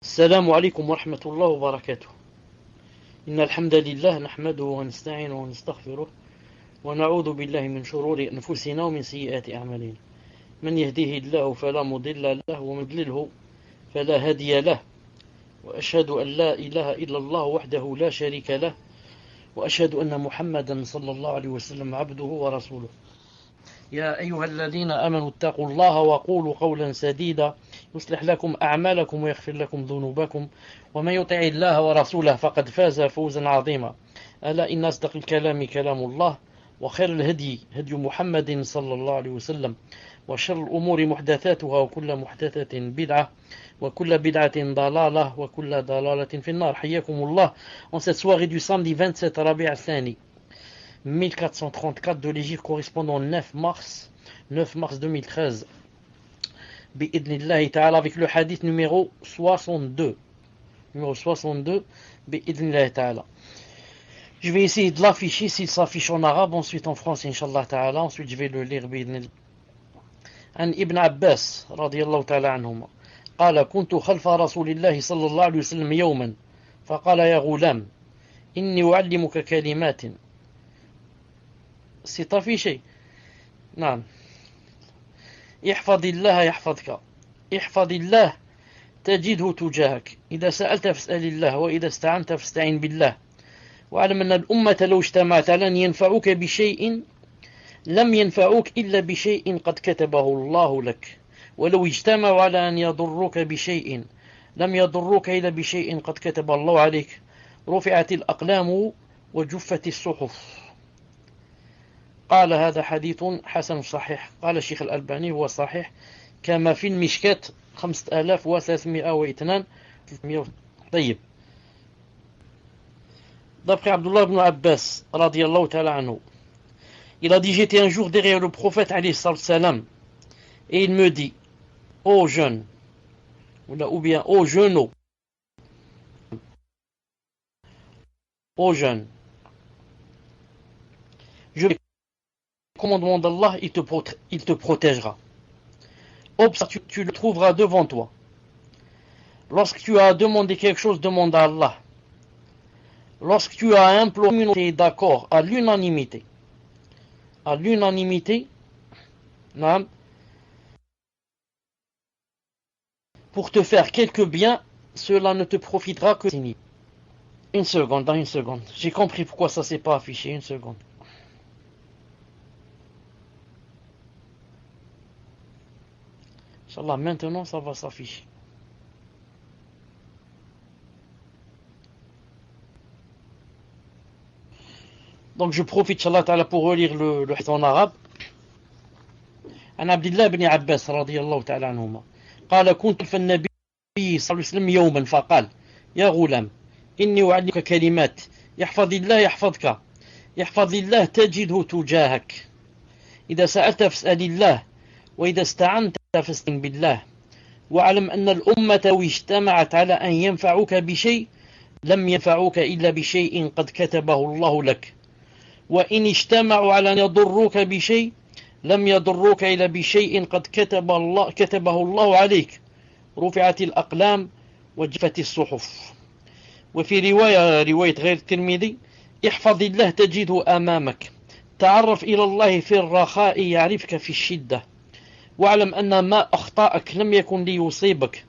السلام عليكم ورحمة الله وبركاته. إن الحمد لله نحمده ونستعينه ونستغفره ونعوذ بالله من شرور أنفسنا ومن سيئات أعمالنا. من يهديه الله فلا مضل له ومن يضلله فلا هادي له، وأشهد أن لا إله إلا الله وحده لا شريك له، وأشهد أن محمدا صلى الله عليه وسلم عبده ورسوله. يا أيها الذين آمنوا اتقوا الله وقولوا قولا سديدا يصلح لكم أعمالكم ويغفر لكم ذنوبكم، ومن يطع الله ورسوله فقد فاز فوزا عظيما. ألا إن أصدق الكلام كلام الله، وخير الهدي هدي محمد صلى الله عليه وسلم، وشر الأمور محدثاتها، وكل محدثة بدعة، وكل بدعة ضلالة، وكل ضلالة في النار. حياكم الله en cette soirée du samedi 27 Rabi' al-Thani 1434 de l'Égypte, correspondant au 9 mars 2013, bi'idnillahi ta'ala, avec le hadith numéro 62. Bi'idnillahi ta'ala. Je vais essayer de l'afficher s'il s'affiche en arabe, ensuite en français, Inch'Allah ta'ala. Ensuite, je vais le lire bi'idnillah. عن ابن عباس رضي الله تعالى عنهما قال: كنت خلف رسول الله صلى الله عليه وسلم يوما فقال: يا غلام إني أعلمك كلمات. C'est affiché. نعم. احفظ الله يحفظك، احفظ الله تجده تجاهك، إذا سألت فاسأل الله، وإذا استعنت فاستعن بالله، واعلم أن الأمة لو اجتمعت على أن ينفعوك بشيء لم ينفعوك إلا بشيء قد كتبه الله لك، ولو اجتمعوا على أن يضروك بشيء لم يضروك إلا بشيء قد كتب الله عليك، رفعت الأقلام وجفت الصحف. قال: هذا حديث حسن صحيح. قال الشيخ الألباني: هو صحيح كما في المشكاة 5302. طيب. D'après Abdullah ibn Abbas radiyallahu ta'ala anhu, il a dit: j'étais un jour derrière le prophète alayhi salam, et il me dit: ô jeune, ou bien ô jeune, ô jeune, je vais le commandement d'Allah, il te protégera. Observe, tu le trouveras devant toi. Lorsque tu as demandé quelque chose, demande à Allah. Lorsque tu as imploré d'accord à l'unanimité, pour te faire quelque bien, cela ne te profitera que si. Une seconde. J'ai compris pourquoi ça s'est pas affiché. Une seconde. Inch'Allah, maintenant ça va s'afficher. Donc je profite, Inch'Allah ta'ala, pour relire le hadith en arabe. عن عبد الله بن عباس رضي الله تعالى عنهما قال: كنت في النبي صلى الله عليه وسلم يوما فقال: يا غلام إني أعلمك كلمات، يحفظ الله يحفظك، يحفظ الله تجده تجاهك، إذا سألت فاسأل الله، وإذا استعنت فاستعن بالله، واعلم أن الأمة لو اجتمعت على أن ينفعوك بشيء لم ينفعوك إلا بشيء قد كتبه الله لك، وإن اجتمعوا على أن يضروك بشيء لم يضروك إلا بشيء قد كتبه الله عليك، رفعت الأقلام وجفت الصحف. وفي رواية غير الترمذي: احفظ الله تجده أمامك، تعرف إلى الله في الرخاء يعرفك في الشدة، واعلم أن ما أخطأك لم يكن ليصيبك،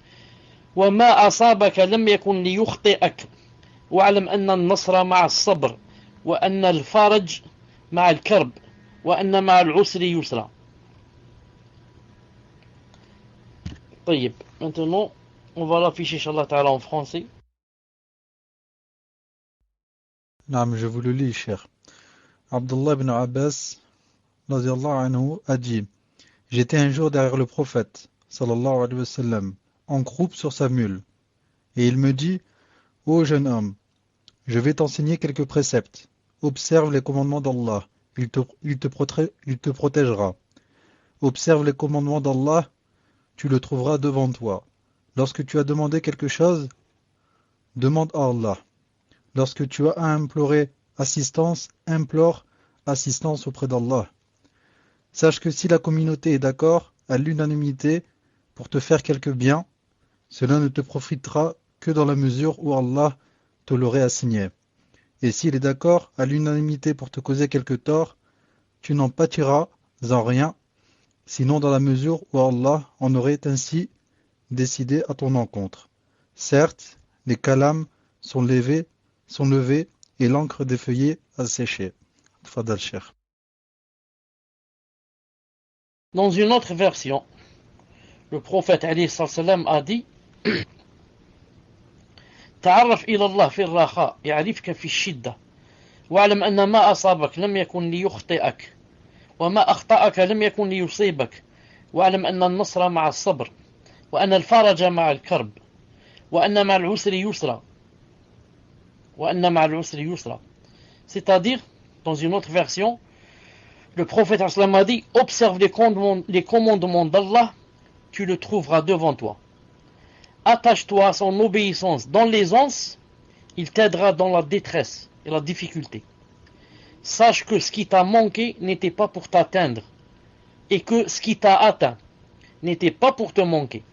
وما أصابك لم يكن ليخطئك، واعلم أن النصر مع الصبر، وأن الفرج مع الكرب، وأن مع العسر يسرا. طيب. Maintenant, on va l'afficher, Inch'Allah ta'ala, en français. Non, je vous le lis, cher. Abdullah ibn Abbas radiyallahu anhu a dit: j'étais un jour derrière le prophète sallallahu alayhi wa sallam, en groupe sur sa mule, et il me dit: ô jeune homme, je vais t'enseigner quelques préceptes. Observe les commandements d'Allah, il te protégera. Observe les commandements d'Allah, tu le trouveras devant toi. Lorsque tu as demandé quelque chose, demande à Allah. Lorsque tu as à implorer assistance, implore assistance auprès d'Allah. Sache que si la communauté est d'accord à l'unanimité pour te faire quelque bien, cela ne te profitera que dans la mesure où Allah te l'aurait assigné. Et s'il est d'accord à l'unanimité pour te causer quelque tort, tu n'en pâtiras en rien, sinon dans la mesure où Allah en aurait ainsi décidé à ton encontre. Certes, les calams sont levés et l'encre des feuillets a séché. Tfadal Cheikh. Dans une autre version, le prophète alayhi salam a dit تعرف إلى الله في الرخاء يعرفك في الشدة واعلم أن ما أصابك لم يكن ليخطئك وما أخطأك لم يكن ليصيبك واعلم أن النصر مع الصبر وأن الفرج مع الكرب وأن مع العسر يسرا وأن مع العسر يسرا. C'est-à-dire, dans une autre version, le prophète sallam a dit observe les commandements d'Allah, tu le trouveras devant toi. Attache-toi à son obéissance dans l'aisance, il t'aidera dans la détresse et la difficulté. Sache que ce qui t'a manqué n'était pas pour t'atteindre, et que ce qui t'a atteint n'était pas pour te manquer.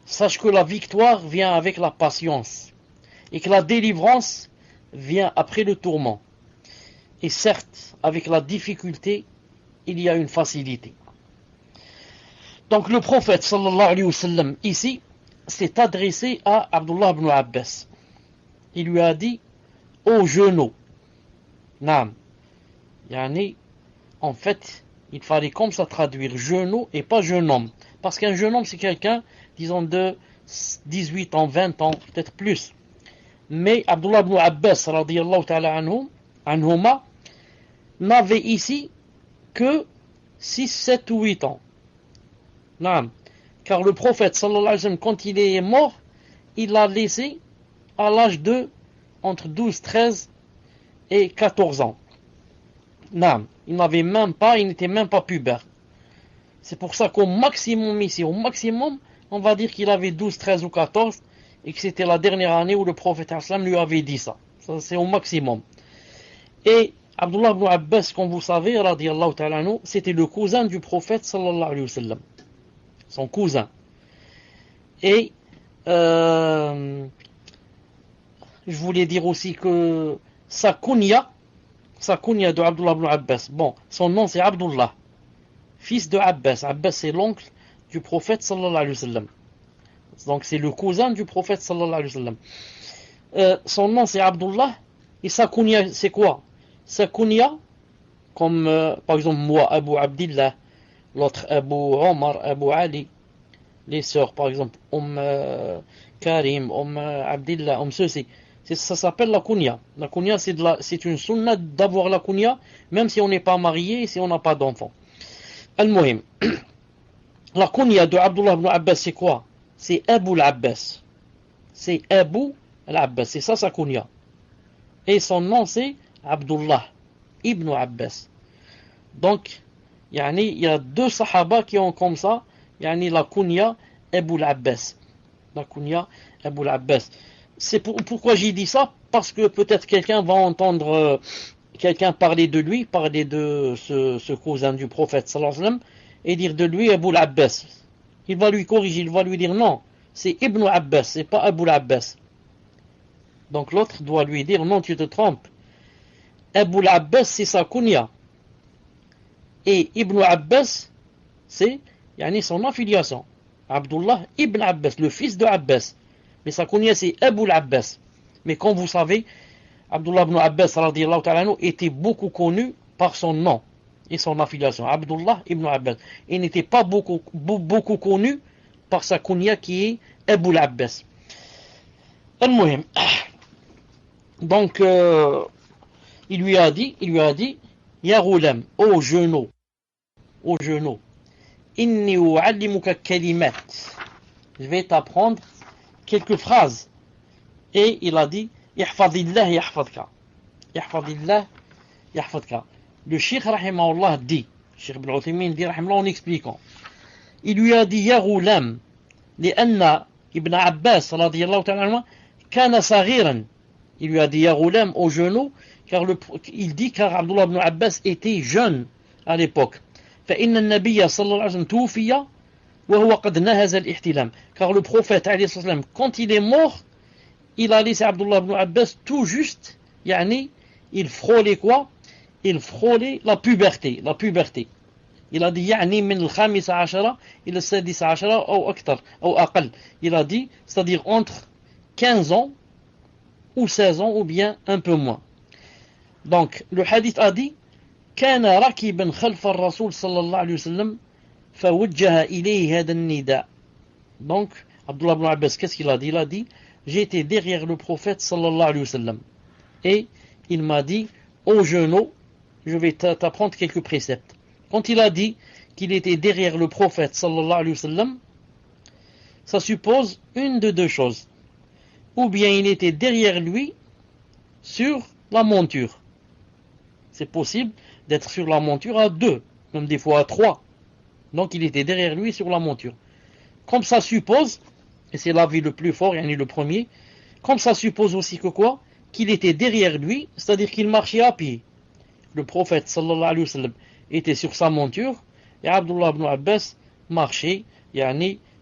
Sache que la victoire vient avec la patience, et que la délivrance vient après le tourment. Et certes, avec la difficulté, il y a une facilité. Donc le prophète sallallahu alayhi wa sallam ici s'est adressé à Abdullah ibn Abbas. Il lui a dit ô genou. Naam. Yani, en fait, il fallait comme ça traduire genou et pas jeune homme. Parce qu'un jeune homme, c'est quelqu'un, disons, de 18 ans, 20 ans, peut-être plus. Mais Abdullah ibn Abbas, radiyallahu ta'ala anhuma, n'avait ici que 6, 7 ou 8 ans. Naam. Car le prophète, sallallahu alayhi wa sallam, quand il est mort, il l'a laissé à l'âge de entre 12, 13 et 14 ans. Naam. Il n'était même pas pubère. C'est pour ça qu'au maximum ici, on va dire qu'il avait 12, 13 ou 14 et que c'était la dernière année où le prophète sallallahu alayhi wa sallam lui avait dit ça. Ça c'est au maximum. Et Abdullah ibn Abbas, comme vous savez, radiyallahu ta'ala anhu, c'était le cousin du prophète sallallahu alayhi wa sallam. Son cousin. Et je voulais dire aussi que sa kunya de Abdullah ibn Abbas, bon, son nom c'est Abdullah, fils de Abbas. Abbas c'est l'oncle du prophète sallallahu alayhi wa sallam. Donc c'est le cousin du prophète sallallahu alayhi wa sallam. Son nom c'est Abdullah et sa kunya c'est quoi? Sa kunya, comme par exemple moi, Abu Abdillah, l'autre Abu Omar, Abu Ali, les sœurs par exemple, Karim, Abdillah, ceci. Ça s'appelle la kunya. La kunya c'est une sunna d'avoir la kunya, même si on n'est pas marié, si on n'a pas d'enfant. Al-Muhim. La kunya de Abdullah ibn Abbas c'est quoi? C'est Abu al-Abbas. C'est Abu al-Abbas, c'est ça sa kunya. Et son nom c'est Abdullah ibn Abbas. Donc, yani, il y a deux sahaba qui ont comme ça, yani, la kunya Abu al-Abbas. La kunya Abu al-Abbas. C'est pourquoi j'ai dit ça? Parce que peut-être quelqu'un va entendre quelqu'un parler de lui, parler de ce cousin du prophète sallallahu alayhi wa sallam, et dire de lui Abu al-Abbas. Il va lui corriger, il va lui dire non, c'est Ibn Abbas, c'est pas Abu al-Abbas. Donc l'autre doit lui dire non, tu te trompes. Abu al-Abbas c'est sa kunya. Et Ibn Abbas c'est yani, son affiliation. Abdullah ibn Abbas, le fils de Abbas. Mais sa kunya c'est Abu al-Abbas. Mais comme vous savez, Abdullah ibn Abbas radiyallahu ta'ala anhu était beaucoup connu par son nom et son affiliation. Abdullah ibn Abbas. Il n'était pas beaucoup connu par sa kunya qui est Abu al-Abbas. Al-Muhim. Donc, il lui a dit, Ya Ghulam, ô genou, inni u'allimuka kalimat. Je vais t'apprendre quelques phrases. Et il a dit, Ihfadillah yahfadka. Ihfadillah yahfadka. Le Cheikh rahimahullah dit, Cheikh Ibn Uthaymin dit rahimahullah en expliquant, il lui a dit, Ya Ghulam, لأن Ibn Abbas radiyallahu ta'ala anhu kana saghiran. Il lui a dit Ya Ghulam au genou, car il dit car Abdullah ibn Abbas était jeune à l'époque. فإن النبي صلى الله عليه وسلم توفي وهو قد نهز الاحتلام. Car le prophète alayhi salam, quand il est mort, il a laissé Abdullah ibn Abbas tout juste, il frôlait quoi? Il frôlait la puberté. Il a dit يعني من الخامسة عشرة إلى السادسة عشرة أو أكثر أو أقل. Il a dit, c'est-à-dire entre 15 ans ou 16 ans ou bien un peu moins. Donc le hadith a dit كان راكبا خلف الرسول صلى الله عليه وسلم فوجه إليه هذا النداء. Donc Abdullah ibn Abbas, qu'est-ce qu'il a dit? Il a dit, j'étais derrière le prophète sallallahu alayhi wa sallam et il m'a dit, ô genou, je vais t'apprendre quelques préceptes. Quand il a dit qu'il était derrière le prophète sallallahu alayhi wa sallam, ça suppose une de deux choses. Ou bien il était derrière lui sur la monture. C'est possible d'être sur la monture à deux, même des fois à trois. Donc il était derrière lui sur la monture. Comme ça suppose, et c'est l'avis le plus fort, le premier, comme ça suppose aussi que quoi? Qu'il était derrière lui, c'est-à-dire qu'il marchait à pied. Le prophète sallallahu alayhi wa sallam était sur sa monture et Abdullah ibn Abbas marchait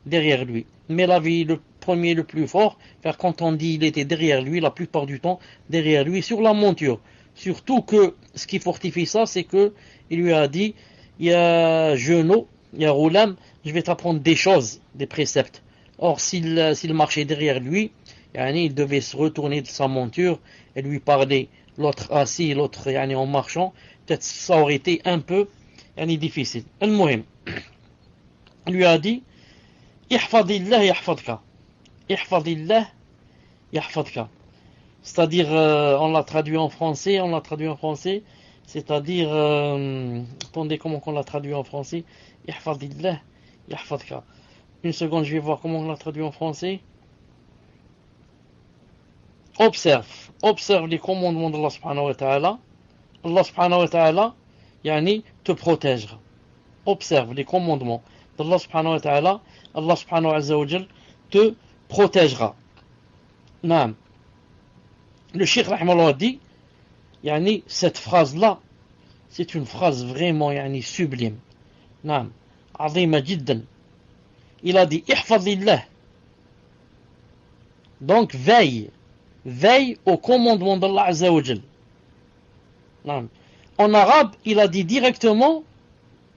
derrière lui. Mais l'avis le premier le plus fort, car quand on dit il était derrière lui, la plupart du temps derrière lui sur la monture. Surtout que ce qui fortifie ça, c'est que il lui a dit, il y a genou, il y a roulam, je vais t'apprendre des choses, des préceptes. Or s'il marchait derrière lui, il devait se retourner de sa monture et lui parler, l'autre assis, l'autre en marchant. Peut-être ça aurait été un peu difficile. Al-Muhim, il lui a dit, ihfadillah yahfadka. Ihfadillah yahfadka. C'est-à-dire, on l'a traduit en français, c'est-à-dire, attendez, comment on l'a traduit en français? Ihfadillah yahfadka. Une seconde, je vais voir comment on l'a traduit en français. Observe les commandements d'Allah subhanahu wa ta'ala. Allah subhanahu wa ta'ala, te protégera. Observe les commandements d'Allah subhanahu wa ta'ala. Allah subhanahu wa ta'ala te protégera. Naam. Le Cheikh rahimahullah dit, cette phrase-là, c'est une phrase vraiment sublime. Naam. Azima jiddan. Il a dit, ihfadillah. Donc veille au commandement d'Allah Azza wa Jal. En arabe, il a dit directement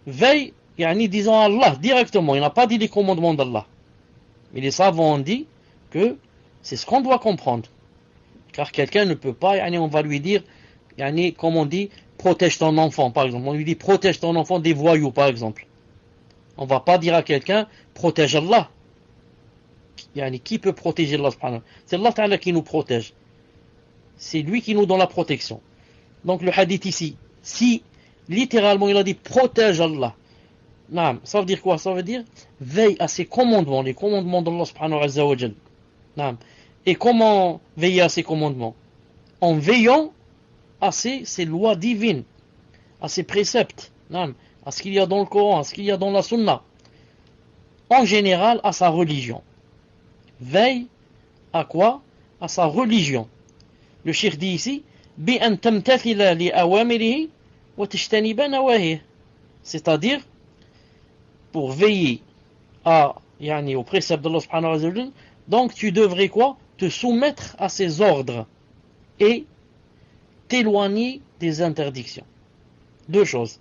veille, disons Allah directement. Il n'a pas dit les commandements d'Allah. Mais les savants ont dit que c'est ce qu'on doit comprendre. Car quelqu'un ne peut pas, on va lui dire, comme on dit, protège ton enfant, par exemple. On lui dit protège ton enfant des voyous, par exemple. On ne va pas dire à quelqu'un protège Allah. Qui peut protéger Allah subhanahu wa ta'ala? C'est Allah ta'ala qui nous protège. C'est lui qui nous donne la protection. Donc le hadith ici, si littéralement il a dit protège Allah, ça veut dire quoi? Ça veut dire veille à ses commandements, les commandements d'Allah subhanahu wa ta'ala. Et comment veiller à ses commandements? En veillant à ses lois divines, à ses préceptes, à ce qu'il y a dans le Coran, à ce qu'il y a dans la Sunna. En général, à sa religion. Veille à quoi? À sa religion. Le cheikh dit ici, c'est-à-dire pour veiller au précepte d'Allah subhanahu wa ta'ala, donc tu devrais quoi? Te soumettre à ses ordres et t'éloigner des interdictions. Deux choses.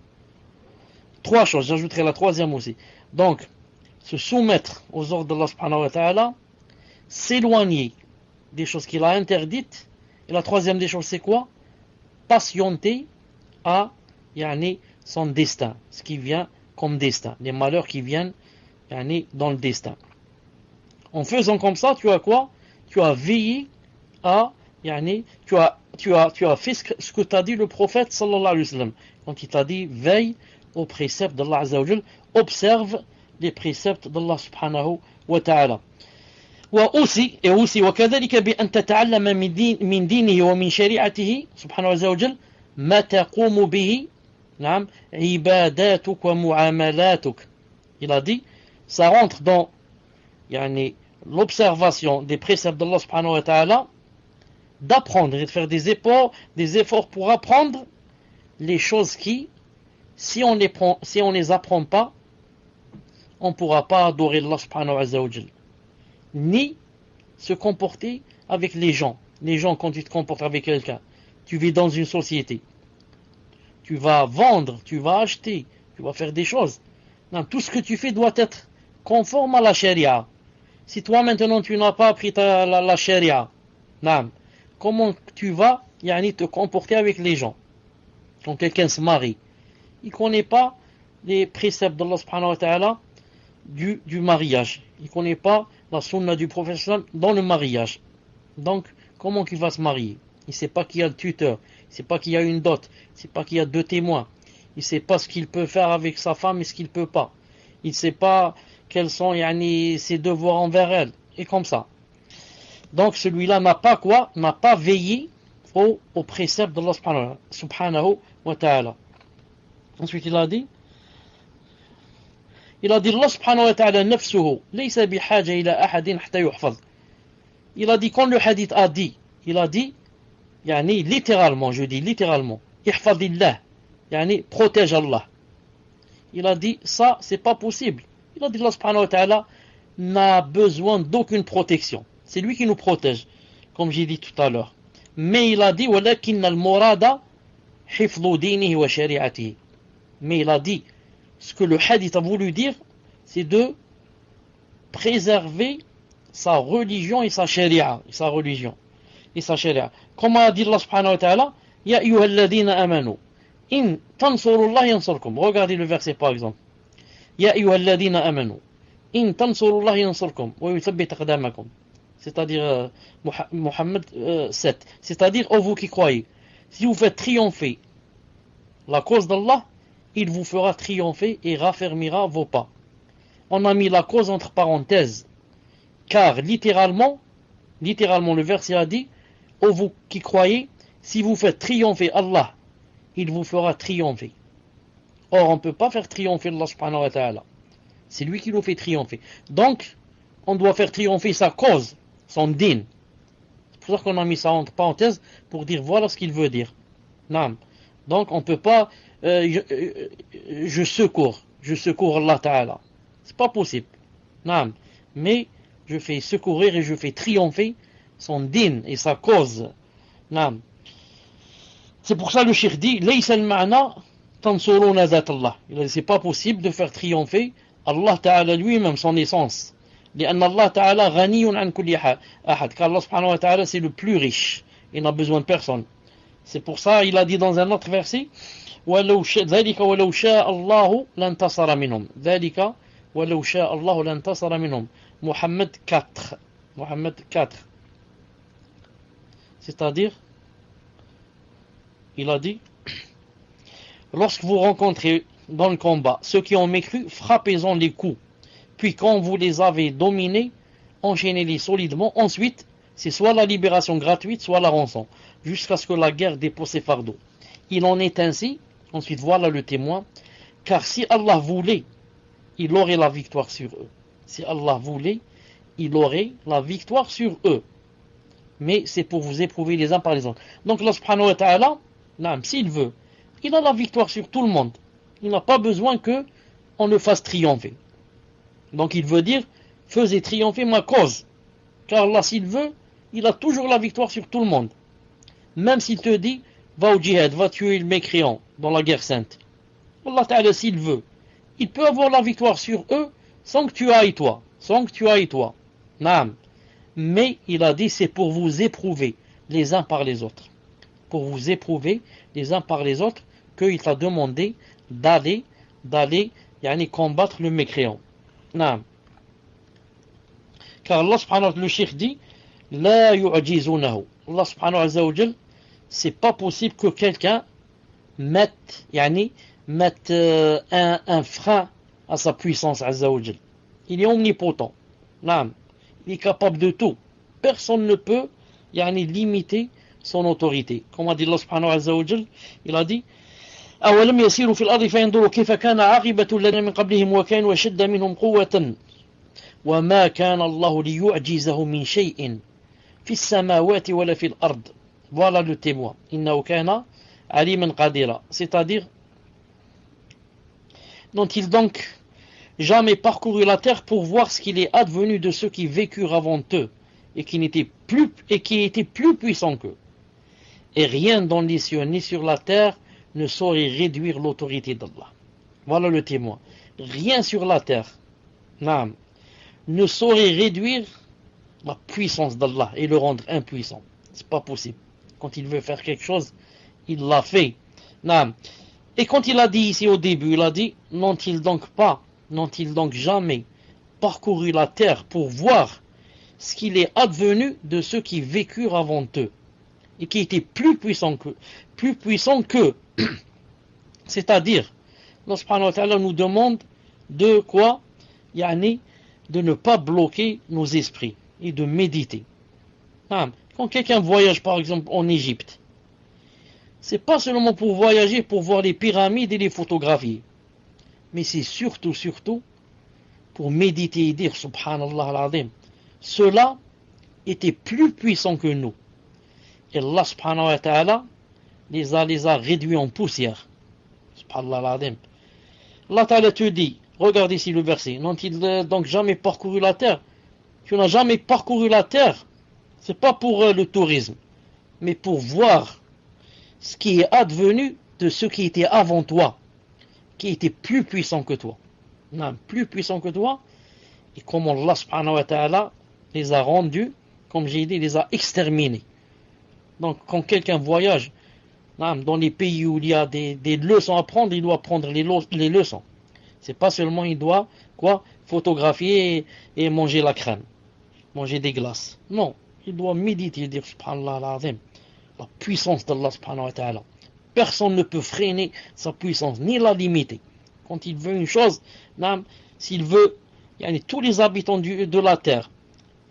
Trois choses, j'ajouterai la troisième aussi. Donc, se soumettre aux ordres d'Allah subhanahu wa ta'ala, s'éloigner des choses qu'il a interdites, et la troisième des choses c'est quoi? Patienter à son destin, ce qui vient comme destin, les malheurs qui viennent dans le destin. En faisant comme ça, tu as quoi? Tu as veillé à, tu as fait ce que t'a dit le prophète sallallahu alayhi wa sallam, quand il t'a dit veille aux préceptes d'Allah azza wa jal, observe les préceptes d'Allah subhanahu wa ta'ala. وأوصي وكذلك بأن تتعلم من دينه ومن شريعته سبحانه وتعالى ما تقوم به عباداتك ومعاملاتك. Il a dit, ça rentre dans l'observation des préceptes d'Allah subhanahu wa ta'ala, d'apprendre et de faire des efforts pour apprendre les choses qui, si on les apprend pas, on ne pourra pas adorer Allah subhanahu wa ta'ala. Ni se comporter avec les gens. Les gens, quand tu te comportes avec quelqu'un, tu vis dans une société, tu vas vendre, tu vas acheter, tu vas faire des choses. Non, tout ce que tu fais doit être conforme à la charia. Si toi maintenant tu n'as pas appris la charia, non, comment tu vas te comporter avec les gens? Quand quelqu'un se marie, il ne connaît pas les préceptes d'Allah subhanahu wa ta'ala du mariage. Il ne connaît pas la sunna du prophète dans le mariage. Donc, comment il va se marier? Il ne sait pas qu'il y a le tuteur, il ne sait pas qu'il y a une dot, il ne sait pas qu'il y a 2 témoins, il ne sait pas ce qu'il peut faire avec sa femme et ce qu'il ne peut pas. Il ne sait pas quels sont ses devoirs envers elle, et comme ça. Donc celui-là n'a pas veillé au précepte d'Allah subhanahu wa ta'ala. Ensuite il a dit Allah subhanahu wa ta'ala nafsuhu laysa bihaja ila ahadin hatta yuhfaz. Il a dit, quand le hadith a dit, il a dit littéralement, je dis littéralement, ihfadillah, protège Allah. Il a dit, ça c'est pas possible. Il a dit, Allah subhanahu wa ta'ala n'a besoin d'aucune protection. C'est lui qui nous protège, comme j'ai dit tout à l'heure. Mais il a dit, walakin al-murada hifdhu dinihi wa shari'atihi. Mais il a dit, ce que le hadith a voulu dire, c'est de préserver sa religion et sa sharia, sa religion et sa sharia. Comme a dit Allah subhanahu wa ta'ala, ya ayyuhalladhina amanu in tansurullah yansurkum. Regardez le verset par exemple. Ya ayyuhalladhina amanu in tansurullah yansurkum wa yuthabbit aqdamakum. C'est-à-dire Mohammed 7. C'est-à-dire, ô vous qui croyez, si vous faites triompher la cause d'Allah, il vous fera triompher et raffermira vos pas. On a mis la cause entre parenthèses, car littéralement le verset a dit, ô vous qui croyez, si vous faites triompher Allah, il vous fera triompher. Or, on ne peut pas faire triompher Allah subhanahu wa ta'ala. C'est lui qui nous fait triompher. Donc, on doit faire triompher sa cause, son din. C'est pour ça qu'on a mis ça entre parenthèses, pour dire voilà ce qu'il veut dire. Non. Donc, on ne peut pas, je secours Allah ta'ala. C'est pas possible. Non. Mais, je fais secourir et je fais triompher son din et sa cause. Non. C'est pour ça le cheikh dit, laysa al-ma'na tansuruna zat Allah. C'est pas possible de faire triompher Allah ta'ala lui-même, son essence. لأن الله تعالى غني عن كل أحد. Car Allah subhanahu wa ta'ala c'est le plus riche. Il n'a besoin de personne. C'est pour ça il a dit dans un autre verset, ذلك ولو شاء الله لانتصر منهم. ذلك ولو شاء الله لانتصر منهم. Mohammed 4. Mohammed 4. C'est-à-dire, il a dit, lorsque vous rencontrez dans le combat ceux qui ont mécru, frappez-en les coups. Puis quand vous les avez dominés, enchaînez-les solidement. Ensuite, c'est soit la libération gratuite, soit la rançon, jusqu'à ce que la guerre dépose ses fardeaux. Il en est ainsi, ensuite voilà le témoin, car si Allah voulait, il aurait la victoire sur eux. Si Allah voulait, il aurait la victoire sur eux. Mais c'est pour vous éprouver les uns par les autres. Donc Allah subhanahu wa ta'ala, s'il veut, il a la victoire sur tout le monde. Il n'a pas besoin qu'on le fasse triompher. Donc il veut dire, faisez triompher ma cause. Car Allah, s'il veut, il a toujours la victoire sur tout le monde. Même s'il te dit, va au djihad, va tuer le mécréant dans la guerre sainte. Allah Ta'ala, s'il veut, il peut avoir la victoire sur eux sans que tu ailles toi. Naam. Mais il a dit, c'est pour vous éprouver les uns par les autres. Pour vous éprouver les uns par les autres, qu'il t'a demandé d'aller combattre le mécréant. Non. Car Allah subhanahu wa ta'ala, le cheikh dit, la yu'ajizunahu. Allah subhanahu wa ta'ala, c'est pas possible que quelqu'un mette un frein à sa puissance, azza wa jal. Il est omnipotent. Non. Il est capable de tout. Personne ne peut limiter son autorité. Comme a dit Allah subhanahu wa ta'ala, il a dit, أولم يسيروا في الأرض فينظروا كيف كان عاقبة الذين من قبلهم وكانوا أشد منهم قوة وما كان الله ليعجزه من شيء في السماوات ولا في الأرض. Voilà le témoin. إنه كان عليما قديرا. C'est-à-dire, n'ont-ils donc jamais parcouru la terre pour voir ce qu'il est advenu de ceux qui vécurent avant eux et qui était plus puissant qu'eux. Et rien dans les cieux ni sur la terre ne saurait réduire l'autorité d'Allah. Voilà le témoin. Rien sur la terre ne saurait réduire la puissance d'Allah et le rendre impuissant. C'est pas possible. Quand il veut faire quelque chose, il l'a fait. Et quand il a dit ici au début, il a dit, n'ont-ils donc jamais parcouru la terre pour voir ce qu'il est advenu de ceux qui vécurent avant eux et qui étaient plus puissants qu'eux. C'est-à-dire, Allah subhanahu wa ta'ala nous demande de quoi? Yani, de ne pas bloquer nos esprits et de méditer. Quand quelqu'un voyage par exemple en Égypte, c'est pas seulement pour voyager, pour voir les pyramides et les photographier, mais c'est surtout pour méditer et dire Subhanallah al-Azim, ceux-là étaient plus puissants que nous. Et Allah subhanahu wa ta'ala les a réduits en poussière. Subhanallah al-Azim. Allah ta'ala te dit, regarde ici le verset, n'ont-ils donc jamais parcouru la terre? Tu n'as jamais parcouru la terre, c'est pas pour le tourisme, mais pour voir ce qui est advenu de ceux qui étaient avant toi, qui étaient plus puissants que toi. Non, plus puissants que toi, et comment Allah subhanahu wa ta'ala les a rendus, comme j'ai dit, les a exterminés. Donc quand quelqu'un voyage dans les pays où il y a des leçons à prendre, il doit prendre les leçons. C'est pas seulement il doit photographier et manger la crème, manger des glaces. Non, il doit méditer et dire Subhanallah al-Azim, la puissance d'Allah subhanahu wa ta'ala. Personne ne peut freiner sa puissance, ni la limiter. Quand il veut une chose, s'il veut, tous les habitants de la terre,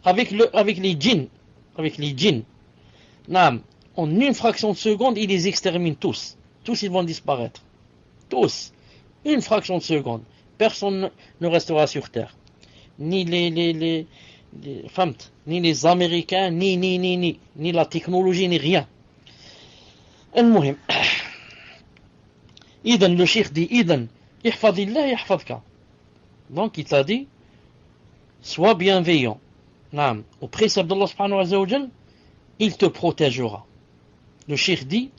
avec les djinns, en une fraction de seconde, il les extermine tous. Tous ils vont disparaître. Tous. Une fraction de seconde. Personne ne restera sur terre. Ni les Américains, ni la technologie, ni rien. المهم. Idan, le cheikh dit, Idan, ihfadillah yahfadka. Donc il t'a dit, sois bienveillant. Au précepte d'Allah subhanahu wa ta'ala, il te protégera. Le cheikh dit,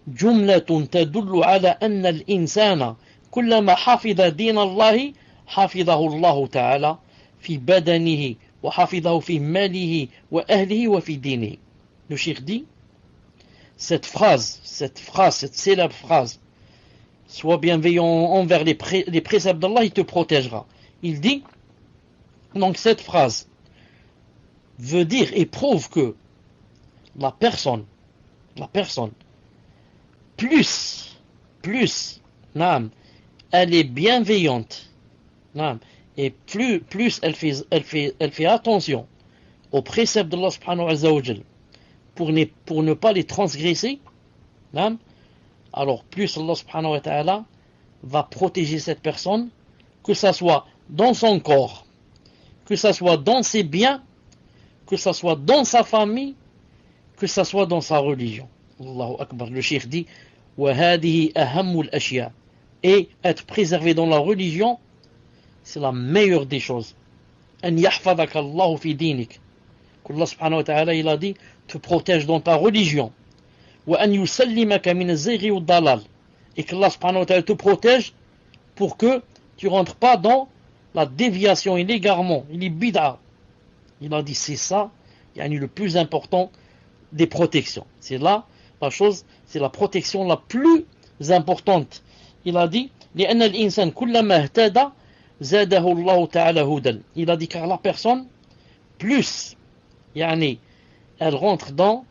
جملة تدل على أن الإنسان كلما حفظ دين الله حفظه الله تعالى في بدنه وحفظه في ماله وأهله وفي دينه. Le cheikh dit, cette célèbre phrase, sois bienveillant envers les préceptes d'Allah, il te protégera. Il dit, donc cette phrase veut dire et prouve que la personne, plus, elle est bienveillante, et plus elle fait attention aux préceptes d'Allah subhanahu wa ta'ala pour ne pas les transgresser, alors plus Allah subhanahu wa ta'ala va protéger cette personne, que ça soit dans son corps, que ça soit dans ses biens, que ça soit dans sa famille, que ça soit dans sa religion. Allahu Akbar. Le cheikh dit, وَهَذِهِ أَهَمُّ الْأَشْيَاءِ. Et être préservé dans la religion, c'est la meilleure des choses. أَنْ يَحْفَظَكَ اللَّهُ فِي دِينِكَ. qu'Allah subhanahu wa ta'ala, il a dit, te protège dans ta religion. وَأَنْ يُسَلِّمَكَ مِنَ الزَّيْغِ وَالضَّلَالِ. Et qu'Allah subhanahu wa ta'ala te protège pour que tu rentres pas dans la déviation et l'égarement, et les bid'a. Il a dit, c'est ça, le plus important des protections. C'est là, la chose, c'est la protection la plus importante. Il a dit, لأن الإنسان كلما اهتدى زاده الله تعالى هدى. Il a dit, car la personne, plus, elle rentre dans,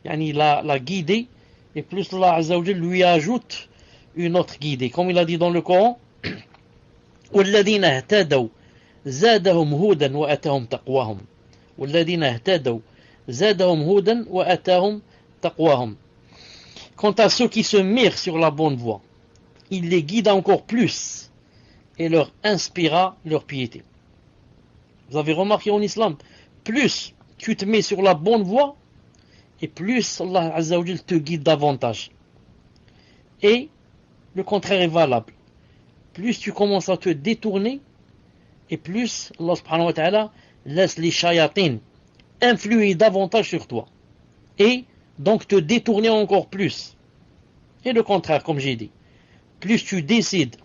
la guidée, et plus Allah Azza wa Jal lui ajoute une autre guidée. Comme il a dit dans le Coran, والذين اهتدوا زادهم هدى وأتاهم تقواهم. والذين اهتدوا زادهم هدى وأتاهم تقواهم. Quant à ceux qui se mirent sur la bonne voie, il les guide encore plus et leur inspira leur piété. Vous avez remarqué en islam, plus tu te mets sur la bonne voie, et plus Allah Azza wa Jal te guide davantage. Et le contraire est valable. Plus tu commences à te détourner, et plus Allah subhanahu wa ta'ala laisse les shayatines influer davantage sur toi. Et donc te détourner encore plus. Et le contraire, comme j'ai dit. Plus tu décides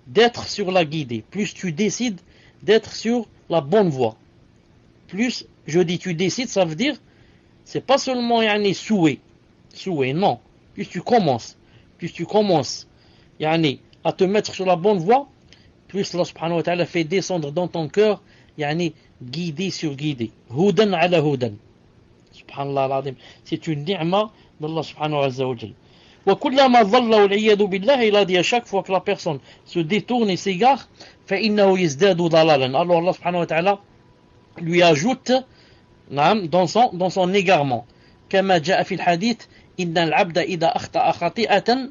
d'être sur la guidée, plus tu décides d'être sur la bonne voie. Plus, je dis tu décides, ça veut dire, c'est pas seulement souhait, non. Plus tu commences, à te mettre sur la bonne voie, plus Allah subhanahu wa ta'ala fait descendre dans ton cœur, guidé sur guidé. Hudan ala hudan. Subhanallah al-azim. C'est une ni'ma d'Allah subhanahu wa ta'ala. وكلما ضل والعياذ بالله, il a dit à chaque fois que la personne se détourne et s'égare, فإنه يزداد ضلالا. Alors Allah subhanahu wa ta'ala lui ajoute dans son égarement. كما جاء في الحديث إن العبد إذا أخطأ خطيئة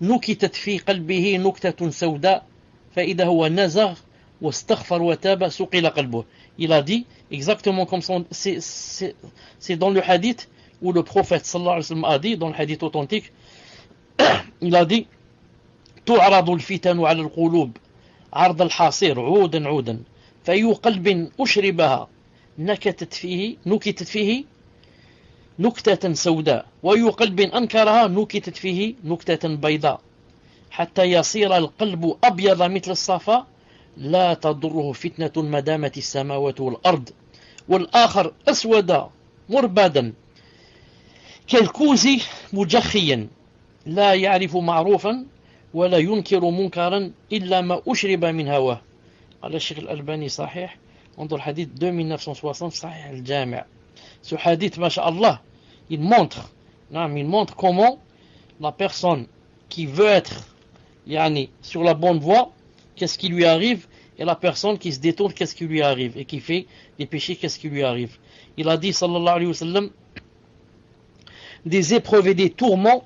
نكتت في قلبه نكتة سوداء فإذا هو نزغ واستغفر وتاب سقل قلبه. Il a dit exactement comme c'est dans le hadith où le prophète sallallahu alayhi wa sallam a dit, dans le hadith authentique, il a dit تعرض الفتن على القلوب عرض الحصير عودا عودا فأي قلب أشربها نكتت فيه نكتة سوداء وأي قلب أنكرها نكتت فيه نكتة بيضاء حتى يصير القلب أبيض مثل الصفا لا تضره فتنة ما دامت السماوات والأرض والآخر أسود مربادا كالكوز مجخيا لا يعرف معروفا ولا ينكر منكرا إلا ما أشرب من هواه. قال الشيخ الألباني صحيح, انظر حديث 2960 صحيح الجامع. Ce hadith, masha'Allah, il montre comment la personne qui veut être sur la bonne voie, qu'est-ce qui lui arrive, et la personne qui se détourne, qu'est-ce qui lui arrive, et qui fait des péchés, qu'est-ce qui lui arrive. Il a dit, sallallahu alayhi wa sallam, des épreuves et des tourments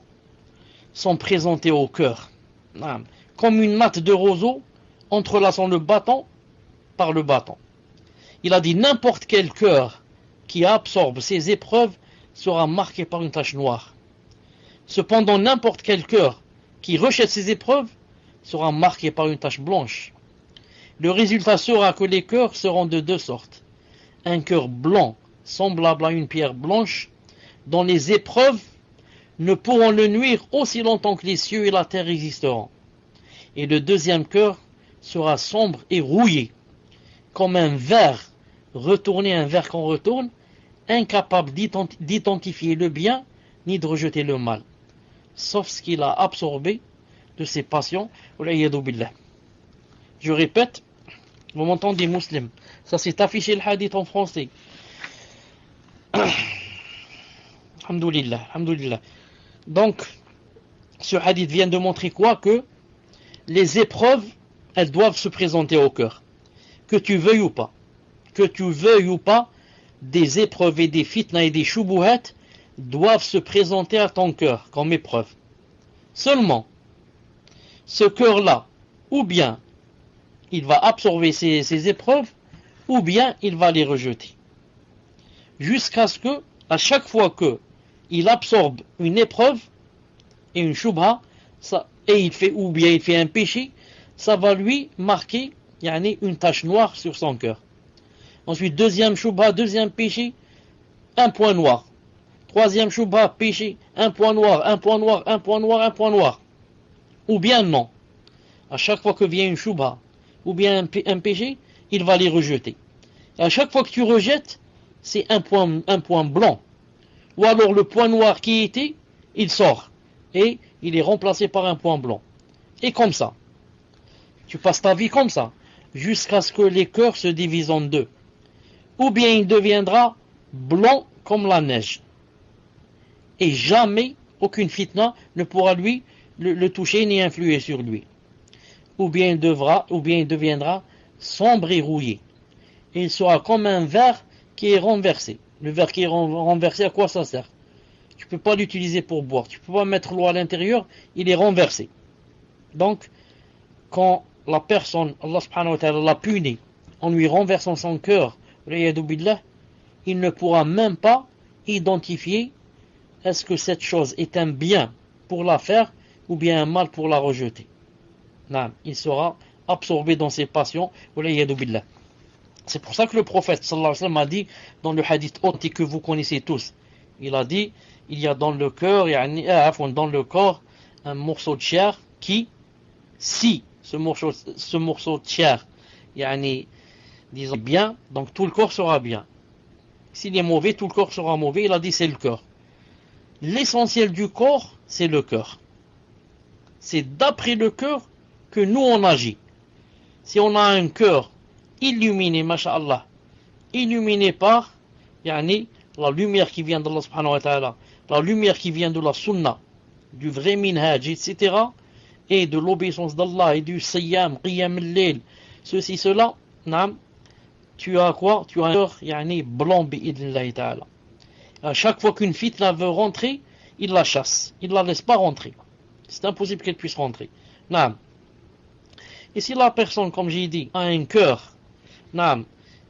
sont présentés au cœur, comme une natte de roseau entrelaçant le bâton par le bâton. Il a dit, n'importe quel cœur qui absorbe ces épreuves sera marqué par une tache noire. Cependant, n'importe quel cœur qui rejette ces épreuves sera marqué par une tache blanche. Le résultat sera que les cœurs seront de deux sortes. Un cœur blanc, semblable à une pierre blanche, dont les épreuves ne pourront le nuire aussi longtemps que les cieux et la terre existeront. Et le deuxième cœur sera sombre et rouillé, comme un verre qu'on retourne, incapable d'identifier le bien ni de rejeter le mal, sauf ce qu'il a absorbé de ses passions. Je répète, vous m'entendez, musulmans, ça c'est affiché le hadith en français. Alhamdulillah, alhamdulillah. Donc, ce hadith vient de montrer quoi? Que les épreuves, elles doivent se présenter au cœur. Que tu veuilles ou pas, des épreuves et des fitna et des shubuhat doivent se présenter à ton cœur comme épreuve. Seulement, ce cœur-là, ou bien il va absorber ces épreuves, ou bien il va les rejeter. Jusqu'à ce que, à chaque fois que il absorbe une épreuve et une shubha, et il fait un péché, ça va lui marquer une tache noire sur son cœur. Ensuite, deuxième shubha, deuxième péché, un point noir. Troisième shubha, péché, un point noir, un point noir, un point noir, un point noir. Ou bien non. À chaque fois que vient une shubha, ou bien un péché, il va les rejeter. Et à chaque fois que tu rejettes, c'est un point blanc. Ou alors le point noir qui était, il sort. Et il est remplacé par un point blanc. Et comme ça. Tu passes ta vie comme ça. Jusqu'à ce que les cœurs se divisent en deux. Ou bien il deviendra blanc comme la neige. Et jamais aucune fitna ne pourra le toucher ni influer sur lui. Ou bien il deviendra sombre et rouillé. Et il sera comme un verre qui est renversé. Le verre qui est renversé, à quoi ça sert? Tu ne peux pas l'utiliser pour boire. Tu ne peux pas mettre l'eau à l'intérieur, il est renversé. Donc, quand la personne, Allah subhanahu wa ta'ala l'a puni en lui renversant son cœur, il ne pourra même pas identifier est-ce que cette chose est un bien pour la faire ou bien un mal pour la rejeter. Non, il sera absorbé dans ses passions. C'est pour ça que le prophète sallallahu alayhi wa sallam a dit dans le hadith authentique que vous connaissez tous, il a dit, il y a dans le cœur, dans le corps, un morceau de chair qui, si ce morceau de chair, disons bien, donc tout le corps sera bien. S'il est mauvais, tout le corps sera mauvais. Il a dit c'est le cœur. L'essentiel du corps, c'est le cœur. C'est d'après le cœur que nous on agit. Si on a un cœur illuminé, masha'Allah, illuminé par la lumière qui vient d'Allah subhanahu wa ta'ala, la lumière qui vient de la sunna, du vrai minhaj, etc., et de l'obéissance d'Allah, et du siyam, qiyam al-layl, ceci, cela, tu as quoi? Tu as un cœur blanc, bi'idnillahi ta'ala. À chaque fois qu'une fitna veut rentrer, il la chasse, il ne la laisse pas rentrer. C'est impossible qu'elle puisse rentrer. Et si la personne, comme j'ai dit, a un cœur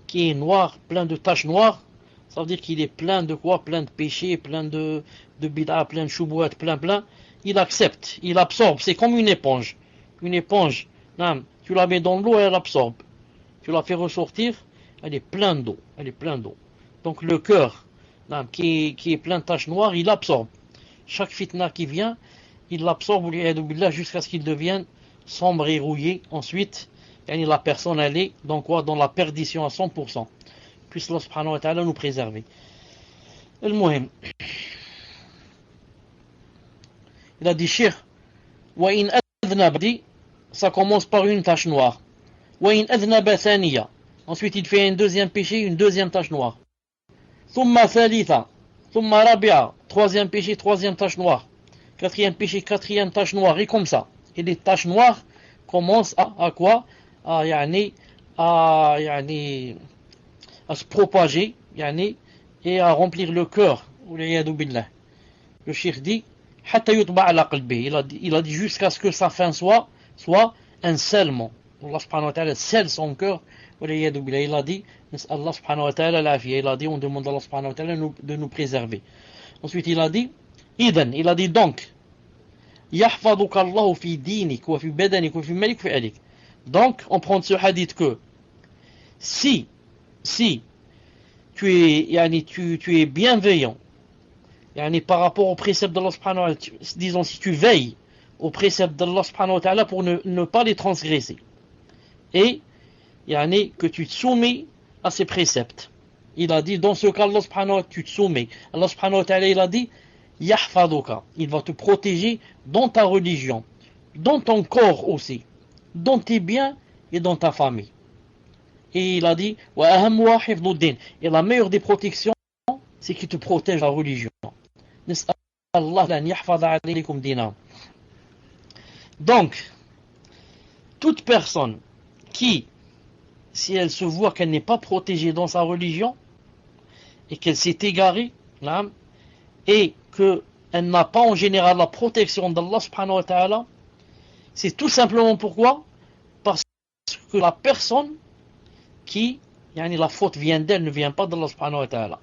qui est noir, plein de taches noires, ça veut dire qu'il est plein de quoi? Plein de péchés, plein de bid'a, plein de choubouat, plein. Il accepte, il absorbe. C'est comme une éponge. Une éponge, tu la mets dans l'eau et elle absorbe. Tu la fais ressortir, elle est pleine d'eau. Donc le cœur qui est plein de taches noires, il absorbe. Chaque fitna qui vient, il l'absorbe jusqu'à ce qu'il devienne sombre et rouillé. Ensuite, la personne elle est dans quoi? Dans la perdition à 100%. Puisse Allah subhanahu wa ta'ala nous préserver. Al-Muhim. Il a dit Cheikh, wa in adhnab, ça commence par une tache noire. Wa in adhnaba thaniya. Ensuite il fait un deuxième péché, une deuxième tache noire. Thumma thalitha, thumma rabi'a, troisième péché, troisième tache noire. Quatrième péché, quatrième tache noire, et comme ça. Et les taches noires commencent à quoi? À se propager, et à remplir le cœur. Le cheikh dit, il a dit jusqu'à ce que sa fin soit un scellement. Allah subhanahu wa ta'ala scelle son cœur. Il a dit, Allah subhanahu wa ta'ala il a dit, on demande à Allah subhanahu wa ta'ala de nous préserver. Ensuite il a dit, donc, يحفظك الله في دينك وفي بدنك وفي مالك وفي أهلك. Donc, on prend ce hadith que si tu es bienveillant, par rapport aux préceptes d'Allah subhanahu wa ta'ala, disons si tu veilles aux préceptes d'Allah subhanahu wa ta'ala pour ne pas les transgresser, et que tu te soumets à ces préceptes. Il a dit, dans ce cas, Allah subhanahu wa ta'ala, tu te soumets. Allah subhanahu wa ta'ala, il a dit, yahfaduka, il va te protéger dans ta religion, dans ton corps aussi, dans tes biens et dans ta famille. Et il a dit, et la meilleure des protections, c'est qu'il te protège la religion. Donc, toute personne qui, si elle se voit qu'elle n'est pas protégée dans sa religion, et qu'elle s'est égarée, et qu'elle n'a pas en général la protection d'Allah subhanahu wa ta'ala, c'est tout simplement pourquoi? Parce que la personne qui, la faute vient d'elle, ne vient pas d'Allah subhanahu wa ta'ala.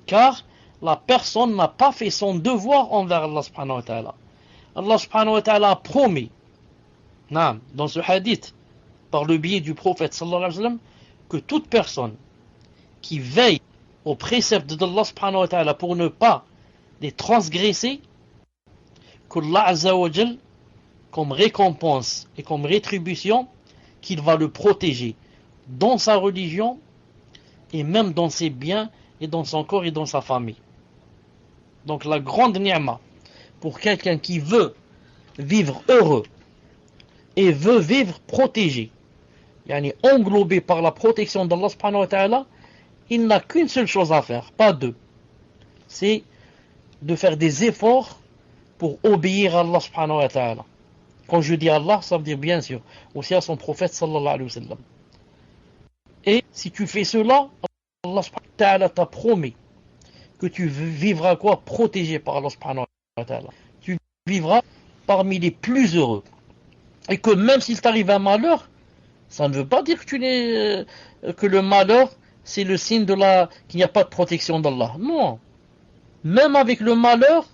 Car la personne n'a pas fait son devoir envers Allah subhanahu wa ta'ala. Allah subhanahu wa ta'ala a promis, dans ce hadith, par le biais du prophète sallallahu alayhi wa sallam, que toute personne qui veille aux préceptes d'Allah subhanahu wa ta'ala pour ne pas les transgresser, qu'Allah azza wa jal, comme récompense et comme rétribution, qu'il va le protéger dans sa religion et même dans ses biens et dans son corps et dans sa famille. Donc la grande ni'ma pour quelqu'un qui veut vivre heureux et veut vivre protégé, englobé par la protection d'Allah subhanahu wa ta'ala, il n'a qu'une seule chose à faire, pas deux. C'est de faire des efforts pour obéir à Allah subhanahu wa ta'ala. Quand je dis Allah, ça veut dire bien sûr aussi à son prophète sallallahu alayhi wa sallam. Et si tu fais cela, Allah subhanahu wa ta'ala t'a promis que tu vivras quoi? Protégé par Allah subhanahu wa ta'ala. Tu vivras parmi les plus heureux. Et que même s'il t'arrive un malheur, ça ne veut pas dire que le malheur, c'est le signe qu'il n'y a pas de protection d'Allah. Non. Même avec le malheur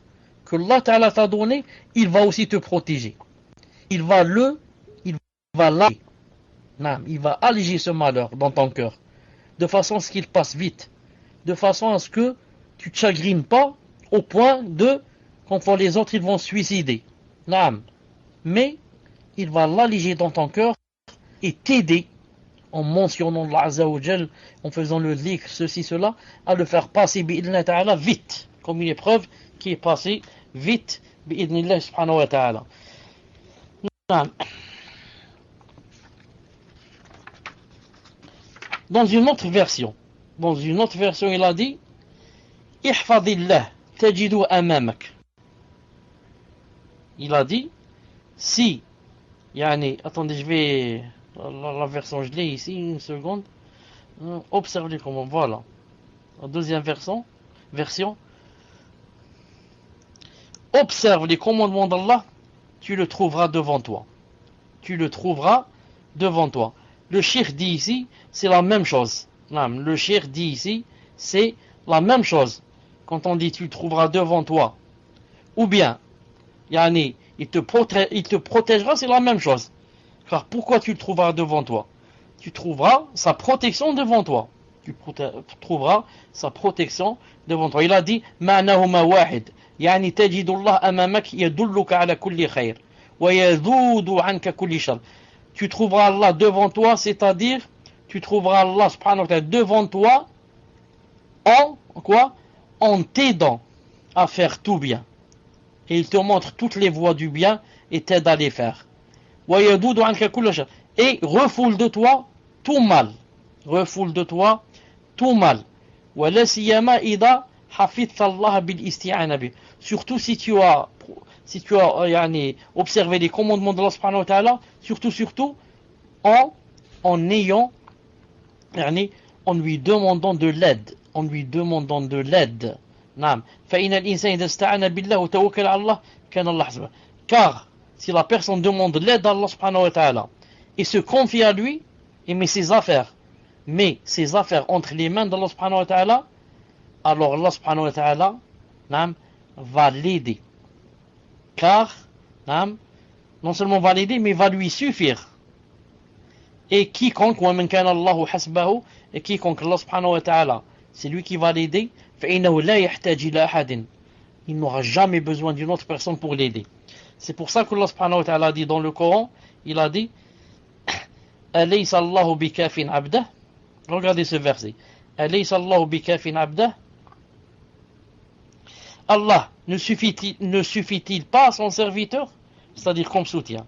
que Allah Ta'ala t'a donné, il va aussi te protéger. Il va alléger ce malheur dans ton cœur. de façon à ce qu'il passe vite, de façon à ce que tu te chagrines pas au point de, quand les autres ils vont se suicider. Naam. Mais il va l'alléger dans ton cœur et t'aider en mentionnant Allah Azza wa Jal, en faisant le dhikr, ceci, cela, à le faire passer bi'idhnillah ta'ala vite, comme une épreuve qui est passée vite bi'idhnillah subhanahu wa ta'ala. Dans une autre version, il a dit ihfadillah tajidu amamak. Il a dit si, yani, attendez, je vais la version, je l'ai ici, une seconde. Observez comment, voilà. La deuxième version. Observe les commandements d'Allah, tu le trouveras devant toi. Le cheikh dit ici, c'est la même chose. Le cheikh dit ici, c'est la même chose. Quand on dit tu le trouveras devant toi, ou bien, yani, il te protégera, c'est la même chose. Car pourquoi tu le trouveras devant toi? Tu trouveras sa protection devant toi. Il a dit ma'nahuma wahid, yani tajidullah amamak yadulluka ala kulli khair wa yazudu anka kulli shar. Tu trouveras Allah devant toi, c'est-à-dire tu trouveras Allah subhanahu wa ta'ala devant toi en t'aidant à faire tout bien. Et il te montre toutes les voies du bien et t'aide à les faire. Et refoule de toi tout mal. Surtout si tu as observé les commandements de Allah subhanahu wa ta'ala, surtout en lui demandant de l'aide. Car si la personne demande l'aide d'Allah subhanahu wa ta'ala et se confie à lui et met ses affaires entre les mains d'Allah subhanahu wa ta'ala, alors Allah subhanahu wa ta'ala va l'aider. Car non seulement va l'aider, mais va lui suffire. Et quiconque Allah subhanahu wa ta'ala, c'est lui qui va l'aider, il n'aura jamais besoin d'une autre personne pour l'aider. C'est pour ça qu'Allah subhanahu wa ta'ala dit dans le Coran, il a dit Alaysa Allahu bikafin abdah. Regardez ce verset. Alaysa Allahu bikafin abdah. Allah ne suffit-il pas à son serviteur, c'est-à-dire comme soutien?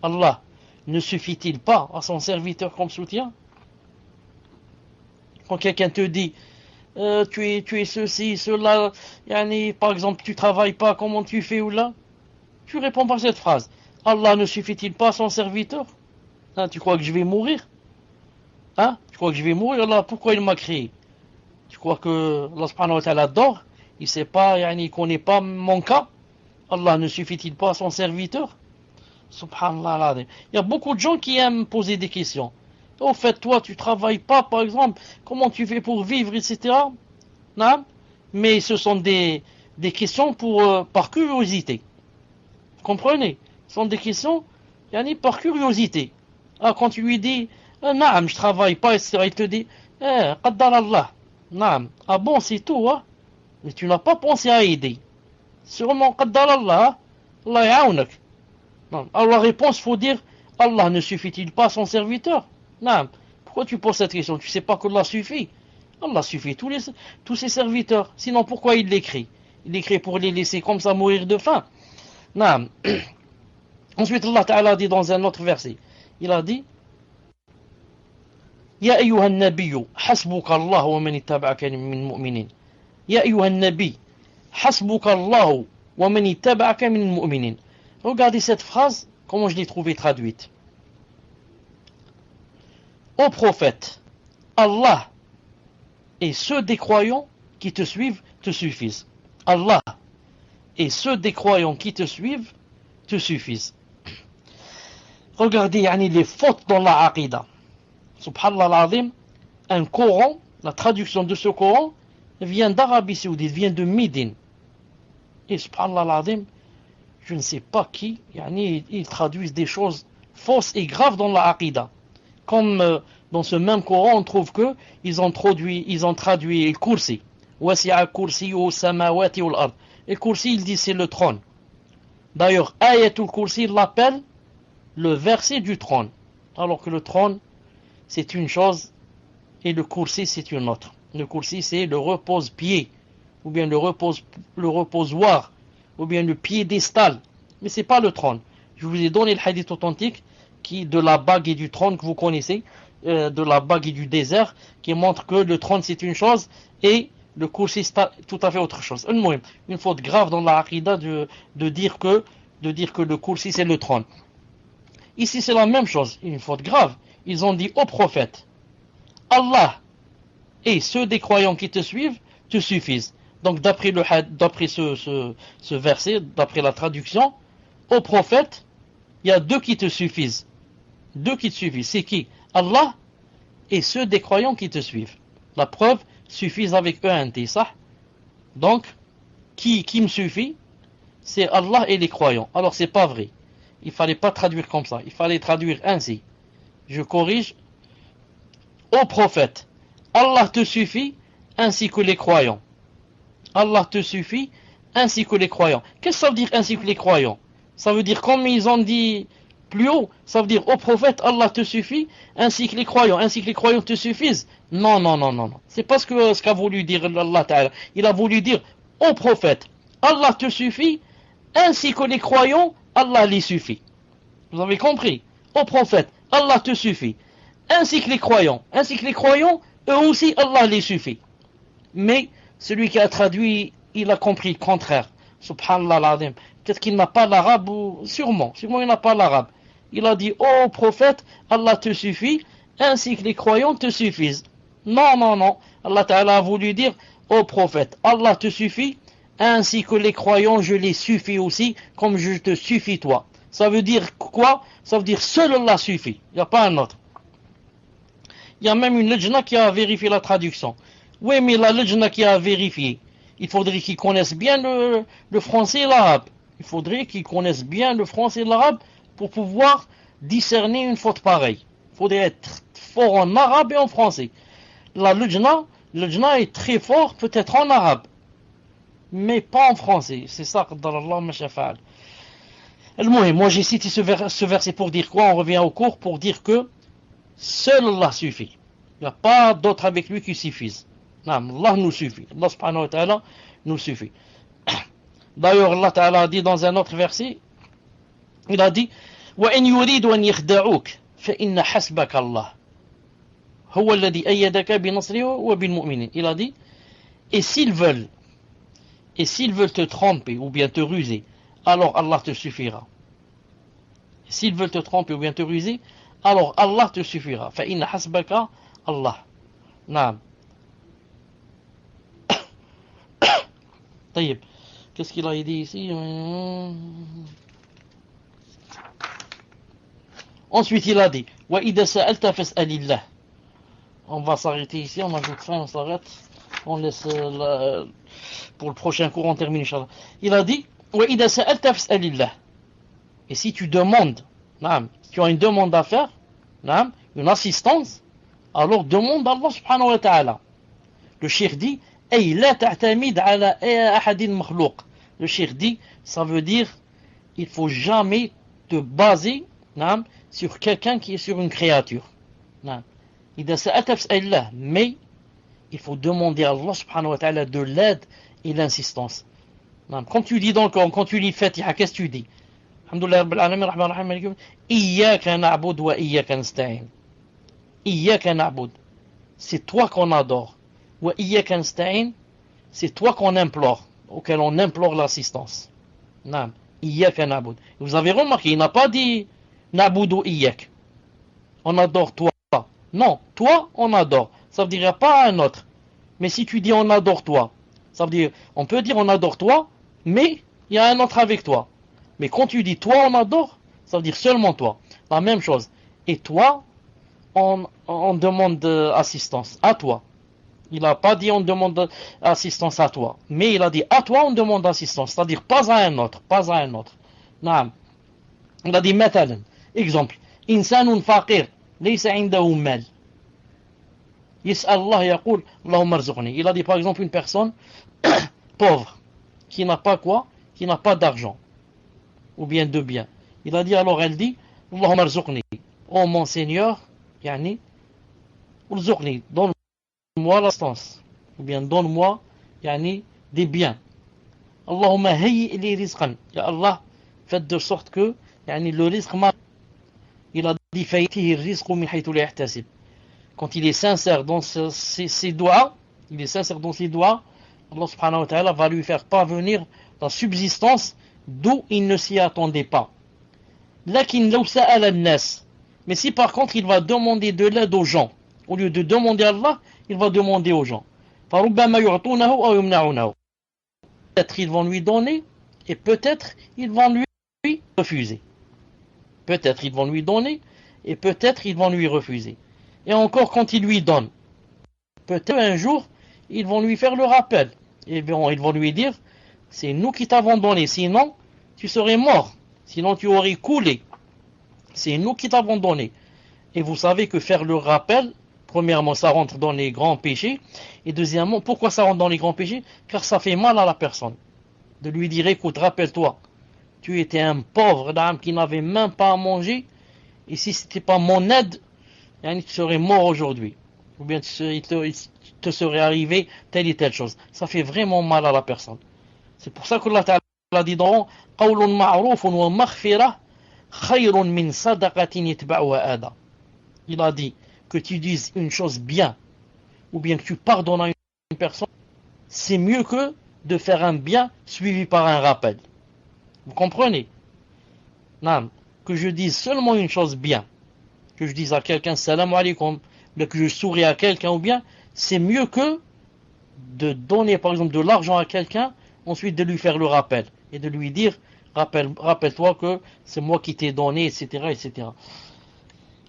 Allah ne suffit-il pas à son serviteur comme soutien? Quand quelqu'un te dit tu es ceci, cela, par exemple tu travailles pas, comment tu fais ou là, tu réponds par cette phrase. Allah ne suffit-il pas à son serviteur? Tu crois que je vais mourir? Tu crois que je vais mourir? Allah, pourquoi il m'a créé? Tu crois que Allah subhanahu wa ta'ala dort? Il sait pas, il connaît pas mon cas? Allah ne suffit-il pas à son serviteur? Subhanallah. Il y a beaucoup de gens qui aiment poser des questions. Au fait, toi, tu travailles pas, par exemple, comment tu fais pour vivre, etc. Non? Mais ce sont des questions par curiosité. Vous comprenez? Ce sont des questions par curiosité. Quand tu lui dis, naam, je travaille pas, etc., il te dit, qaddar Allah. Naam. Ah bon, c'est tout, hein? Mais tu n'as pas pensé à aider. Sûrement, qaddar Allah, Allah ya'aunak. Alors la réponse, il faut dire, Allah ne suffit-il pas à son serviteur? Non. Pourquoi tu poses cette question? Tu sais pas qu'Allah suffit? Allah suffit tous ses serviteurs. Sinon, pourquoi il l'écrit? Il l'écrit pour les laisser comme ça mourir de faim. Non. Ensuite, Allah Ta'ala dit dans un autre verset, il a dit Ya ayyuhan nabiyyu, hasbuka Allah wa man ittaba'aka min mu'minin. Ya ayyuhan nabi, hasbuka Allah wa man ittaba'aka min mu'minin. Regardez cette phrase, comment je l'ai trouvée traduite. Ô prophète, Allah et ceux des croyants qui te suivent te suffisent. Allah et ceux des croyants qui te suivent te suffisent. Regardez les fautes dans la aqidah. Subhanallah al-Azim, un Coran, la traduction de ce Coran vient d'Arabie Saoudite, vient de Médine. Et subhanallah al-Azim, je ne sais pas qui, ils traduisent des choses fausses et graves dans la aqidah. Comme Dans ce même Coran, on trouve que ils ont traduit le kursi. Wasi'a kursiyuhu samawati wal ard. Et kursi, il dit c'est le trône. D'ailleurs, Ayatul Kursi l'appelle le verset du trône. Alors que le trône, c'est une chose et le kursi, c'est une autre. Le kursi, c'est le repose-pied, ou bien le reposoir, ou bien le piédestal. Mais c'est pas le trône. Je vous ai donné le hadith authentique de la bague et du trône que vous connaissez, de la bague et du désert, qui montre que le trône c'est une chose et le kursi c'est tout à fait autre chose. Une faute grave dans la aqidah de dire que le kursi c'est le trône. Ici c'est la même chose, une faute grave. Ils ont dit au prophète, Allah et ceux des croyants qui te suivent te suffisent. Donc d'après ce verset, d'après la traduction, au prophète, il y a deux qui te suffisent. Deux qui te suffisent. C'est qui? Allah et ceux des croyants qui te suivent. La preuve suffisent avec eux un ça. Donc, qui me suffit? C'est Allah et les croyants. Alors c'est pas vrai. Il fallait pas traduire comme ça. Il fallait traduire ainsi. Je corrige. Au prophète, Allah te suffit ainsi que les croyants. Allah te suffit ainsi que les croyants. Qu'est-ce que ça veut dire ainsi que les croyants? Ça veut dire comme ils ont dit plus haut, ça veut dire au prophète Allah te suffit ainsi que les croyants te suffisent. Non. C'est pas ce qu'a voulu dire Allah Ta'ala. Il a voulu dire au prophète Allah te suffit ainsi que les croyants Allah les suffit. Vous avez compris? Au prophète Allah te suffit ainsi que les croyants, eux aussi Allah les suffit. Mais celui qui a traduit, il a compris le contraire. Subhanallah l'azim. Peut-être qu'il n'a pas l'arabe, ou sûrement il n'a pas l'arabe. Il a dit, oh prophète, Allah te suffit, ainsi que les croyants te suffisent. Non. Allah Ta'ala a voulu dire, oh prophète, Allah te suffit, ainsi que les croyants, je les suffis aussi, comme je te suffis toi. Ça veut dire quoi? Ça veut dire seul Allah suffit. Il n'y a pas un autre. Il y a même une lejna qui a vérifié la traduction. Oui, mais la lejna qui a vérifié, il faudrait qu'ils connaissent bien le français et l'arabe. Il faudrait qu'ils connaissent bien le français et l'arabe pour pouvoir discerner une faute pareille. Il faudrait être fort en arabe et en français. La lejna est très fort peut-être en arabe, mais pas en français. C'est ça que dans Allah mashafa'al. Moi j'ai cité ce verset pour dire quoi? On revient au cours pour dire que seul Allah suffit. Il n'y a pas d'autre avec lui qui suffisent. Non, Allah nous suffit. Allah subhanahu wa ta'ala nous suffit. D'ailleurs, Allah ta'ala a dit dans un autre verset, il a dit وَإِنْ يُرِيدُ أَنْ يَخْدَعُوكَ فَإِنَّ حَسْبَكَ اللَّهُ هُوَ الَّذِي أَيَّدَكَ بِنَصْرِهِ وَبِالْمُؤْمِنِينَ. Il a dit, et s'ils veulent te tromper ou bien te ruser, alors Allah te suffira. S'ils veulent te tromper ou bien te ruser, alors Allah te suffira. فَإِنَّ حَسْبَكَ اللَّهُ. Naam. طيب. Qu'est-ce qu'il a dit ici? Ensuite, il a dit وَإِذَا سَأَلْتَ فَاسْأَلِ اللَّهِ. On va s'arrêter ici, on ajoute fin, on s'arrête. On laisse pour le prochain cours, on termine, Inch'Allah. Il a dit وَإِذَا سَأَلْتَ فَاسْأَلِ اللَّهِ. Et si tu demandes, si tu as une demande à faire, une assistance, alors demande à Allah subhanahu wa ta'ala. Le cheikh dit أي لا تعتمد على أحد مخلوق. Le cheikh dit, ça veut dire, il faut jamais te baser sur quelqu'un qui est sur une créature. إذا سألت فاسأل الله. Mais il faut demander à Allah subhanahu wa ta'ala de l'aide et l'insistance. Quand tu dis donc, quand tu lis Fatiha, qu'est-ce que tu dis? Alhamdulillah Rabbil Alamin, Rahman Rahim, Malik Yawm. Iyyaka na'bud wa iyyaka nasta'in. Iyyaka na'bud. C'est toi qu'on adore. Wa iyyaka nasta'in. C'est toi qu'on implore, auquel on implore l'assistance. Naam. Iyyaka na'bud. Vous avez remarqué, il n'a pas dit na'budu iyyak. On adore toi. Non, toi on adore. Ça veut dire qu'il n'y a pas un autre. Mais si tu dis on adore toi, ça veut dire, on peut dire on adore toi, mais il y a un autre avec toi. Mais quand tu dis toi on adore, ça veut dire seulement toi. La même chose. Et toi, on demande assistance à toi. Il n'a pas dit on demande assistance à toi. Mais il a dit à toi on demande assistance. C'est-à-dire pas à un autre. Naam. Il a dit مثلا. Exemple. إنسان فقير ليس عنده مال. يسأل الله يقول اللهم ارزقني. Il a dit par exemple une personne pauvre qui n'a pas quoi, qui n'a pas d'argent ou bien de biens. Il a dit, alors elle dit اللهم ارزقني, oh mon Seigneur, يعني ارزقني, donne-moi l'assistance ou bien donne-moi يعني des biens. اللهم هيئ لي رزقا, ya Allah, faites de sorte que يعني le risque m'a. Il a dit فيأتيه الرزق من حيث لا يحتسب. Quand il est sincère dans ses doigts, il est sincère dans ses doigts, Allah subhanahu wa ta'ala va lui faire parvenir la subsistance d'où il ne s'y attendait pas. Lakin law sa'ala an-nas. Mais si par contre il va demander de l'aide aux gens, au lieu de demander à Allah, il va demander aux gens. فَرُبَّمَا يُعْطُونَهُ أَوْ يُمْنَعُونَهُ. Peut-être ils vont lui donner et peut-être ils vont lui refuser. Peut-être ils vont lui donner et peut-être ils vont lui refuser. Et encore quand ils lui donnent, peut-être un jour ils vont lui faire le rappel. Et bien, ils vont lui dire, c'est nous qui t'avons donné, sinon tu serais mort, sinon tu aurais coulé. C'est nous qui t'avons donné. Et vous savez que faire le rappel, premièrement, ça rentre dans les grands péchés. Et deuxièmement, pourquoi ça rentre dans les grands péchés? Car ça fait mal à la personne. De lui dire, écoute, rappelle-toi, tu étais un pauvre dame qui n'avait même pas à manger. Et si ce n'était pas mon aide, tu serais mort aujourd'hui. Ou bien il te serait arrivé telle et telle chose. Ça fait vraiment mal à la personne. C'est pour ça que Allah Ta'ala dit dans قَوْلٌ مَعْرُوفٌ وَمَغْفِرَةٌ خَيْرٌ مِّن صَدَقَةٍ يَتْبَعُهَا أَذًى. Il a dit que tu dises une chose bien ou bien que tu pardonnes à une personne, c'est mieux que de faire un bien suivi par un rappel. Vous comprenez? Non, que je dise seulement une chose bien, que je dise à quelqu'un salam alaikum, mais que je souris à quelqu'un ou bien, c'est mieux que de donner par exemple de l'argent à quelqu'un, ensuite de lui faire le rappel et de lui dire rappelle-toi que c'est moi qui t'ai donné, etc., etc.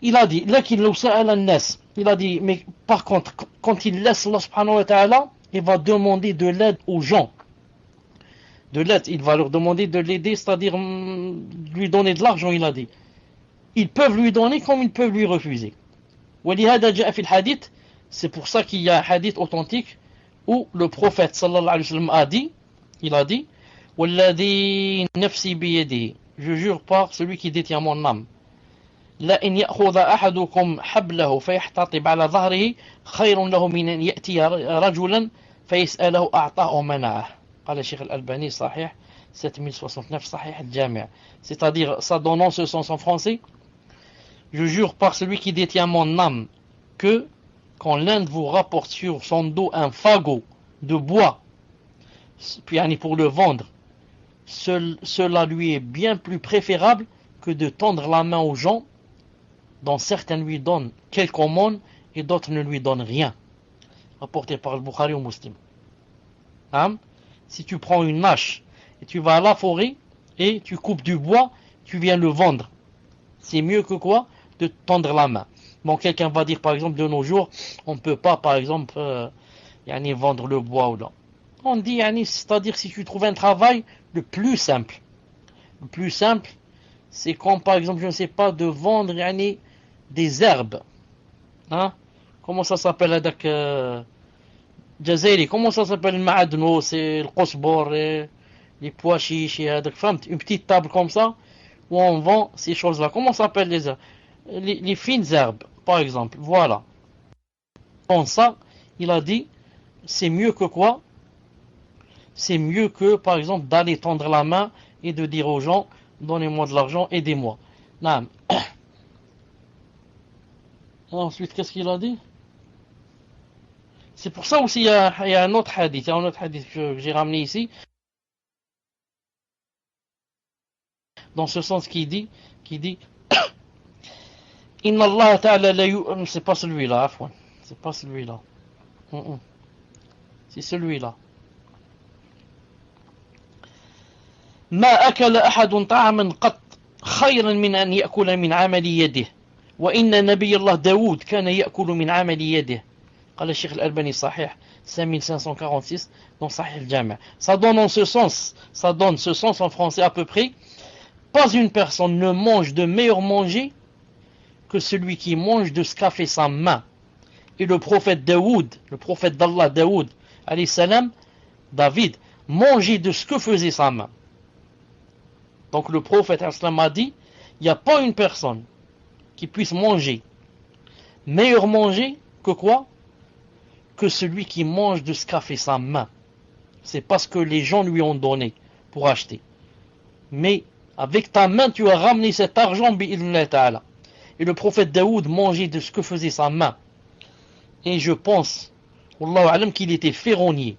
Il a dit, il a dit, mais par contre, quand il laisse Allah subhanahu wa ta'ala, il va demander de l'aide aux gens. De l'aide, il va leur demander de l'aider, c'est-à-dire lui donner de l'argent, il a dit. Ils peuvent lui donner comme ils peuvent lui refuser. C'est pour ça qu'il y a un hadith authentique où le prophète sallallahu alayhi wa sallam a dit, il a dit, وَالَّذِي نَفْسِي بِيَدِهِ, je jure par celui qui détient mon âme, لَإِنْ يَأْخُذَ أَحَدُكُمْ حَبْلَهُ فَيَحْتَطِبْ عَلَى ظَهْرِهِ خَيْرٌ لَهُ مِنْ أَنْ يَأْتِيَ رَجُلًا فَيَسْأَلَهُ أَعْطَاهُ مَنَعَهُ. قال الشيخ الألباني صحيح 7069 صحيح الجامع. C'est-à-dire, ça donne ce sens en français, je jure par celui qui détient mon âme que quand l'un de vous rapporte sur son dos un fagot de bois, puis pour le vendre, cela lui est bien plus préférable que de tendre la main aux gens dont certains lui donnent quelques aumônes et d'autres ne lui donnent rien. Rapporté par le Bukhari ou Muslim. Hein? Si tu prends une hache et tu vas à la forêt et tu coupes du bois, tu viens le vendre. C'est mieux que quoi? De tendre la main. Bon, quelqu'un va dire par exemple de nos jours, on ne peut pas par exemple vendre le bois ou là. On dit, c'est-à-dire si tu trouves un travail le plus simple. Le plus simple, c'est comme par exemple, je ne sais pas, de vendre des herbes. Hein? Comment ça s'appelle avec Jazairi? Comment ça s'appelle le ma'adno? C'est le qosbor, les pois chiches, une petite table comme ça où on vend ces choses-là. Comment ça s'appelle les herbes? Les fines herbes, par exemple. Voilà. Bon, ça, il a dit, c'est mieux que quoi? C'est mieux que, par exemple, d'aller tendre la main et de dire aux gens, donnez-moi de l'argent, aidez-moi. Non. Ensuite, qu'est-ce qu'il a dit? C'est pour ça aussi, il y a un autre hadith, que j'ai ramené ici, dans ce sens qui dit, Inna Allah ta'ala la c'est pas celui-là, afwan. C'est pas celui-là. C'est celui-là. ما أكل أحد طعاما قط خيرا من أن يأكل من عمل يده وإن نبي الله داود كان يأكل من عمل يده. قال الشيخ الألباني صحيح 5546 dans Sahih al-Jami'. Ça donne ce sens en français à peu près. Pas une personne ne mange de meilleur manger que celui qui mange de ce qu'a fait sa main. et le prophète Daoud, le prophète d'Allah Daoud, alayhi salam, David, mangeait de ce que faisait sa main. Donc le prophète islam a dit, il n'y a pas une personne qui puisse manger, meilleur manger que quoi? Que celui qui mange de ce qu'a fait sa main. C'est parce que les gens lui ont donné pour acheter. Mais avec ta main, tu as ramené cet argent, bi'idhnillah ta'ala. Et le prophète Daoud mangeait de ce que faisait sa main. Et je pense, Wallahu alam, qu'il était ferronnier.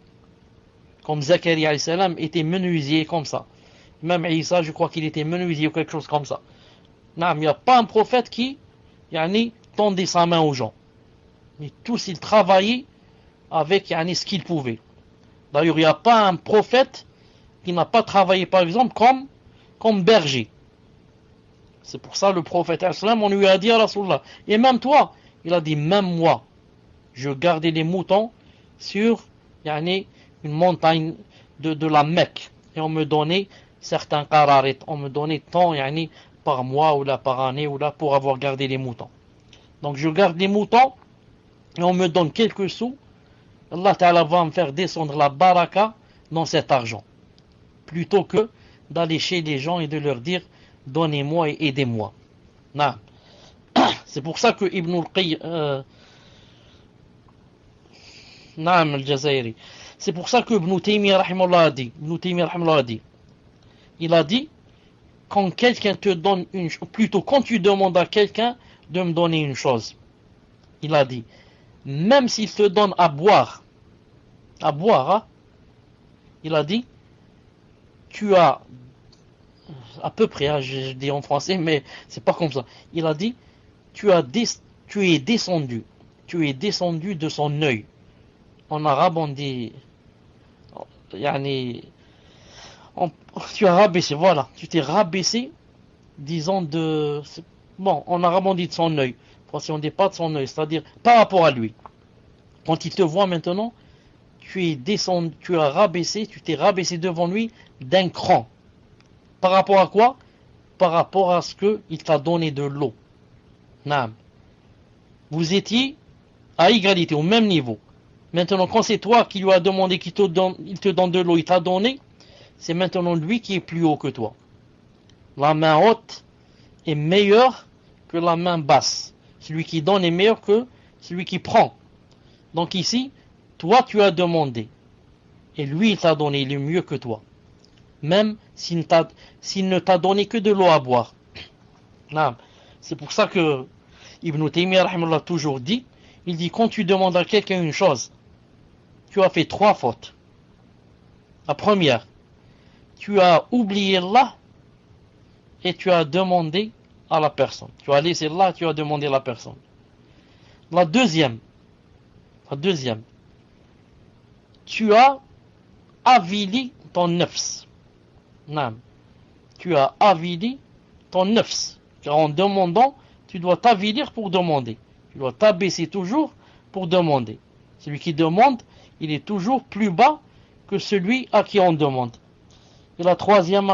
Comme Zacharie alayhi salam était menuisier comme ça. Même Isa, je crois qu'il était menuisier ou quelque chose comme ça. Non, il n'y a pas un prophète qui tendait sa main aux gens. Mais tous, ils travaillaient avec ce qu'ils pouvaient. D'ailleurs, il n'y a pas un prophète qui n'a pas travaillé, par exemple, comme berger. C'est pour ça le prophète, on lui a dit à Rasulullah, et même toi, il a dit, même moi, je gardais les moutons sur une montagne de la Mecque. Et on me donnait certains qararit, on me donnait tant par mois ou là par année ou là pour avoir gardé les moutons. Donc je garde les moutons et on me donne quelques sous. Allah Ta'ala va me faire descendre la baraka dans cet argent. Plutôt que d'aller chez les gens et de leur dire donnez-moi et aidez-moi. Non. C'est pour ça que Ibn al-Qayyim Naam al-Jazairi. C'est pour ça que Ibn Taymiyyah rahimahullah a dit. Il a dit quand quelqu'un te donne plutôt quand tu demandes à quelqu'un de me donner une chose. Il a dit même s'il te donne à boire, hein, il a dit tu as à peu près, hein, je dis en français mais c'est pas comme ça. Il a dit tu es descendu de son œil. En arabe on dit tu as rabaissé, voilà, tu t'es rabaissé, disons en arabe on dit de son œil, si on dit pas de son œil, c'est-à-dire par rapport à lui. Quand il te voit maintenant, tu t'es rabaissé devant lui d'un cran. Par rapport à quoi? Par rapport à ce qu'il t'a donné de l'eau. Naam. Vous étiez à égalité, au même niveau. Maintenant, quand c'est toi qui lui as demandé il te donne de l'eau, il t'a donné, c'est maintenant lui qui est plus haut que toi. La main haute est meilleure que la main basse. Celui qui donne est meilleur que celui qui prend. Donc ici, toi tu as demandé. Et lui il t'a donné, il est mieux que toi. Même s'il ne t'a donné que de l'eau à boire. C'est pour ça que Ibn Taymiyyah rahimahullah toujours dit, il dit quand tu demandes à quelqu'un une chose, tu as fait 3 fautes. La première, tu as oublié Allah et tu as demandé à la personne. Tu as laissé Allah, tu as demandé à la personne. La deuxième, tu as avili ton nafs. Tu as avili ton nafs. Car en demandant, tu dois t'avilir pour demander. Tu dois t'abaisser toujours pour demander. Celui qui demande, il est toujours plus bas que celui à qui on demande. Et la troisième,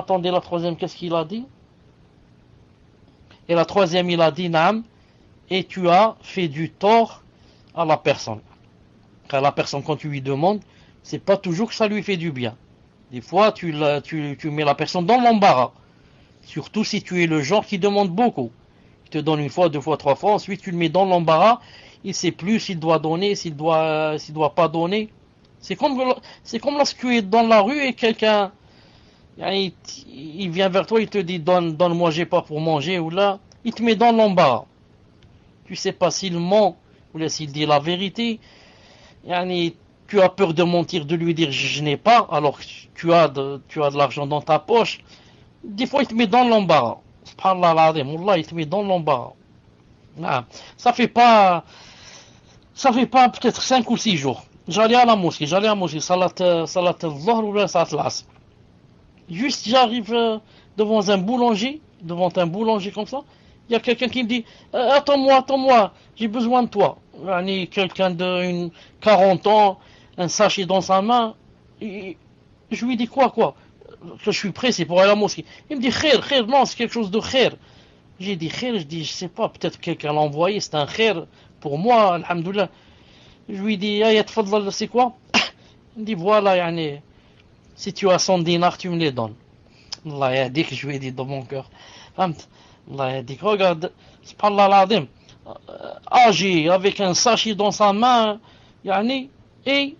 qu'est-ce qu'il a dit? Et la troisième, il a dit, Naam, et tu as fait du tort à la personne. Car la personne, quand tu lui demandes, c'est pas toujours que ça lui fait du bien. Des fois, tu mets la personne dans l'embarras. Surtout si tu es le genre qui demande beaucoup. Il te donne 1 fois, 2 fois, 3 fois, ensuite tu le mets dans l'embarras, il sait plus s'il doit donner, s'il doit pas donner. C'est comme lorsque tu es dans la rue et quelqu'un, il vient vers toi, il te dit donne-moi, j'ai pas pour manger, ou là, il te met dans l'embarras. Tu sais pas s'il ment, ou là s'il dit la vérité. Tu as peur de mentir, de lui dire je n'ai pas, alors que tu as de l'argent dans ta poche. Des fois, il te met dans l'embarras. Subhanallah al-Azim, Wallah, il te met dans l'embarras. Ça fait pas peut-être 5 ou 6 jours. J'allais à la mosquée, salat al-Dhuhr ou salat al-Asr. Juste, j'arrive devant un boulanger comme ça. Il y a quelqu'un qui me dit attends-moi, j'ai besoin de toi. Quelqu'un de 40 ans, un sachet dans sa main. Et je lui dis quoi que je suis pressé pour aller à la mosquée. Il me dit khair, non, c'est quelque chose de khair. J'ai dit khair, je sais pas, peut-être quelqu'un l'a envoyé, c'est un khair pour moi, alhamdoulilah. Je lui dis, ah, yatfadlal, c'est quoi? Il me dit, voilà, yani, si tu as 100 dinars, tu me les donnes. Allah yahdik, je lui ai dit dans mon cœur. Allah yahdik, regarde, subhanallah l'azim, agi avec un sachet dans sa main, yani, et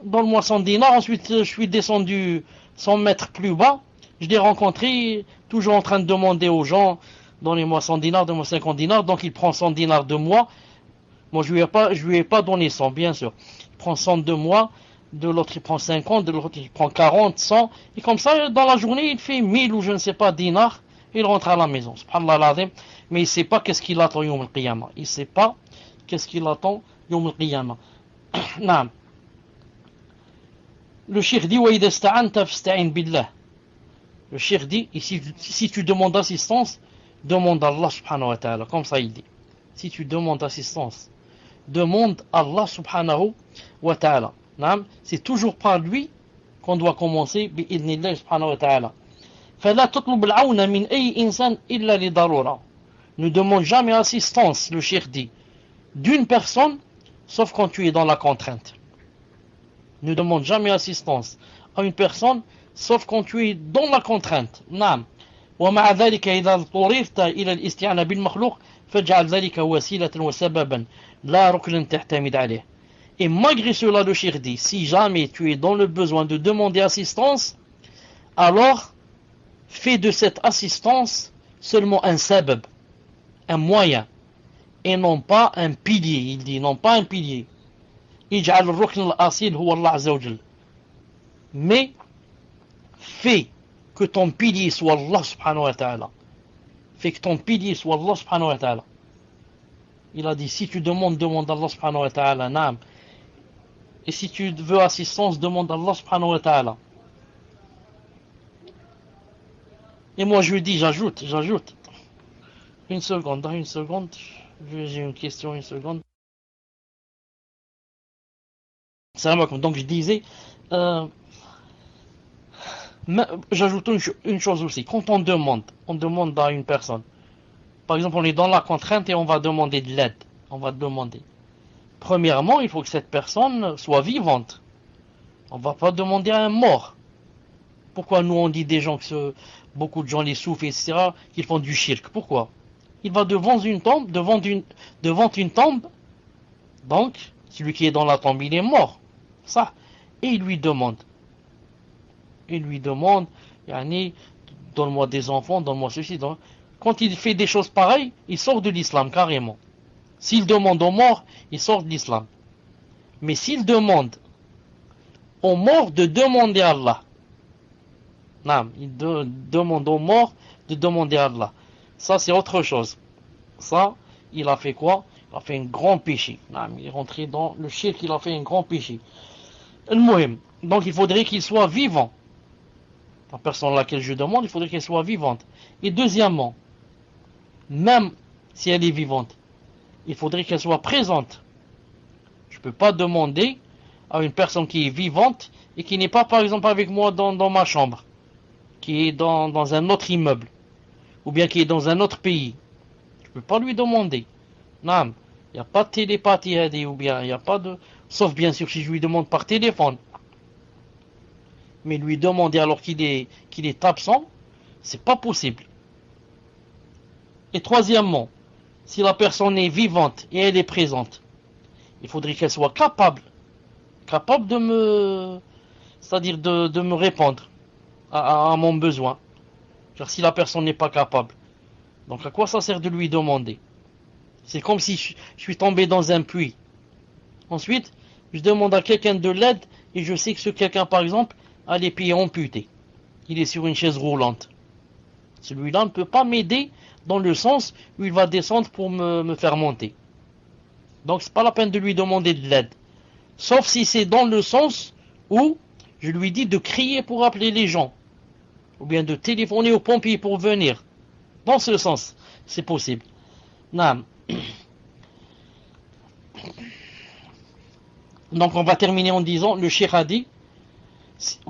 donne-moi 100 dinars. Ensuite, je suis descendu 100 mètres plus bas. Je l'ai rencontré, toujours en train de demander aux gens, donnez-moi 100 dinars, donnez-moi 50 dinars. Donc il prend 100 dinars de moi. Moi, je lui ai pas donné 100, bien sûr. Il prend 100 de moi, de l'autre il prend 50, de l'autre il prend 40, 100. Et comme ça, dans la journée, il fait 1000 ou je ne sais pas dinars. Il rentre à la maison. Subhanallah l'azim. Mais il ne sait pas qu'est-ce qu'il attend Yawm al-Qiyamah. Il ne sait pas qu'est-ce qu'il attend Yawm al-Qiyamah. Naam. Le cheikh dit wa idha ista'anta fasta'in billah. Le cheikh dit, ici, si tu demandes assistance, demande à Allah subhanahu wa ta'ala. Comme ça il dit. Si tu demandes assistance, demande Allah subhanahu wa ta'ala. C'est toujours par lui qu'on doit commencer bi'idhnillah subhanahu wa ta'ala. فلا تطلب العون من أي إنسان إلا لضرورة. Ne demande jamais assistance, le cheikh dit, d'une personne, sauf quand tu es dans la contrainte. Ne demande jamais assistance à une personne, sauf quand tu es dans la contrainte. نعم. ومع ذلك إذا اضطررت إلى الاستعانة بالمخلوق فاجعل ذلك وسيلة وسببا لا ركنا تعتمد عليه. Et malgré cela, le cheikh dit, si jamais tu es dans le besoin de demander assistance, alors fais de cette assistance seulement un sabab, un moyen, et non pas un pilier. Il dit, non pas un pilier. اجعل الركن الأصيل هو الله عز وجل. Mais fais que ton pilier soit Allah subhanahu wa ta'ala. Fais que ton pilier soit Allah subhanahu wa ta'ala. Il a dit, si tu demandes, demande Allah subhanahu wa ta'ala. Naam. Et si tu veux assistance, demande Allah subhanahu wa ta'ala. Et moi je lui dis, j'ajoute. Une seconde. J'ai une question, une seconde. Donc je disais, j'ajoute une chose aussi. Quand on demande à une personne. Par exemple, on est dans la contrainte et on va demander de l'aide. On va demander. Premièrement, il faut que cette personne soit vivante. On ne va pas demander à un mort. Pourquoi nous on dit des gens que beaucoup de gens les souffrent, etc., qu'ils font du shirk? Pourquoi? Il va devant une tombe, devant une tombe, donc celui qui est dans la tombe, il est mort. Ça. Et il lui demande, yani, donne-moi des enfants, donne-moi ceci. Quand il fait des choses pareilles, il sort de l'islam carrément. S'il demande aux morts, il sort de l'islam. Mais s'il demande aux morts de demander à Allah, non, il demande aux morts de demander à Allah. Ça, c'est autre chose. Ça, il a fait quoi? Il a fait un grand péché. Non, il est rentré dans le shirk, il a fait un grand péché. Donc, il faudrait qu'il soit vivant. La personne à laquelle je demande, il faudrait qu'elle soit vivante. Et deuxièmement, même si elle est vivante, il faudrait qu'elle soit présente. Je ne peux pas demander à une personne qui est vivante et qui n'est pas, par exemple, avec moi dans ma chambre, qui est dans un autre immeuble, ou bien qui est dans un autre pays. Je ne peux pas lui demander. Non, il n'y a pas de télépathie, ou bien il n'y a pas de... Sauf bien sûr si je lui demande par téléphone. Mais lui demander alors qu'il est absent, c'est pas possible. Et troisièmement, si la personne est vivante et elle est présente, il faudrait qu'elle soit capable de me répondre à mon besoin. Car si la personne n'est pas capable, donc à quoi ça sert de lui demander? C'est comme si je suis tombé dans un puits. Ensuite, je demande à quelqu'un de l'aide et je sais que ce quelqu'un, par exemple, a les pieds amputés. Il est sur une chaise roulante. Celui-là ne peut pas m'aider dans le sens où il va descendre pour me faire monter. Donc c'est pas la peine de lui demander de l'aide. Sauf si c'est dans le sens où je lui dis de crier pour appeler les gens. Ou bien de téléphoner aux pompiers pour venir. Dans ce sens, c'est possible. Naam. Donc on va terminer en disant, le cheikh a dit,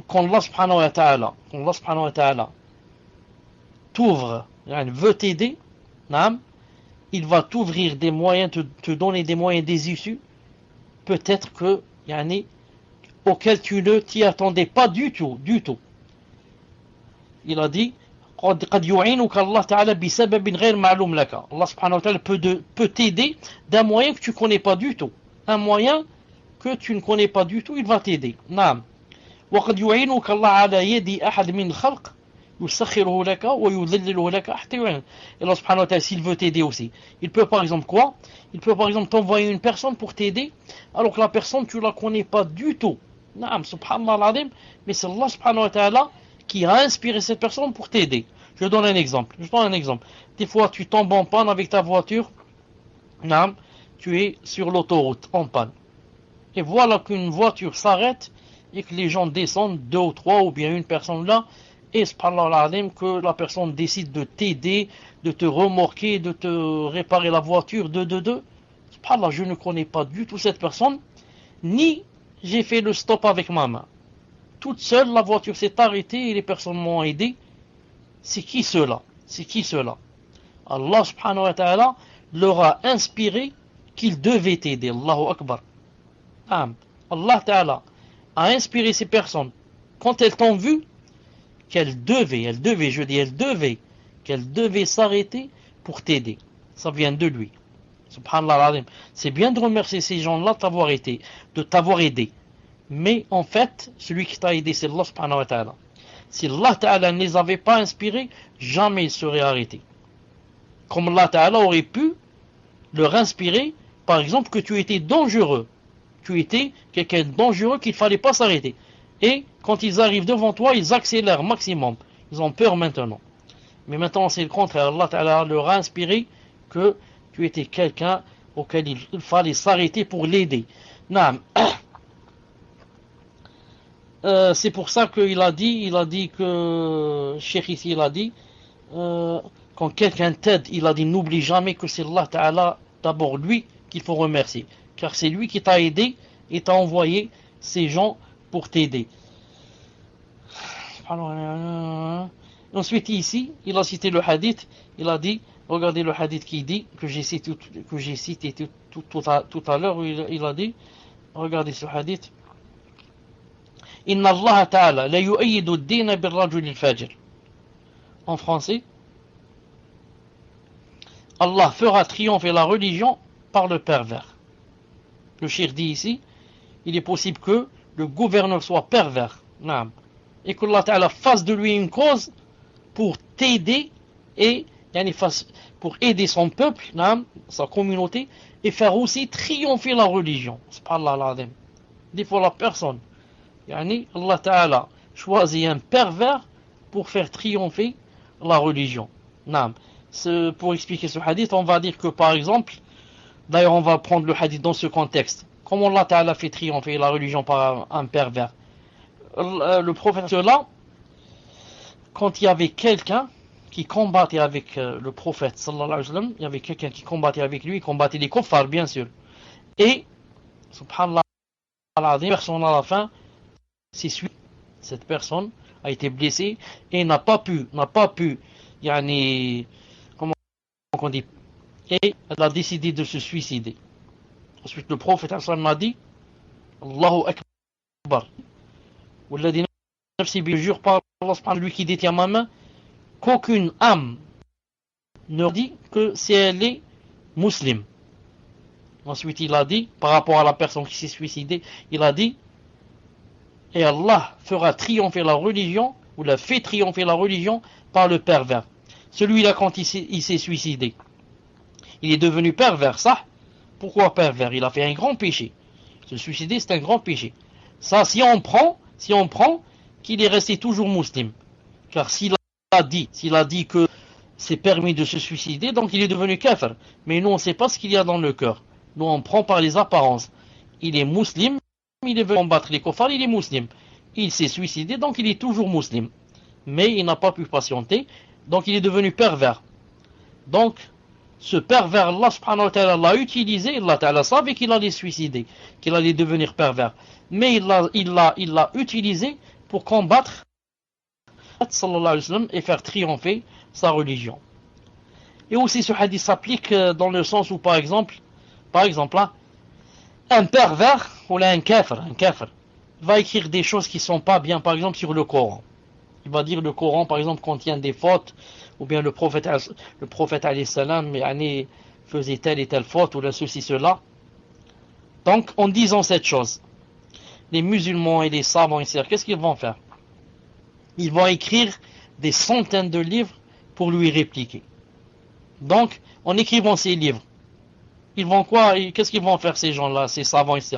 quand Allah subhanahu wa ta'ala t'ouvre, veut t'aider, il va t'ouvrir des moyens, te donner des moyens, des issues, peut-être que, yani, auquel tu ne t'y attendais pas du tout. Il a dit قد يعينك الله تعالى بسبب غير معلوم لك. Allah subhanahu wa ta'ala peut t'aider d'un moyen que tu ne connais pas du tout. Un moyen que tu ne connais pas du tout, il va t'aider. نعم. وقد يعينك الله على يد أحد من الخلق يسخره لك ويذلله لك حتى يعين. Et Allah subhanahu wa ta'ala, s'il veut t'aider aussi, il peut par exemple quoi? Il peut par exemple t'envoyer une personne pour t'aider, alors que la personne tu la connais pas du tout. نعم, subhanallah al-azim, mais c'est Allah subhanahu wa ta'ala qui a inspiré cette personne pour t'aider. Je donne un exemple. Des fois, tu tombes en panne avec ta voiture. Non, tu es sur l'autoroute en panne. Et voilà qu'une voiture s'arrête et que les gens descendent, 2 ou 3 ou bien une personne là, et que la personne décide de t'aider, de te remorquer, de te réparer la voiture, Subhanallah, je ne connais pas du tout cette personne, ni j'ai fait le stop avec ma main. Toute seule, la voiture s'est arrêtée et les personnes m'ont aidé. C'est qui cela? Allah subhanahu wa ta'ala leur a inspiré qu'ils devaient t'aider. Allahu Akbar. Allah ta'ala a inspiré ces personnes quand elles t'ont vu qu'elles devaient s'arrêter pour t'aider. Ça vient de lui. Subhanallah. C'est bien de remercier ces gens-là de t'avoir aidé. Mais en fait, celui qui t'a aidé, c'est Allah subhanahu wa ta'ala. Si Allah ta'ala ne les avait pas inspirés, jamais ils seraient arrêtés. Comme Allah ta'ala aurait pu leur inspirer, par exemple, que tu étais dangereux. Tu étais quelqu'un de dangereux qu'il ne fallait pas s'arrêter. Et quand ils arrivent devant toi, ils accélèrent maximum. Ils ont peur maintenant. Mais maintenant, c'est le contraire. Allah ta'ala leur a inspiré que tu étais quelqu'un auquel il fallait s'arrêter pour l'aider. Naam. C'est pour ça qu'il a dit que Cheikh ici il a dit quand quelqu'un t'aide, il a dit n'oublie jamais que c'est Allah Ta'ala d'abord lui qu'il faut remercier, car c'est lui qui t'a aidé et t'a envoyé ces gens pour t'aider. Ensuite ici il a cité le hadith, il a dit, regardez le hadith qui dit que j'ai cité tout à l'heure où il a dit, regardez ce hadith. Inna Allah ta'ala la yu'ayyidu ad-din bir-rajul al-fajir. En français, Allah fera triompher la religion par le pervers. Le cheikh dit ici, il est possible que le gouverneur soit pervers, et que Allah ta'ala fasse de lui une cause pour t'aider et pour aider son peuple, sa communauté, et faire aussi triompher la religion. Subhanallah. Des fois la personne, Allah Ta'ala choisit un pervers pour faire triompher la religion. Pour expliquer ce hadith, on va dire que par exemple, d'ailleurs on va prendre le hadith dans ce contexte. Comment Allah Ta'ala fait triompher la religion par un pervers? Le prophète là, quand il y avait quelqu'un qui combattait avec le prophète sallallahu alayhi wa sallam, il y avait quelqu'un qui combattait avec lui, il combattait les kuffars bien sûr. Et, subhanallah, personne à la fin, cette personne a été blessée et n'a pas pu, comment on dit, et elle a décidé de se suicider. Ensuite le prophète m'a dit, Allahu Akbar, walladhi nafsi bi jure par Allah subhanahu, lui qui détient ma main, qu'aucune âme ne dit que si elle est musulmane. Ensuite il a dit, par rapport à la personne qui s'est suicidée, il a dit, et Allah fera triompher la religion, ou la fait triompher la religion par le pervers. Celui-là, quand il s'est suicidé, il est devenu pervers, ça. Pourquoi pervers? Il a fait un grand péché. Se suicider, c'est un grand péché. Ça, si on prend qu'il est resté toujours musulman. Car s'il a dit que c'est permis de se suicider, donc il est devenu kafir. Mais nous, on ne sait pas ce qu'il y a dans le cœur. Nous, on prend par les apparences. Il est musulman. Il est venu combattre les kuffars, il est musulman. Il s'est suicidé, donc il est toujours musulman. Mais il n'a pas pu patienter, donc il est devenu pervers. Donc, ce pervers, Allah subhanahu wa ta'ala l'a utilisé, Allah ta'ala savait qu'il allait suicider, qu'il allait devenir pervers. Mais il l'a utilisé pour combattre sallallahu alayhi wa sallam et faire triompher sa religion. Et aussi ce hadith s'applique dans le sens où, par exemple, un pervers ou là un kafir va écrire des choses qui sont pas bien, par exemple sur le Coran. Il va dire le Coran par exemple contient des fautes, ou bien le prophète alayhi salam faisait telle et telle faute, ou là ceci cela. Donc en disant cette chose, les musulmans et les savants ici, qu'est-ce qu'ils vont faire? Ils vont écrire des centaines de livres pour lui répliquer. Donc en écrivant ces livres, ils vont quoi? Qu'est-ce qu'ils vont faire ces gens-là, ces savants ici?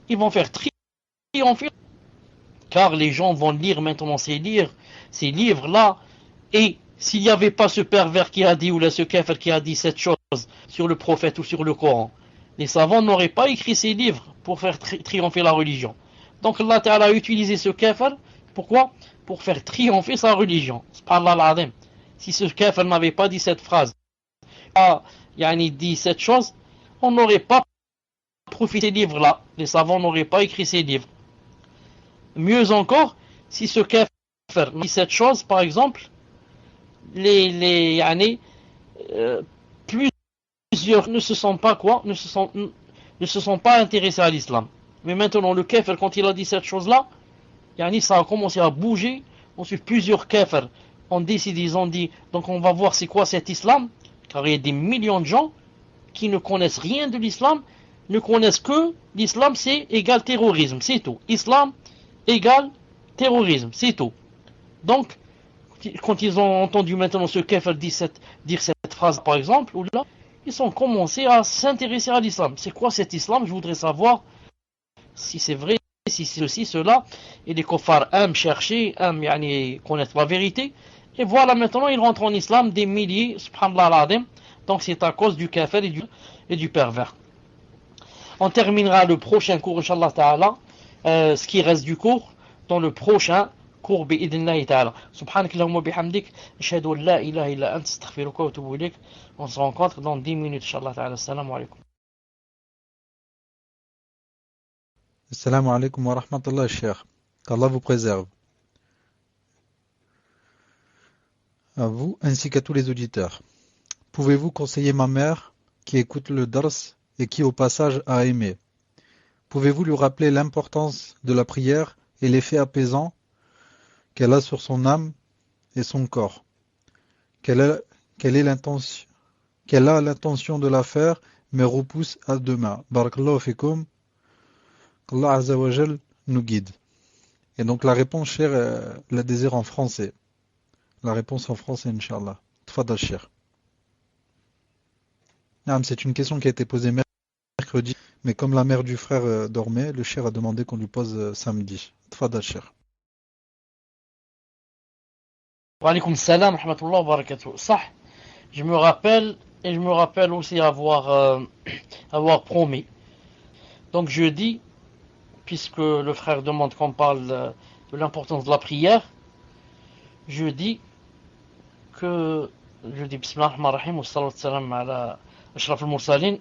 Ils vont faire triompher, car les gens vont lire maintenant ces livres-là, et s'il n'y avait pas ce pervers qui a dit, ou là ce kafir qui a dit cette chose sur le prophète ou sur le Coran, les savants n'auraient pas écrit ces livres pour faire triompher la religion. Donc Allah Ta'ala a utilisé ce kafir, pourquoi? Pour faire triompher sa religion. Subhanallah al-Azim. Si ce kafir n'avait pas dit cette phrase, dit cette chose, on n'aurait pas profité de ces livres-là. Les savants n'auraient pas écrit ces livres. Mieux encore, si ce kafir dit cette chose, par exemple, plusieurs ne se sont pas intéressés à l'islam. Mais maintenant, le kafir, quand il a dit cette chose-là, ça a commencé à bouger. Ensuite, plusieurs kafirs ont décidé, ils ont dit, donc on va voir c'est quoi cet islam, car il y a des millions de gens qui ne connaissent rien de l'islam, ne connaissent que l'islam c'est égal terrorisme, c'est tout. Islam égale terrorisme, c'est tout. Donc, quand ils ont entendu maintenant ce kafir dire cette phrase par exemple, ou là, ils ont commencé à s'intéresser à l'islam. C'est quoi cet islam? Je voudrais savoir si c'est vrai, si c'est ceci, cela. Et les kuffars aiment chercher, aiment connaître la vérité. Et voilà, maintenant ils rentrent en islam des milliers, subhanallah al-azim. Donc c'est à cause du kafir et du pervers. On terminera le prochain cours, Inch'Allah Ta'ala, ce qui reste du cours, dans le prochain cours, bi'idnillahi ta'ala. Subhanak Allahumma bihamdik, ashhadu an la ilaha illa anta, astaghfiruka wa atubu ilayk. On se rencontre dans 10 minutes, Inch'Allah Ta'ala. Assalamu alaikum. Assalamu alaikum wa rahmatullah, cher. Qu'Allah vous préserve. À vous ainsi qu'à tous les auditeurs. Pouvez-vous conseiller ma mère qui écoute le dars et qui au passage a aimé? Pouvez-vous lui rappeler l'importance de la prière et l'effet apaisant qu'elle a sur son âme et son corps? Qu'elle a l'intention de la faire, mais repousse à demain. Barakallahu fikum. Qu'Allah Azza wa Jal nous guide. Et donc la réponse, cher, la désire en français. La réponse en français, Inch'Allah. Tfadal, cher. C'est une question qui a été posée mercredi, mais comme la mère du frère dormait, le cher a demandé qu'on lui pose samedi. Tfadal, cher. Wa alaykoum salam, rahmatullah wa barakatuh. Ça, je me rappelle aussi avoir promis. Donc je dis, puisque le frère demande qu'on parle de l'importance de la prière, je dis bismillah ar-Rahman ar-Rahim wa salatu salam ala ashraf al-mursalin,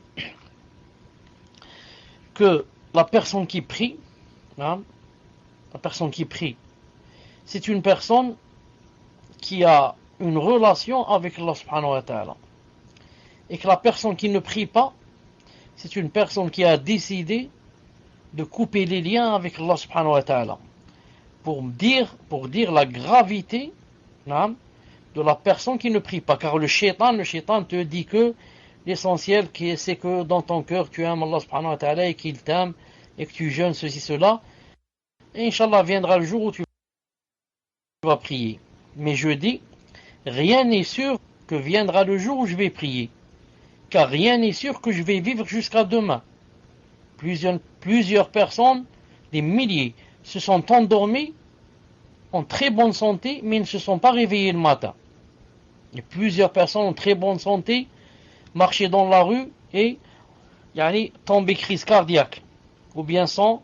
que la personne qui prie, c'est une personne qui a une relation avec Allah subhanahu wa ta'ala. Et que la personne qui ne prie pas, c'est une personne qui a décidé de couper les liens avec Allah subhanahu wa ta'ala. Pour dire la gravité de la personne qui ne prie pas. Car le shaitan te dit que l'essentiel, c'est que dans ton cœur, tu aimes Allah subhanahu wa ta'ala et qu'il t'aime et que tu jeûnes ceci, cela. Et Inch'Allah viendra le jour où tu vas prier. Mais je dis, rien n'est sûr que viendra le jour où je vais prier. Car rien n'est sûr que je vais vivre jusqu'à demain. Plusieurs personnes, des milliers, se sont endormis en très bonne santé, mais ne se sont pas réveillés le matin. Et plusieurs personnes en très bonne santé marchaient dans la rue et tombaient crise cardiaque, ou bien sont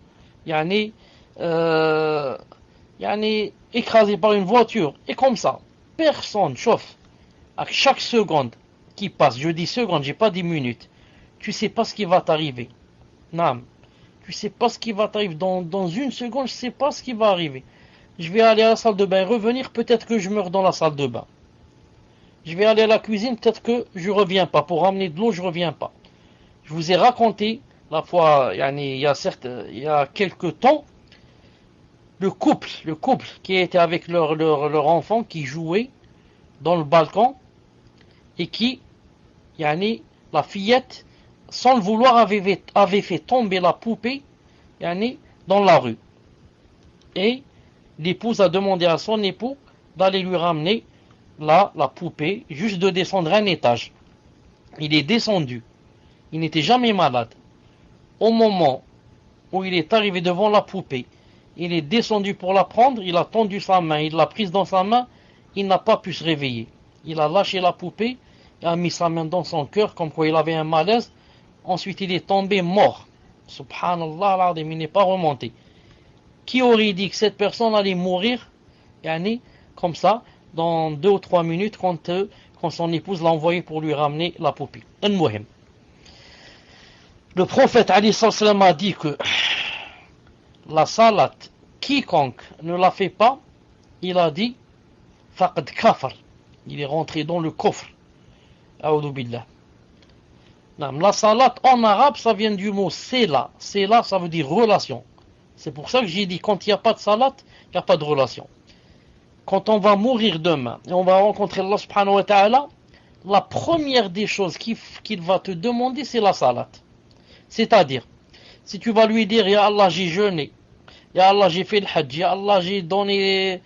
écrasés par une voiture. Et comme ça, personne chauffe. À chaque seconde qui passe, je dis seconde, j'ai pas dit minutes, tu sais pas ce qui va t'arriver. Non, tu sais pas ce qui va t'arriver. Dans une seconde, je sais pas ce qui va arriver. Je vais aller à la salle de bain et revenir, peut-être que je meurs dans la salle de bain. Je vais aller à la cuisine, peut-être que je reviens pas. Pour ramener de l'eau, je reviens pas. Je vous ai raconté la fois, il y a quelques temps, le couple qui était avec leur enfant qui jouait dans le balcon et qui, la fillette, sans le vouloir, avait fait tomber la poupée, dans la rue. Et l'épouse a demandé à son époux d'aller lui ramener la poupée, juste de descendre un étage. Il est descendu. Il n'était jamais malade. Au moment où il est arrivé devant la poupée, il est descendu pour la prendre, il a tendu sa main, il l'a prise dans sa main, il n'a pas pu se réveiller. Il a lâché la poupée, il a mis sa main dans son cœur, comme quoi il avait un malaise. Ensuite, il est tombé mort. Subhanallah, il n'est pas remonté. Qui aurait dit que cette personne allait mourir, comme ça, dans 2 ou 3 minutes, quand son épouse l'a envoyé pour lui ramener la poupée. Le prophète a dit que la salat, quiconque ne la fait pas, il a dit faqad kafar, il est rentré dans le kufr. A'udhu billah. La salat en arabe, ça vient du mot sela. Sela, ça veut dire relation. C'est pour ça que j'ai dit, quand il n'y a pas de salat, il n'y a pas de relation. Quand on va mourir demain et on va rencontrer Allah subhanahu wa ta'ala, la première des choses qu'il va te demander, c'est la salat. C'est-à-dire, si tu vas lui dire, Ya Allah, j'ai jeûné, Ya Allah, j'ai fait le hajj, Ya Allah, j'ai donné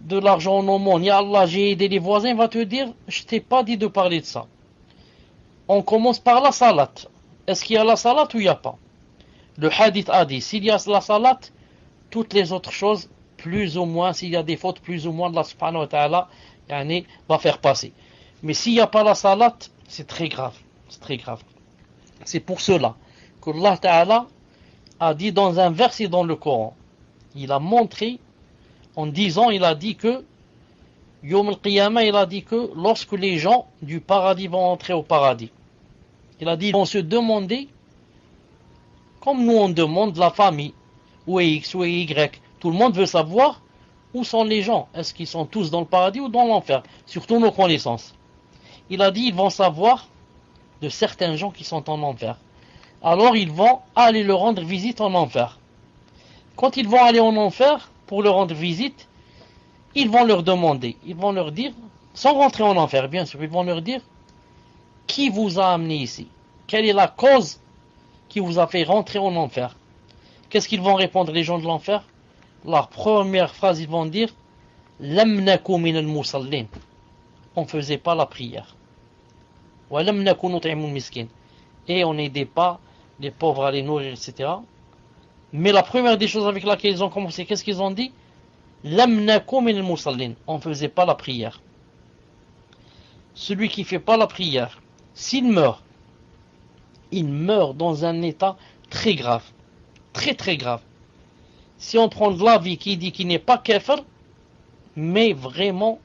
de l'argent au monde, Ya Allah, j'ai aidé les voisins, il va te dire, je t'ai pas dit de parler de ça. On commence par la salat. Est-ce qu'il y a la salat ou il n'y a pas? Le hadith a dit, s'il y a la salat, toutes les autres choses, plus ou moins, s'il y a des fautes, plus ou moins, Allah subhanahu wa ta'ala va faire passer. Mais s'il n'y a pas la salat, c'est très grave. C'est très grave. C'est pour cela que Allah ta'ala a dit dans un verset dans le Coran, il a montré, en disant, il a dit que, Yom al-Qiyamah, il a dit que lorsque les gens du paradis vont entrer au paradis, il a dit, ils vont se demander, comme nous on demande la famille, où est X, où est Y, tout le monde veut savoir où sont les gens, est-ce qu'ils sont tous dans le paradis ou dans l'enfer, surtout nos connaissances. Il a dit, ils vont savoir de certains gens qui sont en enfer. Alors ils vont aller leur rendre visite en enfer. Quand ils vont aller en enfer pour leur rendre visite, ils vont leur demander, ils vont leur dire, sans rentrer en enfer bien sûr, ils vont leur dire, qui vous a amené ici? Quelle est la cause qui vous a fait rentrer en enfer? Qu'est-ce qu'ils vont répondre les gens de l'enfer? La première phrase, ils vont dire, Lam naku min al-musallin. On ne faisait pas la prière. Wa lam naku nut'imu al-miskin. Et on n'aidait pas les pauvres à les nourrir, etc. Mais la première des choses avec laquelle ils ont commencé, qu'est-ce qu'ils ont dit? Lam naku min al-musallin. On ne faisait pas la prière. Celui qui ne fait pas la prière, s'il meurt, il meurt dans un état très grave. Très très grave. Si on prend de l'avis qui dit qu'il n'est pas kafir, mais vraiment,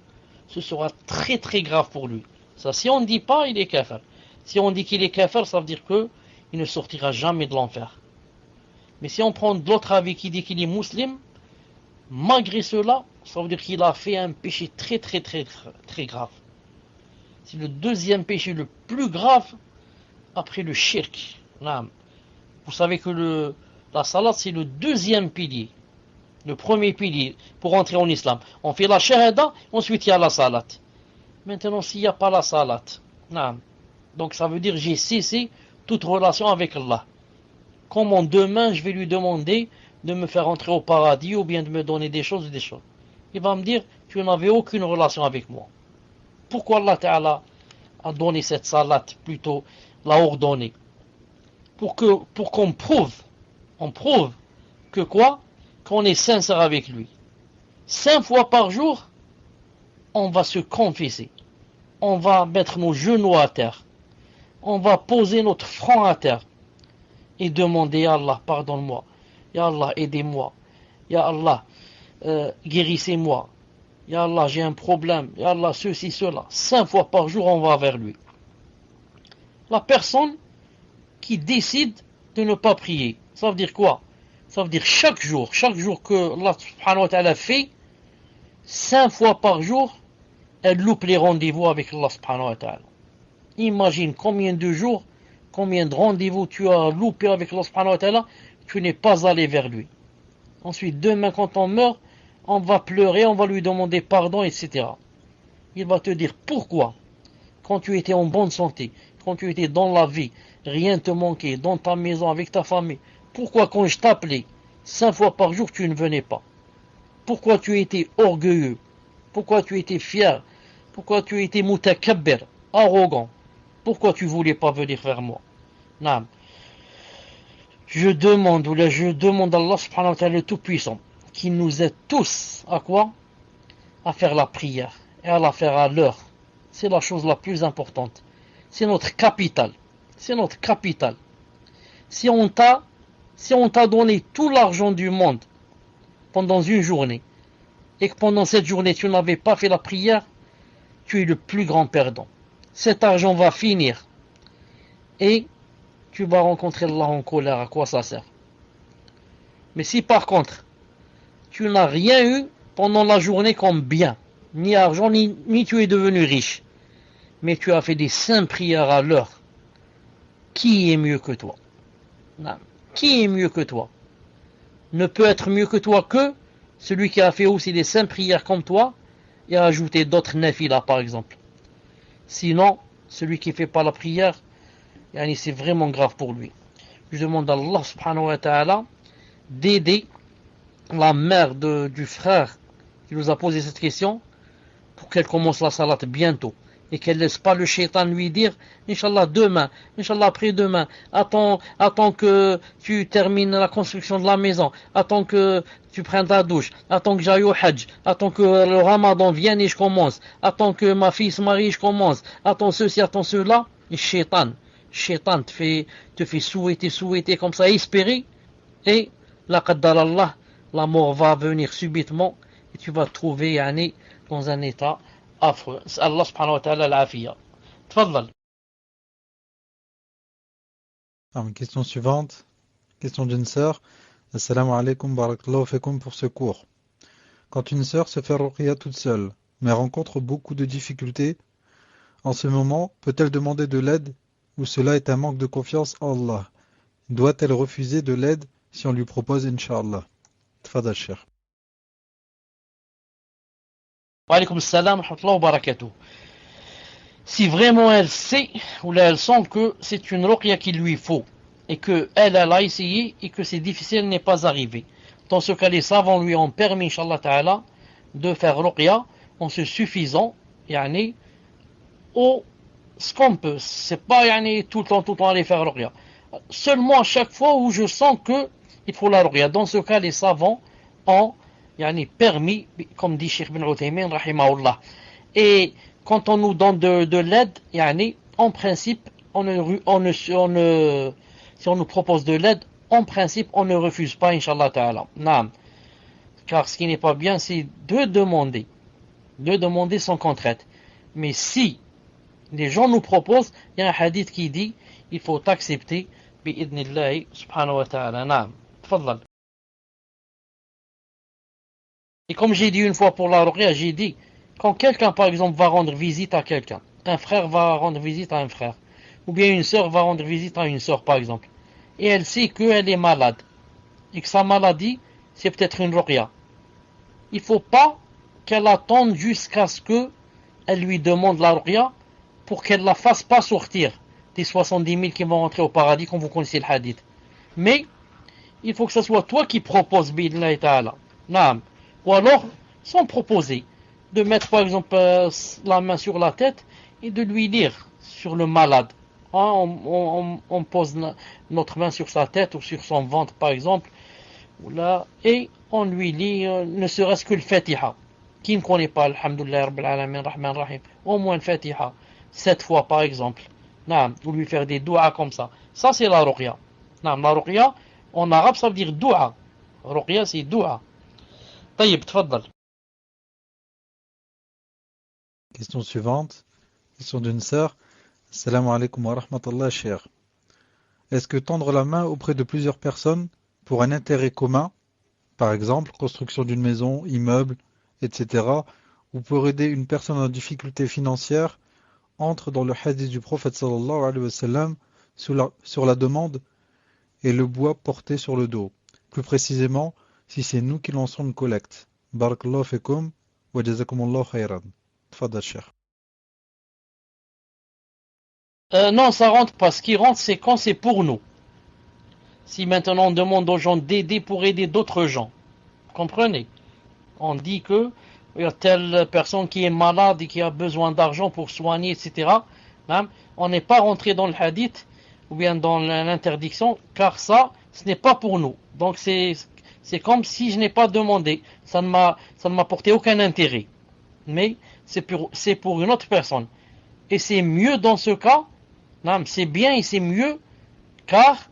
ce sera très très grave pour lui. Ça, si on ne dit pas, il est kafir. Si on dit qu'il est kafir, ça veut dire qu'il ne sortira jamais de l'enfer. Mais si on prend de l'autre avis qui dit qu'il est musulman, malgré cela, ça veut dire qu'il a fait un péché très très très très grave. C'est le deuxième péché le plus grave après le shirk. Vous savez que la salat, c'est le deuxième pilier. Le premier pilier pour entrer en islam. On fait la shahada, ensuite il y a la salat. Maintenant, s'il n'y a pas la salat, donc ça veut dire j'ai cessé toute relation avec Allah. Comment demain je vais lui demander de me faire entrer au paradis ou bien de me donner des choses ou des choses? Il va me dire, tu n'avais aucune relation avec moi. Pourquoi Allah Ta'ala a donné cette salat, plutôt l'a ordonnée? Pour qu'on prouve, que quoi? Qu'on est sincère avec lui. 5 fois par jour, on va se confesser. On va mettre nos genoux à terre. On va poser notre front à terre. Et demander, Ya Allah, pardonne-moi. Ya Allah, aidez-moi. Ya Allah, guérissez-moi. Ya Allah, j'ai un problème. Ya Allah, ceci, cela. 5 fois par jour, on va vers lui. La personne qui décide de ne pas prier, ça veut dire quoi? Ça veut dire chaque jour que Allah subhanahu wa ta'ala fait, 5 fois par jour, elle loupe les rendez-vous avec Allah subhanahu wa ta'ala. Imagine combien de jours Combien de rendez-vous tu as loupé avec Allah subhanahu wa ta'ala, tu n'es pas allé vers lui. Ensuite, demain quand on meurt, on va pleurer, on va lui demander pardon, etc. Il va te dire pourquoi, quand tu étais en bonne santé, quand tu étais dans la vie, rien ne te manquait, dans ta maison, avec ta famille, pourquoi quand je t'appelais 5 fois par jour, tu ne venais pas? Pourquoi tu étais orgueilleux? Pourquoi tu étais fier? Pourquoi tu étais mutakabbir, arrogant? Pourquoi tu voulais pas venir vers moi? Non. Je demande à Allah subhanahu wa ta'ala le Tout-Puissant, qui nous aide tous à quoi? À faire la prière, et à la faire à l'heure. C'est la chose la plus importante. C'est notre capital. C'est notre capital. Si on t'a donné tout l'argent du monde pendant une journée, et que pendant cette journée tu n'avais pas fait la prière, tu es le plus grand perdant. Cet argent va finir, et tu vas rencontrer Allah en colère. À quoi ça sert? Mais si par contre, tu n'as rien eu pendant la journée comme bien, ni argent, ni tu es devenu riche, mais tu as fait des saintes prières à l'heure, qui est mieux que toi? Non. Qui est mieux que toi? Ne peut être mieux que toi que celui qui a fait aussi des saintes prières comme toi et a ajouté d'autres nafilas par exemple. Sinon, celui qui ne fait pas la prière, c'est vraiment grave pour lui. Je demande à Allah subhanahu wa ta'ala d'aider la mère du frère qui nous a posé cette question pour qu'elle commence la salat bientôt et qu'elle ne laisse pas le shaitan lui dire Inch'Allah demain, Inch'Allah après-demain, attends que tu termines la construction de la maison, attends que tu prennes ta douche, attends que j'aille au Hajj, attends que le Ramadan vienne et je commence, attends que ma fille se marie et je commence, attends ceci, attends cela. Et shaitan te fait souhaiter comme ça, espérer, et la qaddar Allah, la mort va venir subitement et tu vas te trouver dans un état affreux. Allah subhanahu wa ta'ala l'afiyya. Tfaddal. Question suivante, question d'une sœur. Assalamu alaikum, barakallahu fikum pour ce cours. Quand une sœur se fait ruqya toute seule, mais rencontre beaucoup de difficultés, en ce moment, peut-elle demander de l'aide ou cela est un manque de confiance en Allah? Doit-elle refuser de l'aide si on lui propose Inch'Allah? Tfadal Cheikh. Wa alaykum assalam wa rahmatullahi wa barakatuh. Si vraiment elle sait ou là elle sent que c'est une ruqya qu'il lui faut et qu'elle a essayé et que c'est difficile n'est pas arrivé, dans ce cas les savants lui ont permis Inch'Allah ta'ala de faire ruqya en se suffisant au ce qu'on peut. C'est pas tout le temps aller faire ruqya. Seulement à chaque fois où je sens que il faut la ruqya. Dans ce cas les savants ont permis, comme dit Cheikh Ibn Uthaymin rahimahullah. Et quand on nous donne de l'aide, en principe, si on nous propose de l'aide, en principe, on ne refuse pas, Inch'Allah ta'ala. Naam. Car ce qui n'est pas bien, c'est de demander sans contrainte. Mais si les gens nous proposent, il y a un hadith qui dit, il faut accepter, bi'idnillahi subhanahu wa ta'ala. Naam. Tfaddal. Et comme j'ai dit une fois pour la ruqya, j'ai dit, quand quelqu'un par exemple va rendre visite à quelqu'un, un frère va rendre visite à un frère, ou bien une sœur va rendre visite à une sœur par exemple, et elle sait qu'elle est malade, et que sa maladie, c'est peut-être une ruqya. Il ne faut pas qu'elle attende jusqu'à ce qu'elle lui demande la ruqya pour qu'elle ne la fasse pas sortir des 70 000 qui vont rentrer au paradis, comme vous connaissez le hadith. Mais, il faut que ce soit toi qui proposes, bi'idnillahi ta'ala. Naam. Ou alors, sans proposer, de mettre par exemple la main sur la tête et de lui lire sur le malade. On pose notre main sur sa tête ou sur son ventre par exemple, et on lui lit ne serait-ce que le Fatiha. Qui ne connaît pas, Alhamdulillah, Rabbil Alamin, Rahman Rahim, au moins le Fatiha, 7 fois par exemple. Ou lui faire des doigts comme ça. Ça c'est la ruqya. La ruqya, en arabe ça veut dire doua. Ruqya c'est doua. طيب تفضل. Question suivante, question d'une sœur. Assalamu alaikum wa rahmatullah Cheikh. Est-ce que tendre la main auprès de plusieurs personnes pour un intérêt commun, par exemple construction d'une maison, immeuble, etc., ou pour aider une personne en difficulté financière, entre dans le hadith du prophète sallallahu alayhi wa sallam, sur la demande et le bois porté sur le dos. Plus précisément, si c'est nous qui lançons une collecte. Barakallahu fikum wa jazakumullahu khairan. Tfadal Cheikh. Non, ça rentre pas. Ce qui rentre, c'est quand c'est pour nous. Si maintenant on demande aux gens d'aider pour aider d'autres gens, comprenez? On dit que il y a telle personne qui est malade et qui a besoin d'argent pour soigner, etc. On n'est pas rentré dans le hadith ou bien dans l'interdiction, car ça, ce n'est pas pour nous. Donc c'est comme si je n'ai pas demandé. Ça ne m'a porté aucun intérêt. Mais c'est pour une autre personne. Et c'est mieux dans ce cas. C'est bien et c'est mieux, car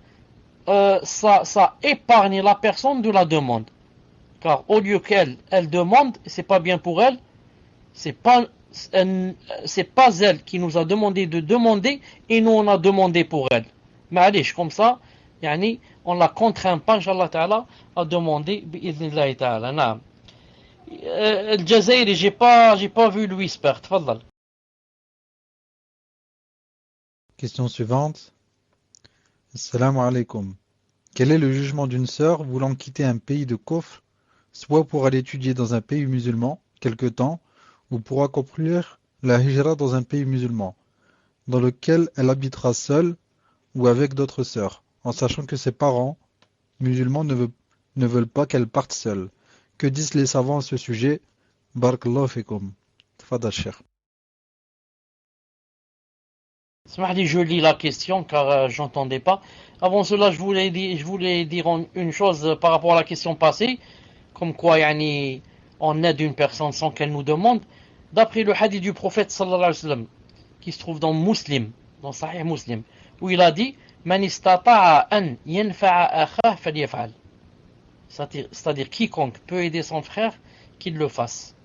ça épargne la personne de la demande. Car au lieu qu'elle demande, c'est pas bien pour elle, c'est pas elle qui nous a demandé de demander et nous on a demandé pour elle. Mais allez, comme ça, on la contraint pas, Inch'Allah Ta'ala, à demander, bi'idhnillahi Ta'ala. Naam. Al-Jazairi, j'ai pas vu Louis Spert. Tfadal. Question suivante. Assalamu alaikum. Quel est le jugement d'une sœur voulant quitter un pays de kufr, soit pour aller étudier dans un pays musulman quelque temps, ou pour accomplir la hijra dans un pays musulman, dans lequel elle habitera seule ou avec d'autres sœurs, en sachant que ses parents musulmans ne veulent pas qu'elle parte seule. Que disent les savants à ce sujet? Barakallahu fikum. Tfadal Cheikh. Je lis la question car j'entendais pas. Avant cela, je voulais dire une chose par rapport à la question passée, comme quoi on aide une personne sans qu'elle nous demande. D'après le hadith du prophète sallallahu alayhi wa sallam, qui se trouve dans Muslim, dans Sahih Muslim, où il a dit Man istata'a an yanfa'a akhah falyaf'al. C'est-à-dire quiconque peut aider son frère, qu'il le fasse.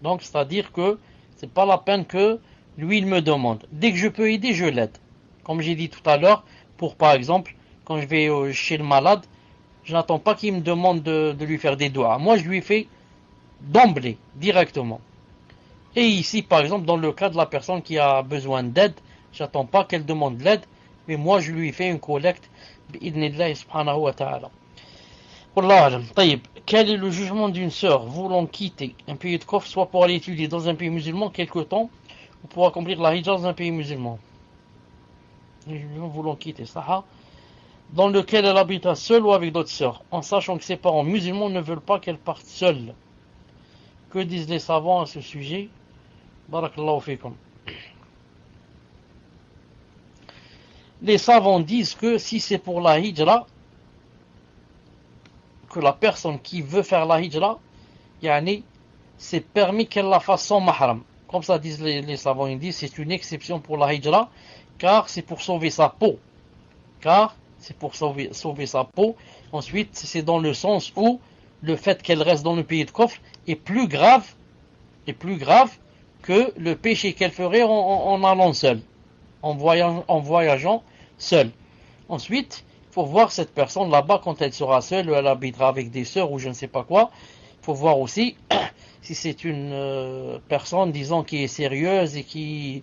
Donc c'est-à-dire que c'est pas la peine que lui il me demande. Dès que je peux aider, je l'aide. Comme j'ai dit tout à l'heure, pour par exemple, quand je vais chez le malade, je n'attends pas qu'il me demande de lui faire des doigts. Moi je lui fais d'emblée, directement. Et ici par exemple, dans le cas de la personne qui a besoin d'aide, j'attends pas qu'elle demande l'aide, mais moi je lui fais une collecte bi'idhnillahi subhanahu wa ta'ala. Wallahu alam. Taïb, quel est le jugement d'une sœur voulant quitter un pays de kufr, soit pour aller étudier dans un pays musulman quelque temps, ou pour accomplir la hijra dans un pays musulman? Les musulmans voulant quitter ça, dans lequel elle habitera seule ou avec d'autres sœurs, en sachant que ses parents musulmans ne veulent pas qu'elle parte seule. Que disent les savants à ce sujet? Barakallahu fikum. Les savants disent que si c'est pour la hijra, que la personne qui veut faire la hijra, c'est permis qu'elle la fasse sans mahram. Comme ça disent les savants, ils disent c'est une exception pour la hijra, car c'est pour sauver sa peau. Sauver sa peau. Ensuite, c'est dans le sens où le fait qu'elle reste dans le pays de kufr est plus grave que le péché qu'elle ferait en allant seule, en voyageant seule. Ensuite, il faut voir cette personne là-bas quand elle sera seule, ou elle habitera avec des sœurs ou je ne sais pas quoi. Il faut voir aussi si c'est une personne, disons, qui est sérieuse et qui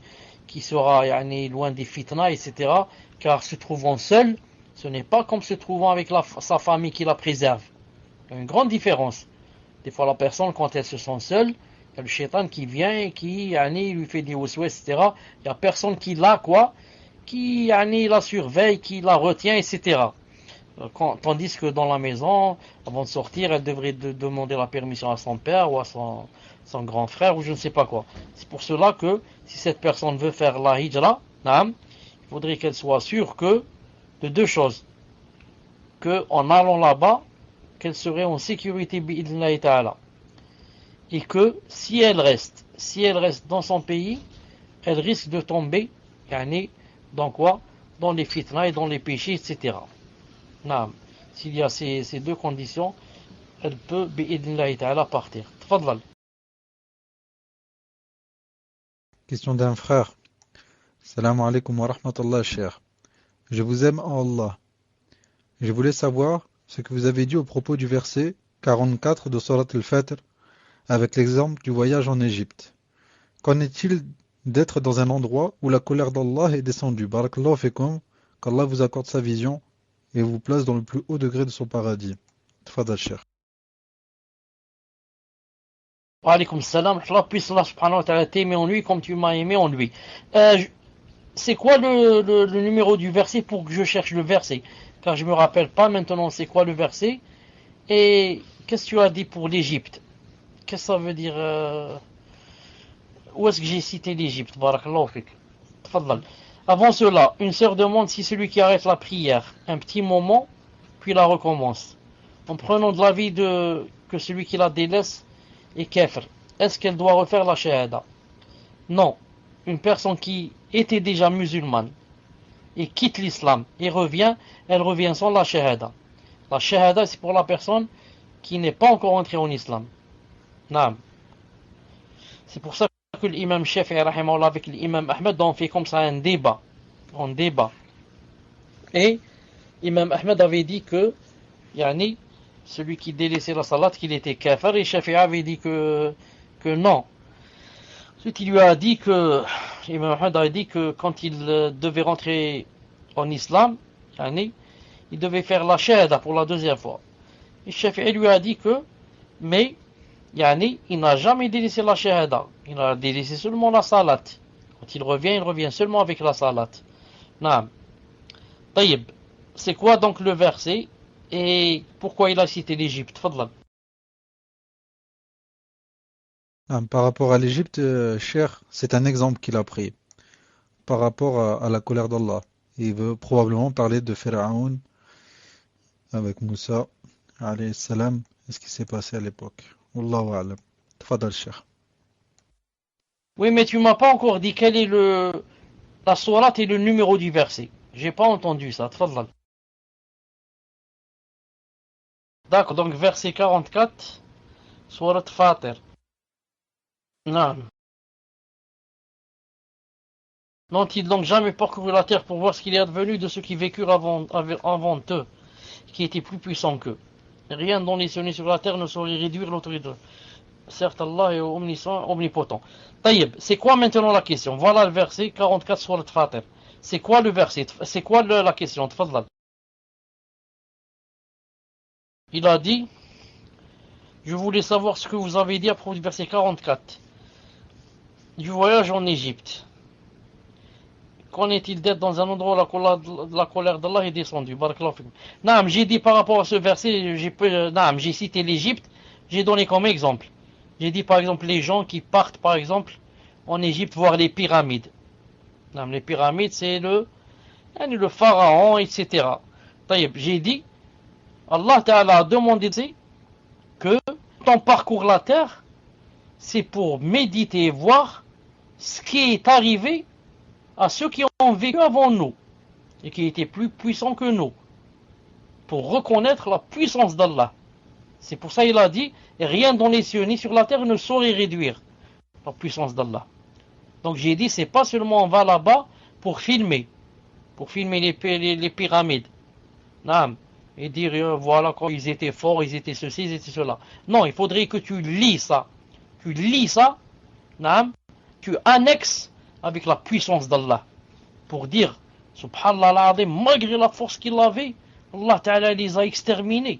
sera loin des fitna, etc. Car se trouvant seule, ce n'est pas comme se trouvant avec sa famille qui la préserve. Il y a une grande différence. Des fois, la personne, quand elle se sent seule, il y a le shaitan qui vient et qui lui fait des waswas, etc. Il n'y a personne qui qui la surveille, qui la retient, etc. Tandis que dans la maison, avant de sortir, elle devrait demander la permission à son père ou à son grand frère ou je ne sais pas quoi. C'est pour cela que si cette personne veut faire la hijra, il faudrait qu'elle soit sûre de deux choses. qu'en allant là-bas, qu'elle serait en sécurité bi'idhnillahi ta'ala. Et que si elle reste dans son pays, elle risque de tomber, dans quoi? Dans les fitnas et dans les péchés, etc. Naam. S'il y a ces deux conditions, elle peut bi'idhnillahi ta'ala partir. Tfadlal. Question d'un frère. Salam alaikum wa rahmatullah, cher. Je vous aime en Allah. Je voulais savoir ce que vous avez dit au propos du verset 44 de Surat al-Fatr avec l'exemple du voyage en Égypte. Qu'en est-il d'être dans un endroit où la colère d'Allah est descendue? Barakallahu fikum qu'Allah vous accorde sa vision et vous place dans le plus haut degré de son paradis. Tfadal Cheikh. Wa alaykoum salam. Allah puisse Allah subhanahu wa ta'ala t'aimer en lui comme tu m'as aimé en lui. C'est quoi le numéro du verset pour que je cherche le verset? Car je me rappelle pas maintenant c'est quoi le verset. Et qu'est-ce que tu as dit pour l'Égypte? Qu'est-ce que ça veut dire où est-ce que j'ai cité l'Égypte? Barakallahu fik. Tfadal. Avant cela, une sœur demande si celui qui arrête la prière un petit moment, puis la recommence, en prenant de l'avis que celui qui la délaisse est kafir, est-ce qu'elle doit refaire la shahada? Non. Une personne qui était déjà musulmane et quitte l'islam et revient, elle revient sans la shahada. La shahada, c'est pour la personne qui n'est pas encore entrée en islam. Naam. C'est pour ça que l'imam Shafi'i rahimahullah avec l'imam Ahmed ont fait comme ça un débat. Et l'imam Ahmed avait dit que yani, celui qui délaissait la salat qu'il était kafir, et Shafi'i avait dit que non. Ensuite il lui a dit que l'imam Ahmed avait dit que quand il devait rentrer en islam, yani, il devait faire la shahada pour la deuxième fois. Et Shafi'i lui a dit que mais yani, il n'a jamais délaissé la shahada. Il a délaissé seulement la salat. Quand il revient seulement avec la salat. Naam. Taïb. C'est quoi donc le verset et pourquoi il a cité l'Égypte? Fadlan. Par rapport à l'Égypte, cher, c'est un exemple qu'il a pris par rapport à la colère d'Allah. Il veut probablement parler de Pharaon avec Moussa, alayhi salam, et ce qui s'est passé à l'époque. Wallahu a'lam. Tfadal Cheikh. Oui, mais tu m'as pas encore dit quel est la sourate et le numéro du verset. J'ai pas entendu ça. Tfadal. D'accord, donc verset 44, sourate Fatir. Non. N'ont-ils donc jamais parcouru la terre pour voir ce qu'il est advenu de ceux qui vécurent avant eux, qui étaient plus puissants qu'eux? Rien dont les cieux sur la terre ne saurait réduire l'autorité. Certes, Allah est omnipotent. Taïb, c'est quoi maintenant la question? Voilà le verset 44 sur le Fatir. C'est quoi le verset? C'est quoi la question? Tfadlal. Il a dit, je voulais savoir ce que vous avez dit à propos du verset 44. Du voyage en Égypte. Qu'en est-il d'être dans un endroit où la colère d'Allah est descendue? Naam, j'ai dit par rapport à ce verset, j'ai cité l'Égypte, j'ai donné comme exemple. J'ai dit par exemple les gens qui partent par exemple en Égypte voir les pyramides. Naam, les pyramides c'est le pharaon, etc. J'ai dit, Allah Ta'ala a demandé que quand on parcourt la terre, c'est pour méditer et voir ce qui est arrivé à ceux qui ont vécu avant nous et qui étaient plus puissants que nous, pour reconnaître la puissance d'Allah. C'est pour ça qu'il a dit, rien dans les cieux ni sur la terre ne saurait réduire la puissance d'Allah. Donc j'ai dit, c'est pas seulement on va là-bas pour filmer les pyramides, non, et dire voilà quand ils étaient forts, ils étaient ceci, ils étaient cela. Non, il faudrait que tu lis ça, non, tu annexes avec la puissance d'Allah pour dire subhanallah malgré la force qu'il avait, Allah Ta'ala les a exterminés,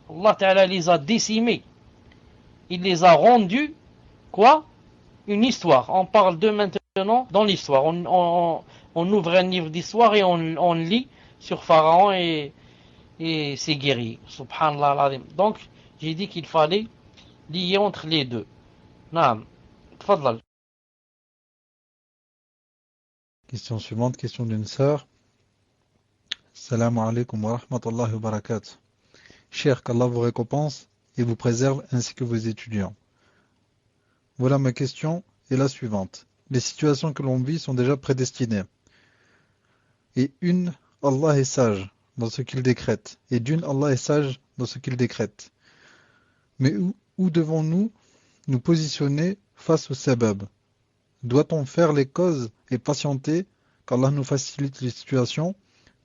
Allah Ta'ala les a décimés, il les a rendus quoi? Une histoire. On parle de maintenant dans l'histoire, on ouvre un livre d'histoire et on lit sur Pharaon et ses guerriers, subhanallah. Donc j'ai dit qu'il fallait lier entre les deux. Naam, tfadlal. Question suivante, question d'une sœur. Salam alaikum wa rahmatullahi wa barakatuh. Cher, qu'Allah vous récompense et vous préserve ainsi que vos étudiants. Voilà ma question est la suivante. Les situations que l'on vit sont déjà prédestinées. Et une, Allah est sage dans ce qu'il décrète. Et d'une, Allah est sage dans ce qu'il décrète. Mais où devons-nous nous positionner face au sabab? Doit-on faire les causes et patienter qu'Allah nous facilite les situations?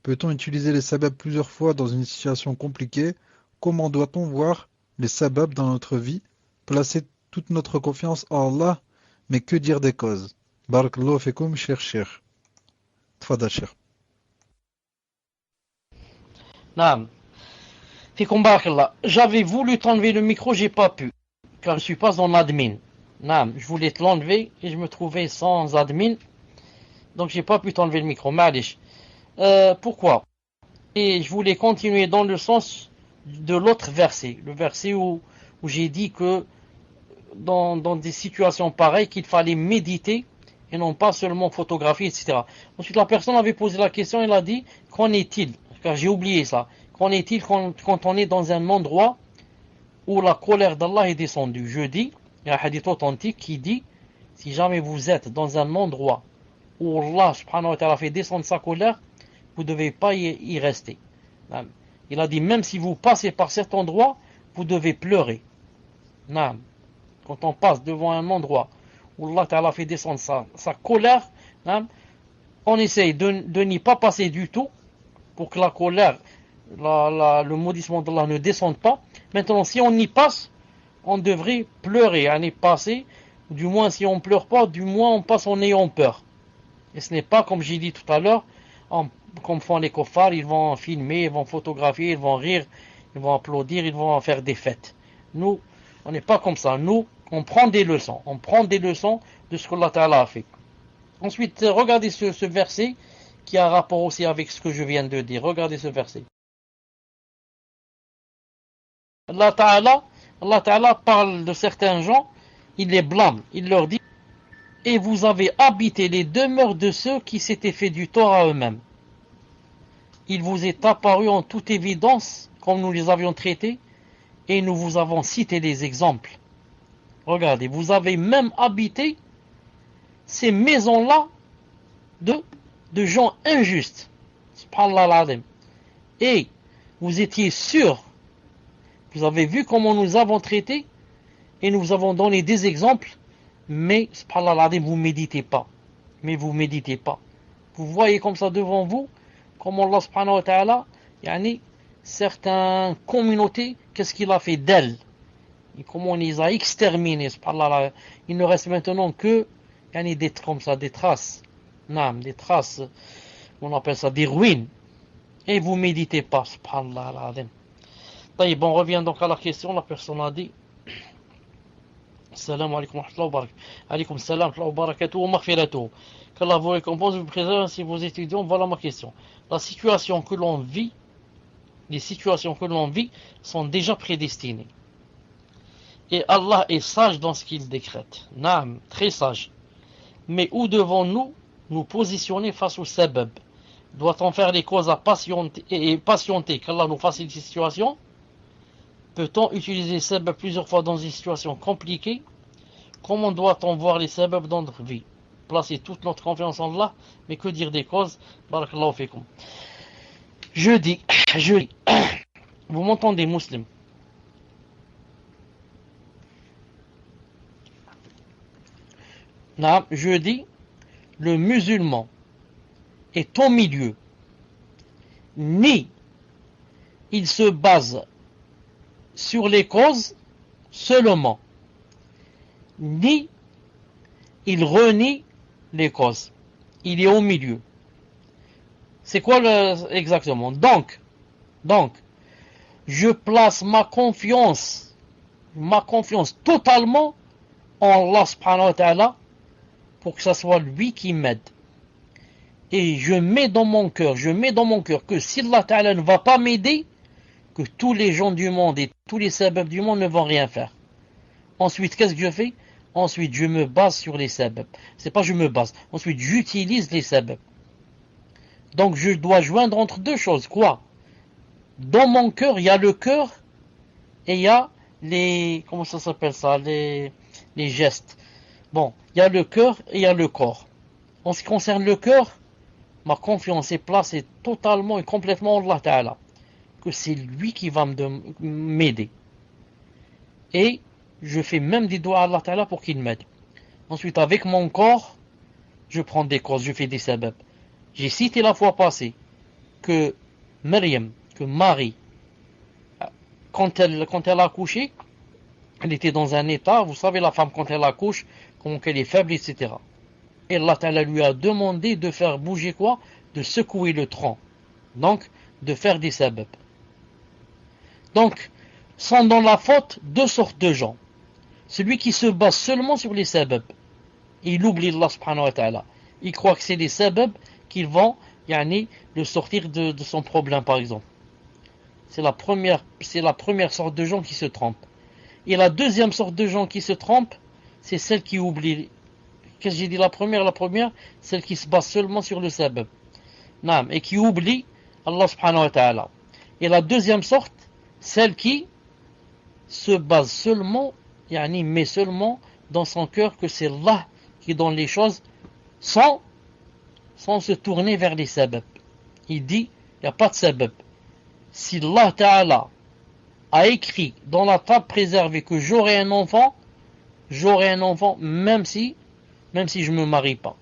Peut-on utiliser les sababs plusieurs fois dans une situation compliquée? Comment doit-on voir les sababs dans notre vie? Placer toute notre confiance en Allah, mais que dire des causes? Barakallahu fikum, cher. Tfadal, cher. Naam. Fikum barakallah. J'avais voulu t'enlever le micro, j'ai pas pu. Car je suis pas en admin. Naam. Je voulais te l'enlever et je me trouvais sans admin. Donc j'ai pas pu t'enlever le micro. Malish. Pourquoi? Et je voulais continuer dans le sens de l'autre verset. Le verset où j'ai dit que dans des situations pareilles, qu'il fallait méditer et non pas seulement photographier, etc. Ensuite, la personne avait posé la question, elle a dit, qu'en est-il? Car j'ai oublié ça. Qu'en est-il quand on est dans un endroit où la colère d'Allah est descendue? Je dis, il y a un hadith authentique qui dit, si jamais vous êtes dans un endroit où Allah subhanahu wa ta'ala fait descendre sa colère, vous ne devez pas y rester. Il a dit, même si vous passez par cet endroit, vous devez pleurer. Quand on passe devant un endroit où Allah ta'ala fait descendre sa colère, on essaye de n'y pas passer du tout, pour que la colère, le maudissement d'Allah ne descende pas. Maintenant, si on y passe, on devrait pleurer, en y passer. Du moins, si on ne pleure pas, du moins on passe en ayant peur. Et ce n'est pas, comme j'ai dit tout à l'heure, comme font les koffars, ils vont filmer, ils vont photographier, ils vont rire, ils vont applaudir, ils vont faire des fêtes. Nous, on n'est pas comme ça. Nous, on prend des leçons. On prend des leçons de ce qu'Allah Ta'ala a fait. Ensuite, regardez ce verset qui a rapport aussi avec ce que je viens de dire. Regardez ce verset. Allah Ta'ala parle de certains gens, il les blâme, il leur dit: et vous avez habité les demeures de ceux qui s'étaient fait du tort à eux-mêmes. Il vous est apparu en toute évidence, comme nous les avions traités, et nous vous avons cité les exemples. Regardez, vous avez même habité ces maisons-là de gens injustes. Subhanallah al-Azim. Et vous étiez sûrs, vous avez vu comment nous avons traité, et nous avons donné des exemples, mais subhanallah al-Azim, vous méditez pas. Mais vous méditez pas. Vous voyez comme ça devant vous, comment Allah subhanahu wa ta'ala, certaines communautés, qu'est-ce qu'il a fait d'elles, et comment on les a exterminées, subhanallah. Il ne reste maintenant que des traces, des traces, on appelle ça des ruines, et vous méditez pas, subhanallah. Taïb, on revient donc à la question. La personne a dit: Salam alaikum wa rahmatullahi wa barakatuh. Alaikum salam wa barakatuh wa maghfiratuh. Qu'Allah vous récompense, vous préserve si vos étudiants. Voilà ma question. La situation que l'on vit, les situations que l'on vit sont déjà prédestinées. Et Allah est sage dans ce qu'il décrète. Naam, très sage. Mais où devons-nous nous positionner face au sabab? Doit-on faire les causes à patienter qu'Allah nous facilite les situations? Peut-on utiliser les sabab plusieurs fois dans une situation compliquée? Comment doit-on voir les sabab dans notre vie? Placer toute notre confiance en Allah, mais que dire des causes? Barakallahu fikum. Je dis, vous m'entendez, musulmans? Non, je dis, le musulman est au milieu. Ni il se base sur les causes seulement, ni il renie les causes. Il est au milieu. C'est quoi exactement? Donc, je place ma confiance totalement en Allah subhanahu wa ta'ala, pour que ce soit lui qui m'aide. Et je mets dans mon cœur que si Allah ta'ala ne va pas m'aider, que tous les gens du monde et tous les sabab du monde ne vont rien faire. Ensuite, qu'est-ce que je fais? Ensuite, je me base sur les sabab. C'est pas je me base. Ensuite, j'utilise les sabab. Donc, je dois joindre entre deux choses. Quoi? Dans mon cœur, il y a le cœur et il y a les... Comment ça s'appelle ça? Les gestes. Bon, il y a le cœur et il y a le corps. En ce qui concerne le cœur, ma confiance est placée totalement et complètement en Allah Ta'ala. Que c'est lui qui va m'aider. Et je fais même des doigts à Allah Ta'ala pour qu'il m'aide. Ensuite, avec mon corps, je prends des causes, je fais des sabab. J'ai cité la fois passée que Marie, quand elle a accouché, elle était dans un état, vous savez, la femme quand elle accouche, comment qu'elle est faible, etc. Et Allah Ta'ala lui a demandé de faire bouger quoi? De secouer le tronc. Donc, de faire des sabab. Donc, sont dans la faute deux sortes de gens. Celui qui se base seulement sur les sabab, il oublie Allah subhanahu wa ta'ala. Il croit que c'est les sabab qui vont le sortir de son problème, par exemple. C'est la première sorte de gens qui se trompent. Et la deuxième sorte de gens qui se trompent, c'est celle qui oublie. Qu'est-ce que j'ai dit la première, celle qui se base seulement sur le sabab. Et qui oublie Allah subhanahu wa ta'ala. Et la deuxième sorte, celle qui se base seulement, met seulement dans son cœur que c'est Allah qui donne les choses sans se tourner vers les sabab. Il dit, il n'y a pas de sabab. Si Allah ta'ala a écrit dans la table préservée que j'aurai un enfant, même si je ne me marie pas.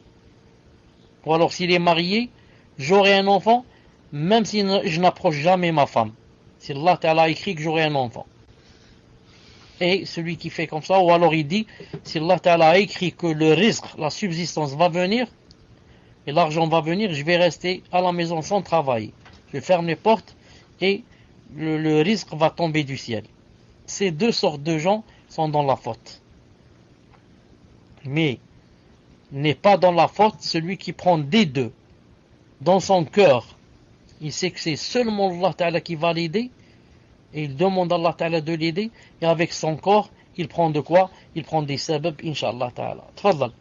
Ou alors s'il est marié, j'aurai un enfant, même si je n'approche jamais ma femme. Si Allah Ta'ala a écrit que j'aurai un enfant. Et celui qui fait comme ça, ou alors il dit, si Allah Ta'ala a écrit que le risque, la subsistance va venir, et l'argent va venir, je vais rester à la maison sans travailler. Je ferme les portes, et le risque va tomber du ciel. Ces deux sortes de gens sont dans la faute. Mais n'est pas dans la faute celui qui prend des deux. Dans son cœur, il sait que c'est seulement Allah Ta'ala qui va l'aider, et il demande à Allah Ta'ala de l'aider, et avec son corps, il prend de quoi? Il prend des sabab, Inch'Allah Ta'ala. Tfadal.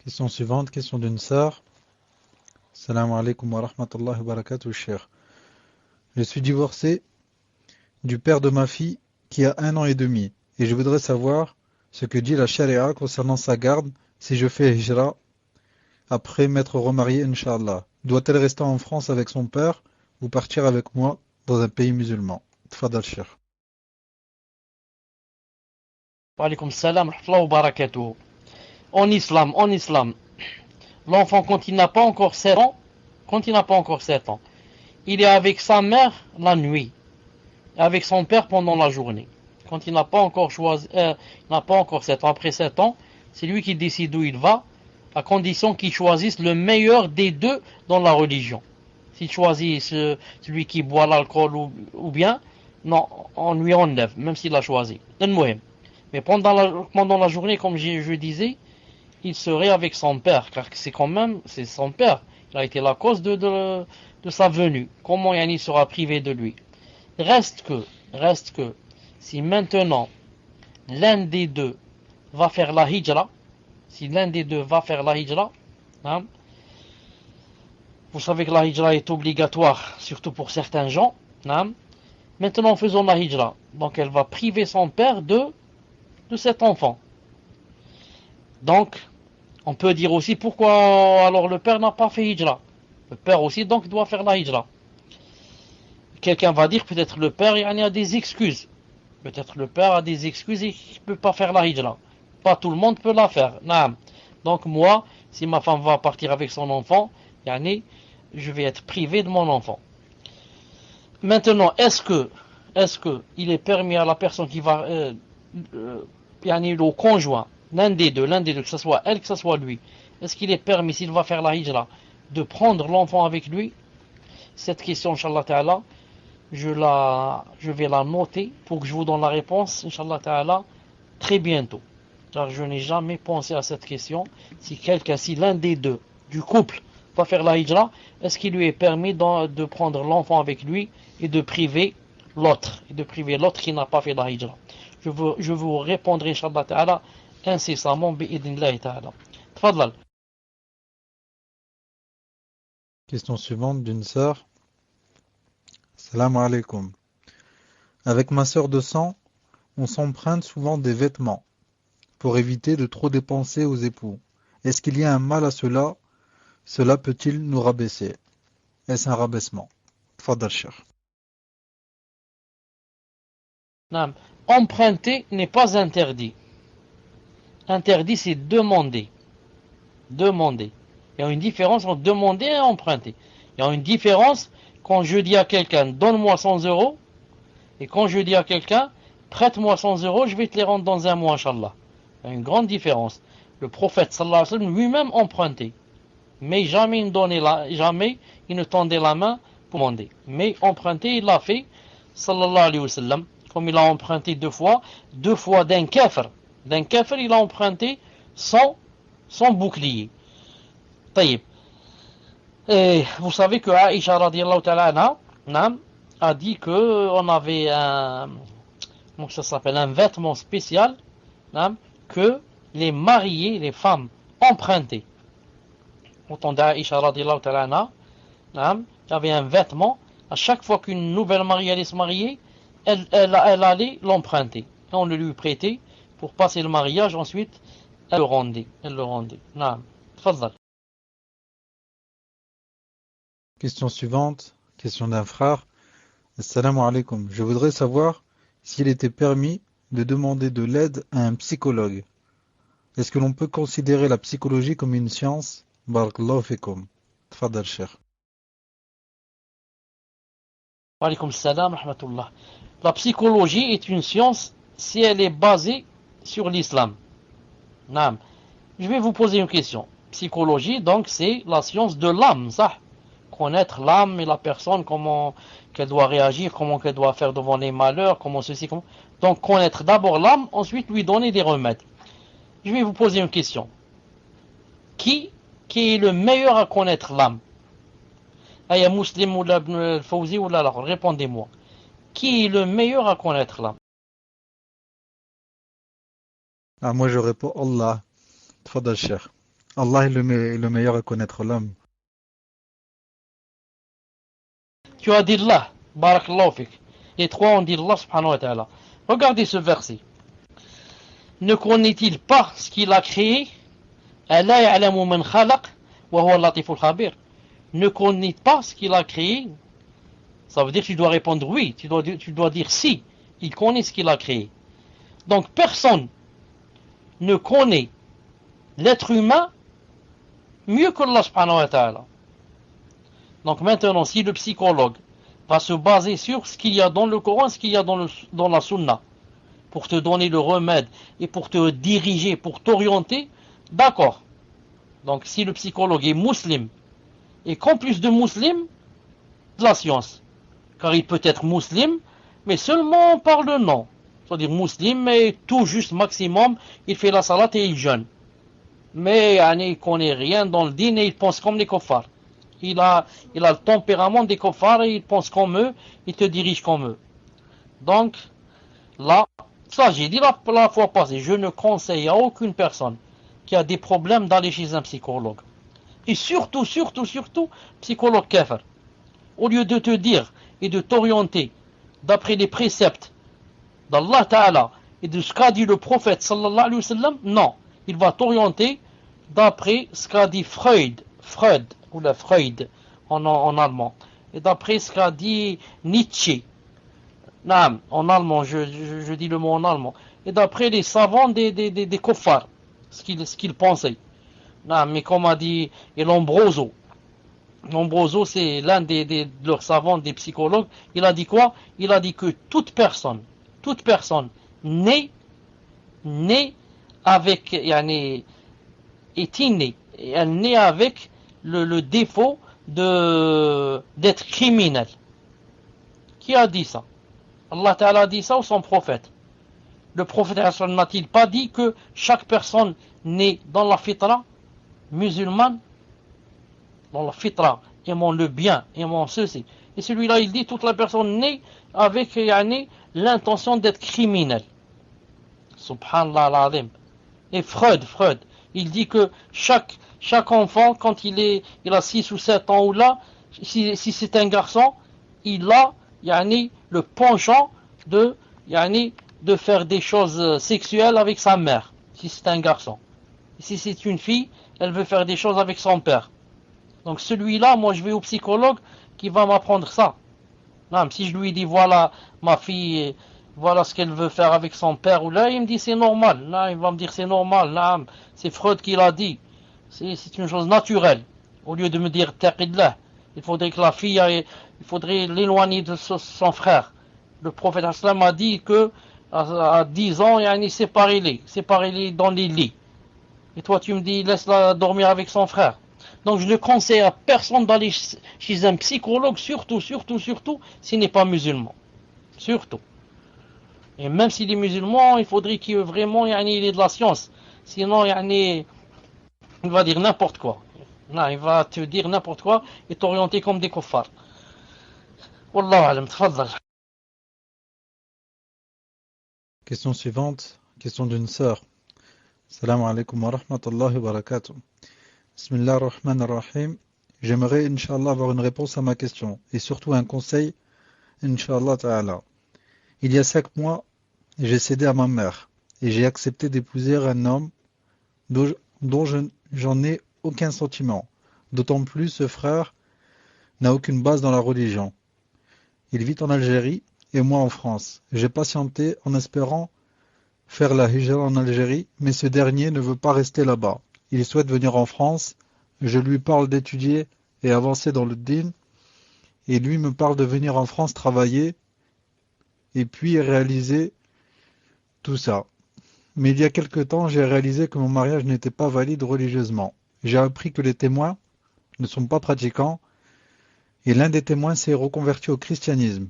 Question suivante, question d'une sœur. Salam alaikum wa rahmatullahi wa barakatuh, cher. Je suis divorcé du père de ma fille qui a 1 an et demi, et je voudrais savoir ce que dit la charia concernant sa garde si je fais hijra après m'être remarié, Inch'Allah. Doit-elle rester en France avec son père ou partir avec moi dans un pays musulman? Tfadal, cher. Wa alaykum salam wa barakatuh. En islam, l'enfant quand il n'a pas encore 7 ans, il est avec sa mère la nuit, avec son père pendant la journée. Quand il n'a pas encore 7 ans, après 7 ans, c'est lui qui décide où il va, à condition qu'il choisisse le meilleur des deux dans la religion. S'il choisit celui qui boit l'alcool ou bien, non, on lui enlève, même s'il l'a choisi. Mais pendant la journée, comme je disais, il serait avec son père, car c'est son père. Il a été la cause de sa venue. Comment il sera privé de lui? Reste que, si maintenant, l'un des deux va faire la hijra, vous savez que la hijra est obligatoire, surtout pour certains gens. Maintenant, faisons la hijra. Donc, elle va priver son père de cet enfant. Donc, on peut dire aussi pourquoi alors le père n'a pas fait hijra. Le père aussi donc doit faire la hijra. Quelqu'un va dire peut-être le père a des excuses. Peut-être le père a des excuses et il ne peut pas faire la hijra. Pas tout le monde peut la faire. Donc moi, si ma femme va partir avec son enfant, je vais être privé de mon enfant. Maintenant, est-ce que il est permis à la personne qui va au conjoint, l'un des deux, que ce soit elle, que ce soit lui, est-ce qu'il est permis, s'il va faire la hijra, de prendre l'enfant avec lui? Cette question, Inch'Allah Ta'ala, je vais la noter pour que je vous donne la réponse, Inch'Allah Ta'ala, très bientôt. Car je n'ai jamais pensé à cette question. Si l'un des deux, du couple, va faire la hijra, est-ce qu'il lui est permis de prendre l'enfant avec lui et de priver l'autre qui n'a pas fait la hijra? Je vous répondrai, Inch'Allah Ta'ala, incessamment, bi'idnillahi ta'ala. Tfadlal. Question suivante d'une sœur. Salam alaikum. Avec ma sœur de sang, on s'emprunte souvent des vêtements pour éviter de trop dépenser aux époux. Est-ce qu'il y a un mal à cela? Cela peut-il nous rabaisser? Est-ce un rabaissement? Tfadal, cher. Emprunter n'est pas interdit. Interdit, c'est demander. Demander. Il y a une différence entre demander et emprunter. Il y a une différence quand je dis à quelqu'un donne-moi 100 euros et quand je dis à quelqu'un prête-moi 100 euros, je vais te les rendre dans un mois, Inch'Allah. Il y a une grande différence. Le prophète sallallahu alayhi wa sallam lui-même empruntait. Mais jamais il ne tendait la main pour demander. Mais emprunter, il l'a fait, sallallahu alayhi wa sallam, comme il a emprunté deux fois d'un kafir. D'un kafir, il a emprunté son bouclier. Taïb. Et vous savez que Aïcha radiallahu ta'ala anha a dit qu'on avait donc ça s'appelle un vêtement spécial que les mariés, les femmes empruntaient. Autant d'Aïcha radiallahu ta'ala anha, il y avait un vêtement, à chaque fois qu'une nouvelle mariée allait se marier, elle allait l'emprunter. Et on le lui prêtait pour passer le mariage, ensuite elle le rendait. Naam. Tfaddal. Question suivante, question d'un frère. Assalamu alaikum. Je voudrais savoir s'il était permis de demander de l'aide à un psychologue. Est-ce que l'on peut considérer la psychologie comme une science? Barakallahu fikum. Tfaddal, Cheikh. Wa alaykum salam rahmatullah. La psychologie est une science si elle est basée sur l'islam. Naam. Je vais vous poser une question. Psychologie, donc, c'est la science de l'âme, ça. Connaître l'âme et la personne, comment qu'elle doit réagir, comment qu'elle doit faire devant les malheurs, comment ceci, comment... Donc, connaître d'abord l'âme, ensuite lui donner des remèdes. Je vais vous poser une question. Qui est le meilleur à connaître l'âme? Aya Muslim ou Ibn Fawzi ou là, répondez-moi. Qui est le meilleur à connaître l'âme? Ah, moi je réponds Allah. Tfaddal, Cheikh. Allah est le meilleur à connaître l'âme. Tu as dit Allah, barakallahu fik. Les trois ont dit Allah subhanahu wa ta'ala. Regardez ce verset. Ne connaît-il pas ce qu'il a créé? Ala ya'lamu man khalaq wa huwa al-latiful khabir. Ne connaît pas ce qu'il a créé? Ça veut dire que tu dois répondre oui. Tu dois dire si. Il connaît ce qu'il a créé. Donc personne ne connaît l'être humain mieux que Allah subhanahu wa ta'ala. Donc maintenant, si le psychologue va se baser sur ce qu'il y a dans le Coran, ce qu'il y a dans la Sunna, pour te donner le remède et pour te diriger, pour t'orienter, d'accord. Donc si le psychologue est musulman, et qu'en plus de musulman, de la science, car il peut être musulman, mais seulement par le nom. C'est-à-dire musulman, mais tout juste maximum, il fait la salat et il jeûne. Mais il ne connaît rien dans le din et il pense comme les kuffars. Il a le tempérament des kuffars et il pense comme eux, il te dirige comme eux. Donc, là, ça j'ai dit la fois passée, je ne conseille à aucune personne qui a des problèmes d'aller chez un psychologue. Et surtout, psychologue kafir. Au lieu de te dire et de t'orienter d'après les préceptes d'Allah Ta'ala et de ce qu'a dit le prophète sallallahu alayhi wa sallam, non, il va t'orienter d'après ce qu'a dit Freud ou la Freud en allemand, et d'après ce qu'a dit Nietzsche, en allemand, je dis le mot en allemand, et d'après les savants des kuffars, ce qu'ils pensaient. Mais comme a dit Lombroso, c'est l'un de leurs savants, des psychologues, il a dit quoi? Il a dit que toute personne née avec, est innée, elle naît avec le défaut d'être criminel. Qui a dit ça? Allah Ta'ala a dit ça ou son prophète? Le prophète n'a-t-il pas dit que chaque personne née dans la fitra musulmane, dans la fitra, aimant le bien, aimant ceci. Et celui-là, il dit toute la personne née avec l'intention d'être criminel. Subhanallah al-azim. Et Freud, il dit que chaque enfant, quand il a 6 ou 7 ans ou là, si c'est un garçon, il a le penchant de faire des choses sexuelles avec sa mère, si c'est un garçon. Et si c'est une fille, elle veut faire des choses avec son père. Donc celui-là, moi je vais au psychologue qui va m'apprendre ça. Non, si je lui dis voilà ma fille, voilà ce qu'elle veut faire avec son père, ou là il me dit c'est normal. Là il va me dire c'est normal. Là c'est Freud qui l'a dit. C'est une chose naturelle. Au lieu de me dire taqillah, il faudrait que la fille, il faudrait l'éloigner de son frère. Le prophète Aslam a dit que à 10 ans, séparez-les dans les lits. Et toi tu me dis laisse-la dormir avec son frère. Donc je ne conseille à personne d'aller chez un psychologue, surtout s'il n'est pas musulman. Surtout. Et même s'il est musulman, il faudrait qu'il vraiment il ait de la science. Sinon, il va dire n'importe quoi. Non, il va te dire n'importe quoi et t'orienter comme des kuffars. Wallahu alam, tfaddal. Question suivante, question d'une sœur. Salam alaikum wa rahmatullahi wa barakatuh. Bismillah ar-Rahman ar-Rahim. J'aimerais, Inch'Allah, avoir une réponse à ma question et surtout un conseil, Inch'Allah ta'ala. Il y a 5 mois, j'ai cédé à ma mère et j'ai accepté d'épouser un homme dont j'en ai aucun sentiment. D'autant plus, ce frère n'a aucune base dans la religion. Il vit en Algérie et moi en France. J'ai patienté en espérant faire la hijra en Algérie, mais ce dernier ne veut pas rester là-bas. Il souhaite venir en France. Je lui parle d'étudier et avancer dans le din, et lui me parle de venir en France travailler et puis réaliser tout ça. Mais il y a quelque temps, j'ai réalisé que mon mariage n'était pas valide religieusement. J'ai appris que les témoins ne sont pas pratiquants et l'un des témoins s'est reconverti au christianisme.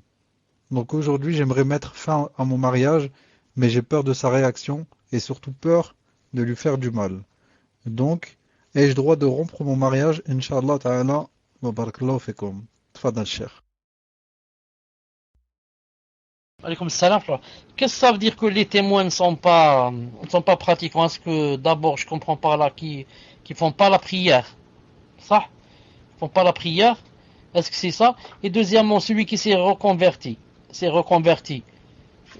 Donc aujourd'hui, j'aimerais mettre fin à mon mariage, mais j'ai peur de sa réaction et surtout peur de lui faire du mal. Donc, ai-je droit de rompre mon mariage, Inch'Allah ta'ala, wa barakallahu fikum. Tfadal Cheikh. Alaykoum salam. Qu'est-ce que ça veut dire que les témoins ne sont pas pratiquants? Est-ce que d'abord je comprends par là qu'ils font pas la prière? Ça? Ils font pas la prière? Est-ce que c'est ça? Et deuxièmement, celui qui s'est reconverti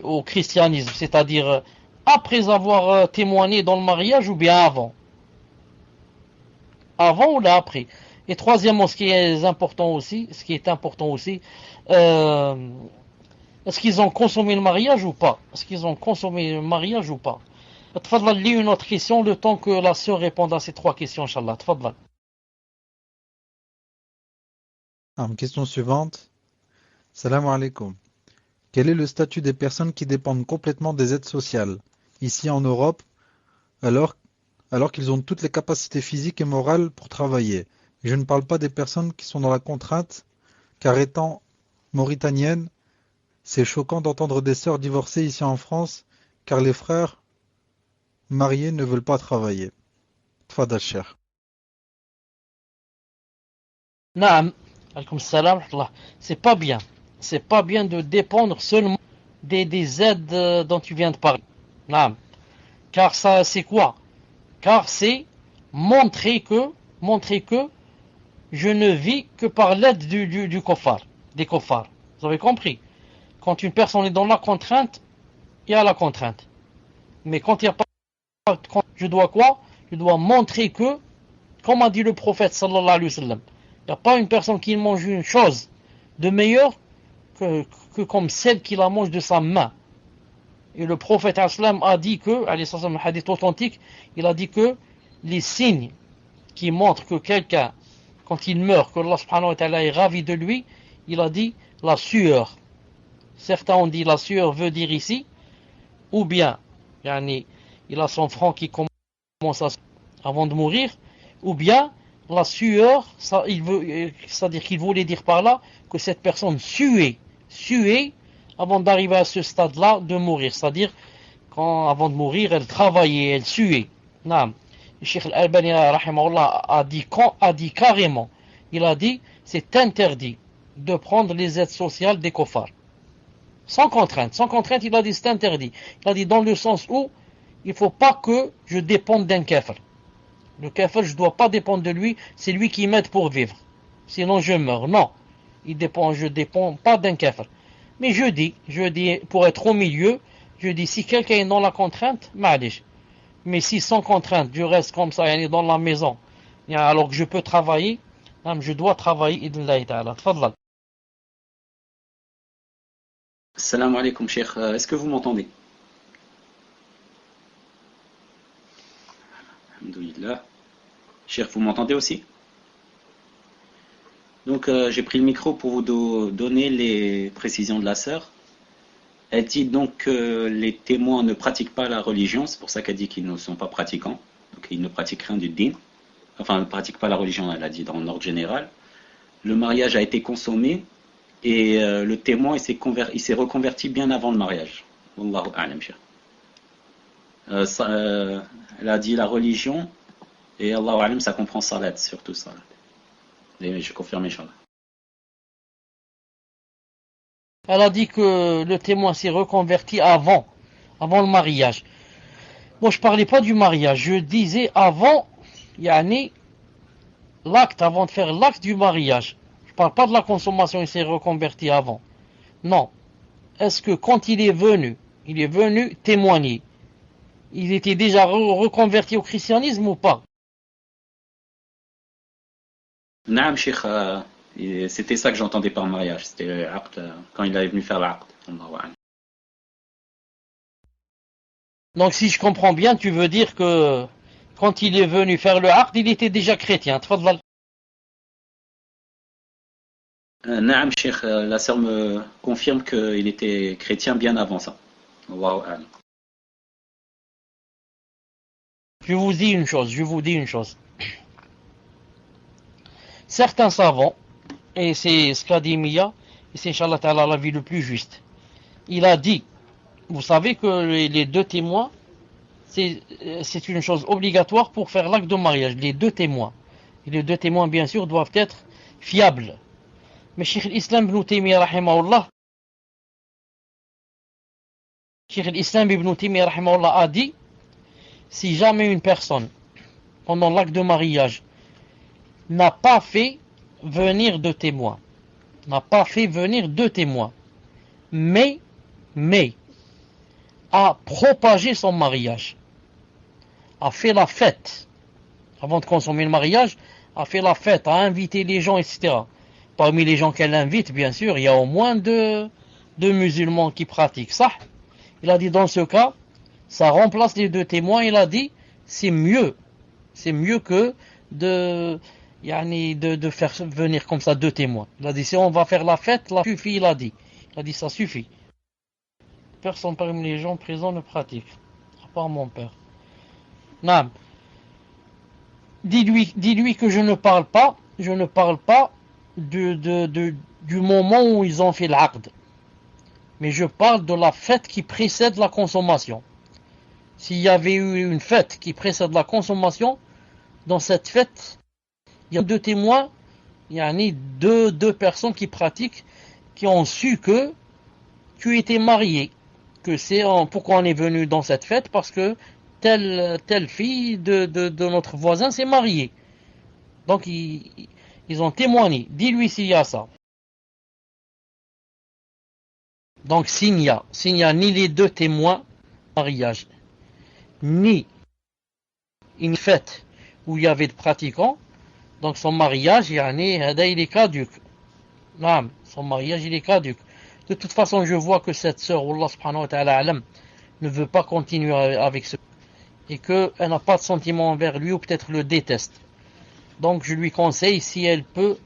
au christianisme, c'est-à-dire après avoir témoigné dans le mariage ou bien avant? Avant ou là après? Et troisièmement, ce qui est important aussi, est-ce qu'ils ont consommé le mariage ou pas? Tfadlal, lis une autre question le temps que la sœur réponde à ces 3 questions, Inch'Allah. Tfadlal. Question suivante. Salam alaikum. Quel est le statut des personnes qui dépendent complètement des aides sociales, ici en Europe, alors qu'ils ont toutes les capacités physiques et morales pour travailler? Je ne parle pas des personnes qui sont dans la contrainte, car étant mauritaniennes, c'est choquant d'entendre des sœurs divorcées ici en France, car les frères mariés ne veulent pas travailler. Tfadal Cheikh. Naam. Alaykoum salam. C'est pas bien. C'est pas bien de dépendre seulement des aides dont tu viens de parler. Naam. Car ça, c'est quoi? Car c'est montrer que je ne vis que par l'aide du kuffar, des kuffars. Vous avez compris? Quand une personne est dans la contrainte, il y a la contrainte. Mais quand il n'y a pas de contrainte, je dois quoi? Je dois montrer que, comme a dit le prophète sallallahu alayhi wa sallam, il n'y a pas une personne qui mange une chose de meilleure que comme celle qui la mange de sa main. Et le prophète sallam a dit que, un hadith authentique, il a dit que les signes qui montrent que quelqu'un, quand il meurt, que Allah subhanahu wa ta'ala est ravi de lui, il a dit la sueur. Certains ont dit la sueur veut dire ici, ou bien il a son front qui commence avant de mourir, ou bien la sueur, c'est-à-dire qu'il voulait dire par là que cette personne suait avant d'arriver à ce stade-là de mourir, c'est-à-dire avant de mourir, elle travaillait, elle suait. Non. Le Cheikh Al-Albani rahimahullah a dit carrément, il a dit c'est interdit de prendre les aides sociales des kuffars. Sans contrainte, il a dit c'est interdit. Il a dit dans le sens où il ne faut pas que je dépende d'un kafir. Le kafir, je ne dois pas dépendre de lui, c'est lui qui m'aide pour vivre. Sinon je meurs. Non, je ne dépends pas d'un kafir. Mais je dis, pour être au milieu, je dis si quelqu'un est dans la contrainte, ma'alish. Mais si sans contrainte, je reste comme ça, dans la maison, alors que je peux travailler, je dois travailler, idnillahi ta'ala. Tfadlal. Salam alaikum, Cheikh. Est-ce que vous m'entendez? Alhamdoulilah. Cheikh, vous m'entendez aussi? Donc, j'ai pris le micro pour vous donner les précisions de la sœur. Elle dit donc que les témoins ne pratiquent pas la religion, c'est pour ça qu'elle dit qu'ils ne sont pas pratiquants, donc ils ne pratiquent rien du din. enfin, ne pratique pas la religion, elle a dit dans l'ordre général. Le mariage a été consommé et le témoin il s'est reconverti bien avant le mariage. Wallahu a'lam, cheikh. Elle a dit la religion et Allahu a'lam, ça comprend salat, surtout salat. Et je confirme, Inch'Allah. Elle a dit que le témoin s'est reconverti avant le mariage. Moi, je parlais pas du mariage, je disais avant, yani, l'acte, avant de faire l'acte du mariage. Je parle pas de la consommation, il s'est reconverti avant. Non. Est-ce que quand il est venu témoigner, il était déjà reconverti au christianisme ou pas? Naam, Cheikh, c'était ça que j'entendais par mariage, c'était quand il est venu faire l'aqd. Donc si je comprends bien, tu veux dire que quand il est venu faire le aqd, il était déjà chrétien. Tfadlal. Naam, Cheikh, la sœur me confirme qu'il était chrétien bien avant ça. Allahu a'lam. Je vous dis une chose. Certains savants, et c'est ce qu'a dit Mia, et c'est Inch'Allah Ta'ala l'avis le plus juste, il a dit, vous savez que les deux témoins, c'est une chose obligatoire pour faire l'acte de mariage, les deux témoins. Et les deux témoins, bien sûr, doivent être fiables. Mais Cheikh l'Islam ibn Taymiyyah rahimahullah, a dit, si jamais une personne, pendant l'acte de mariage, n'a pas fait venir de témoins, mais a propagé son mariage, a fait la fête, avant de consommer le mariage, a fait la fête, a invité les gens, etc. Parmi les gens qu'elle invite, bien sûr, il y a au moins deux musulmans qui pratiquent ça. Il a dit dans ce cas, ça remplace les deux témoins. Il a dit, c'est mieux que de faire venir comme ça deux témoins. Il a dit, si on va faire la fête, ça suffit, il a dit, ça suffit. Personne parmi les gens présents ne pratique, à part mon père. Non. Dis-lui que je ne parle pas du moment où ils ont fait l'aqd. Mais je parle de la fête qui précède la consommation. S'il y avait eu une fête qui précède la consommation, dans cette fête, il y a deux témoins, il y a deux personnes qui pratiquent, qui ont su que tu étais marié. Que c'est pourquoi on est venu dans cette fête, parce que telle fille de notre voisin s'est mariée. Donc ils ont témoigné. Dis-lui s'il y a ça. Donc s'il n'y a ni les deux témoins mariage, ni une fête où il y avait de pratiquants, donc son mariage, il est caduc. Non, son mariage, il est caduc. De toute façon, je vois que cette sœur, Allah subhanahu wa ta'ala alam, ne veut pas continuer avec ce et qu'elle n'a pas de sentiment envers lui ou peut-être le déteste. Donc je lui conseille, si elle peut,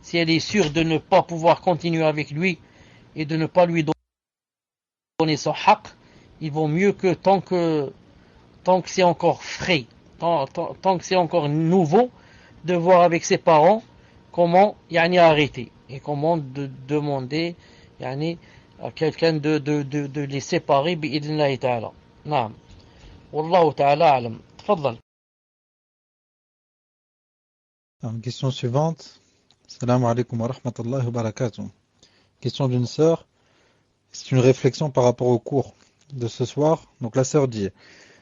si elle est sûre de ne pas pouvoir continuer avec lui et de ne pas lui donner son haq, il vaut mieux que tant que c'est encore frais, tant que c'est encore nouveau, de voir avec ses parents comment arrêter et comment demander à quelqu'un de les séparer bi'idhnillahi ta'ala. Naam. Wallahu ta'ala alam. Tfaddal. Question suivante. Salam alaikum wa rahmatullahi wa barakatuh. Question d'une sœur. C'est une réflexion par rapport au cours de ce soir. Donc la sœur dit,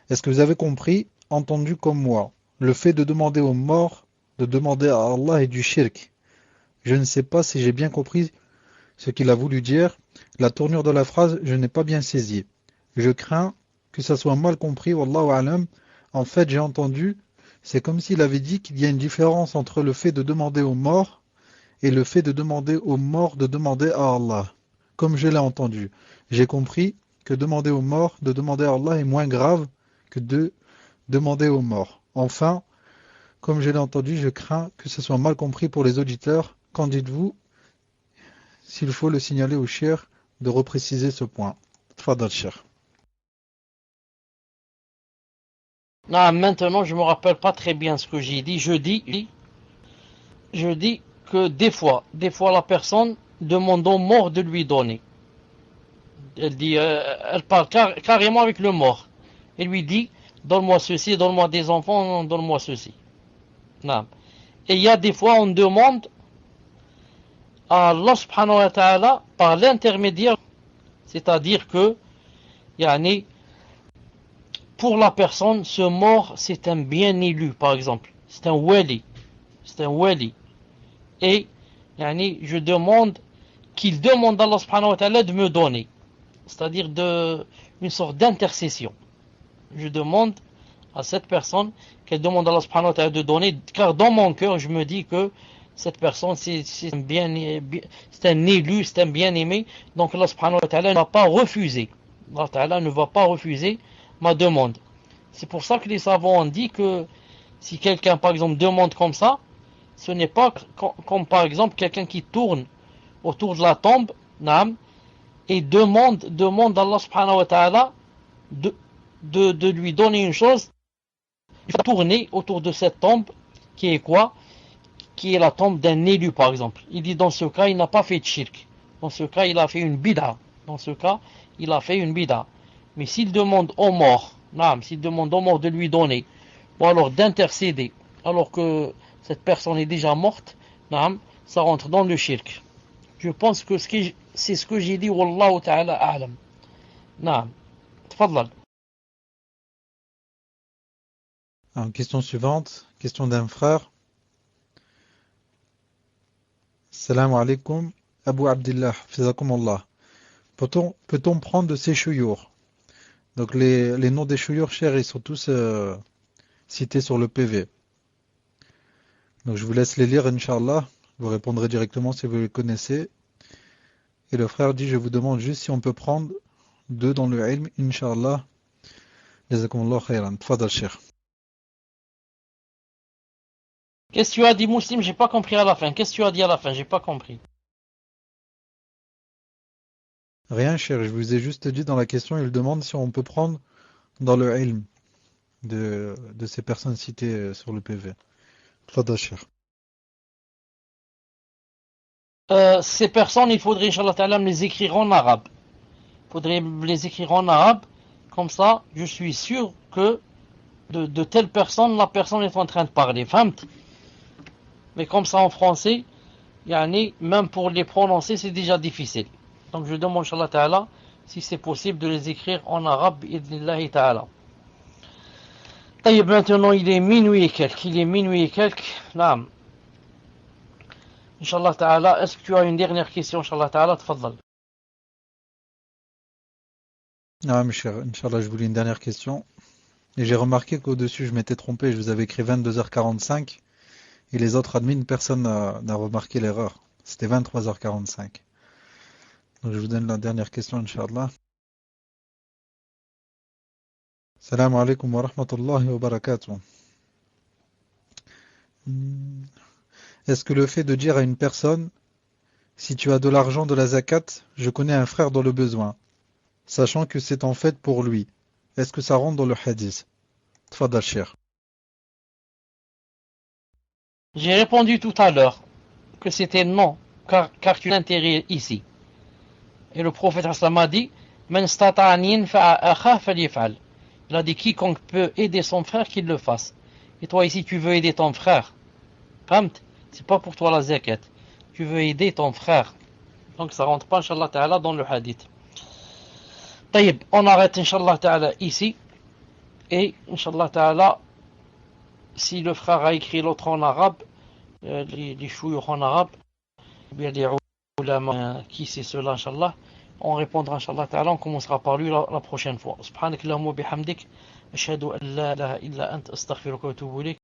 est-ce que vous avez compris, entendu comme moi, le fait de demander aux morts, de demander à Allah et du shirk? Je ne sais pas si j'ai bien compris ce qu'il a voulu dire. La tournure de la phrase, je n'ai pas bien saisi. Je crains que ça soit mal compris, wallahu alam. En fait, j'ai entendu, c'est comme s'il avait dit qu'il y a une différence entre le fait de demander aux morts et le fait de demander aux morts de demander à Allah. Comme je l'ai entendu, j'ai compris que demander aux morts, de demander à Allah est moins grave que de demander aux morts. Enfin, comme je l'ai entendu, je crains que ce soit mal compris pour les auditeurs. Qu'en dites-vous, s'il faut le signaler au cheikh de repréciser ce point? Tfadal cheikh. Non, maintenant, je me rappelle pas très bien ce que j'ai dit. Je dis que des fois, la personne demande au mort de lui donner. Elle dit, elle parle carrément avec le mort. Elle lui dit, donne-moi ceci, donne-moi des enfants, donne-moi ceci. Non. Et il y a des fois, on demande à Allah subhanahu wa ta'ala par l'intermédiaire, c'est-à-dire que, yani, pour la personne, ce mort, c'est un bien élu, par exemple. C'est un wali. C'est un wali. Et, yani, je demande qu'il demande à Allah subhanahu wa ta'ala de me donner. C'est-à-dire une sorte d'intercession. Je demande à cette personne qu'elle demande à Allah subhanahu wa ta'ala de donner, car dans mon cœur, je me dis que cette personne, c'est un élu, c'est un bien-aimé, donc Allah subhanahu wa ta'ala ne va pas refuser. Allah ta'ala ne va pas refuser ma demande. C'est pour ça que les savants ont dit que si quelqu'un, par exemple, demande comme ça, ce n'est pas comme par exemple quelqu'un qui tourne autour de la tombe, naam, et demande à Allah subhanahu wa ta'ala de lui donner une chose. Il va tourner autour de cette tombe qui est quoi? Qui est la tombe d'un élu, par exemple. Il dit dans ce cas, il n'a pas fait de shirk. Dans ce cas, il a fait une bid'a. Dans ce cas, il a fait une bid'a. Mais s'il demande au mort, s'il demande au mort de lui donner, ou alors d'intercéder, alors que cette personne est déjà morte, ça rentre dans le shirk. Je pense que c'est ce que j'ai dit, wallahu ta'ala a'lam. Tfadlal. Alors, question suivante, question d'un frère. Salam alaikum, Abu Abdillah, fizakumullah. Peut-on prendre de ces chouyours? Donc les noms des chouyours, chers, ils sont tous cités sur le PV. Donc je vous laisse les lire, Inch'Allah. Vous répondrez directement si vous les connaissez. Et le frère dit, je vous demande juste si on peut prendre deux dans le ilm, Inch'Allah. Jazakumullah khayran. Tfadal, cher. Qu'est-ce que tu as dit, Muslim? J'ai pas compris à la fin. Qu'est-ce que tu as dit à la fin? J'ai pas compris. Rien, cher. Je vous ai juste dit dans la question, il demande si on peut prendre dans le ilm de ces personnes citées sur le PV. Tfadal, cher. Ces personnes, il faudrait, Inch'Allah ta'ala, me les écrire en arabe. Il faudrait me les écrire en arabe. Comme ça, je suis sûr que de telle personne, la personne est en train de parler. Famt. Mais comme ça en français, même pour les prononcer, c'est déjà difficile. Donc je demande, Inch'Allah ta'ala, si c'est possible de les écrire en arabe, idnillahi ta'ala. Maintenant, il est minuit et quelques. Naam. Inch'Allah ta'ala, est-ce que tu as une dernière question, Inch'Allah ta'ala, tfaddal. Ah, mes chers, Inch'Allah, je voulais une dernière question. Et j'ai remarqué qu'au-dessus, je m'étais trompé, je vous avais écrit 22h45. Et les autres admins, personne n'a remarqué l'erreur. C'était 23h45. Donc je vous donne la dernière question, Inch'Allah. Salam alaikum wa rahmatullahi wa barakatuh. Est-ce que le fait de dire à une personne, si tu as de l'argent de la zakat, je connais un frère dans le besoin, sachant que c'est en fait pour lui, est-ce que ça rentre dans le hadith? Tfadal, cher. J'ai répondu tout à l'heure que c'était non, car tu as intérêt ici. Et le prophète Aslam a dit, Man stata'an yinfa'a akha falyaf'al. Il a dit, quiconque peut aider son frère, qu'il le fasse. Et toi ici, tu veux aider ton frère. C'est pas pour toi la zakat. Tu veux aider ton frère. Donc ça rentre pas, Inch'Allah ta'ala, dans le hadith. Taïb, on arrête, Inch'Allah ta'ala, ici. Et, Inch'Allah ta'ala, si le frère a écrit l'autre en arabe, les chouyours en arabe, bien les ulama, qui c'est cela, Inch'Allah, on répondra, Inch'Allah ta'ala, on commencera par lui la prochaine fois. Subhanak Allahumma bihamdik, ashhadu an la ilaha illa ant, astaghfiruka wa atubu ilayk.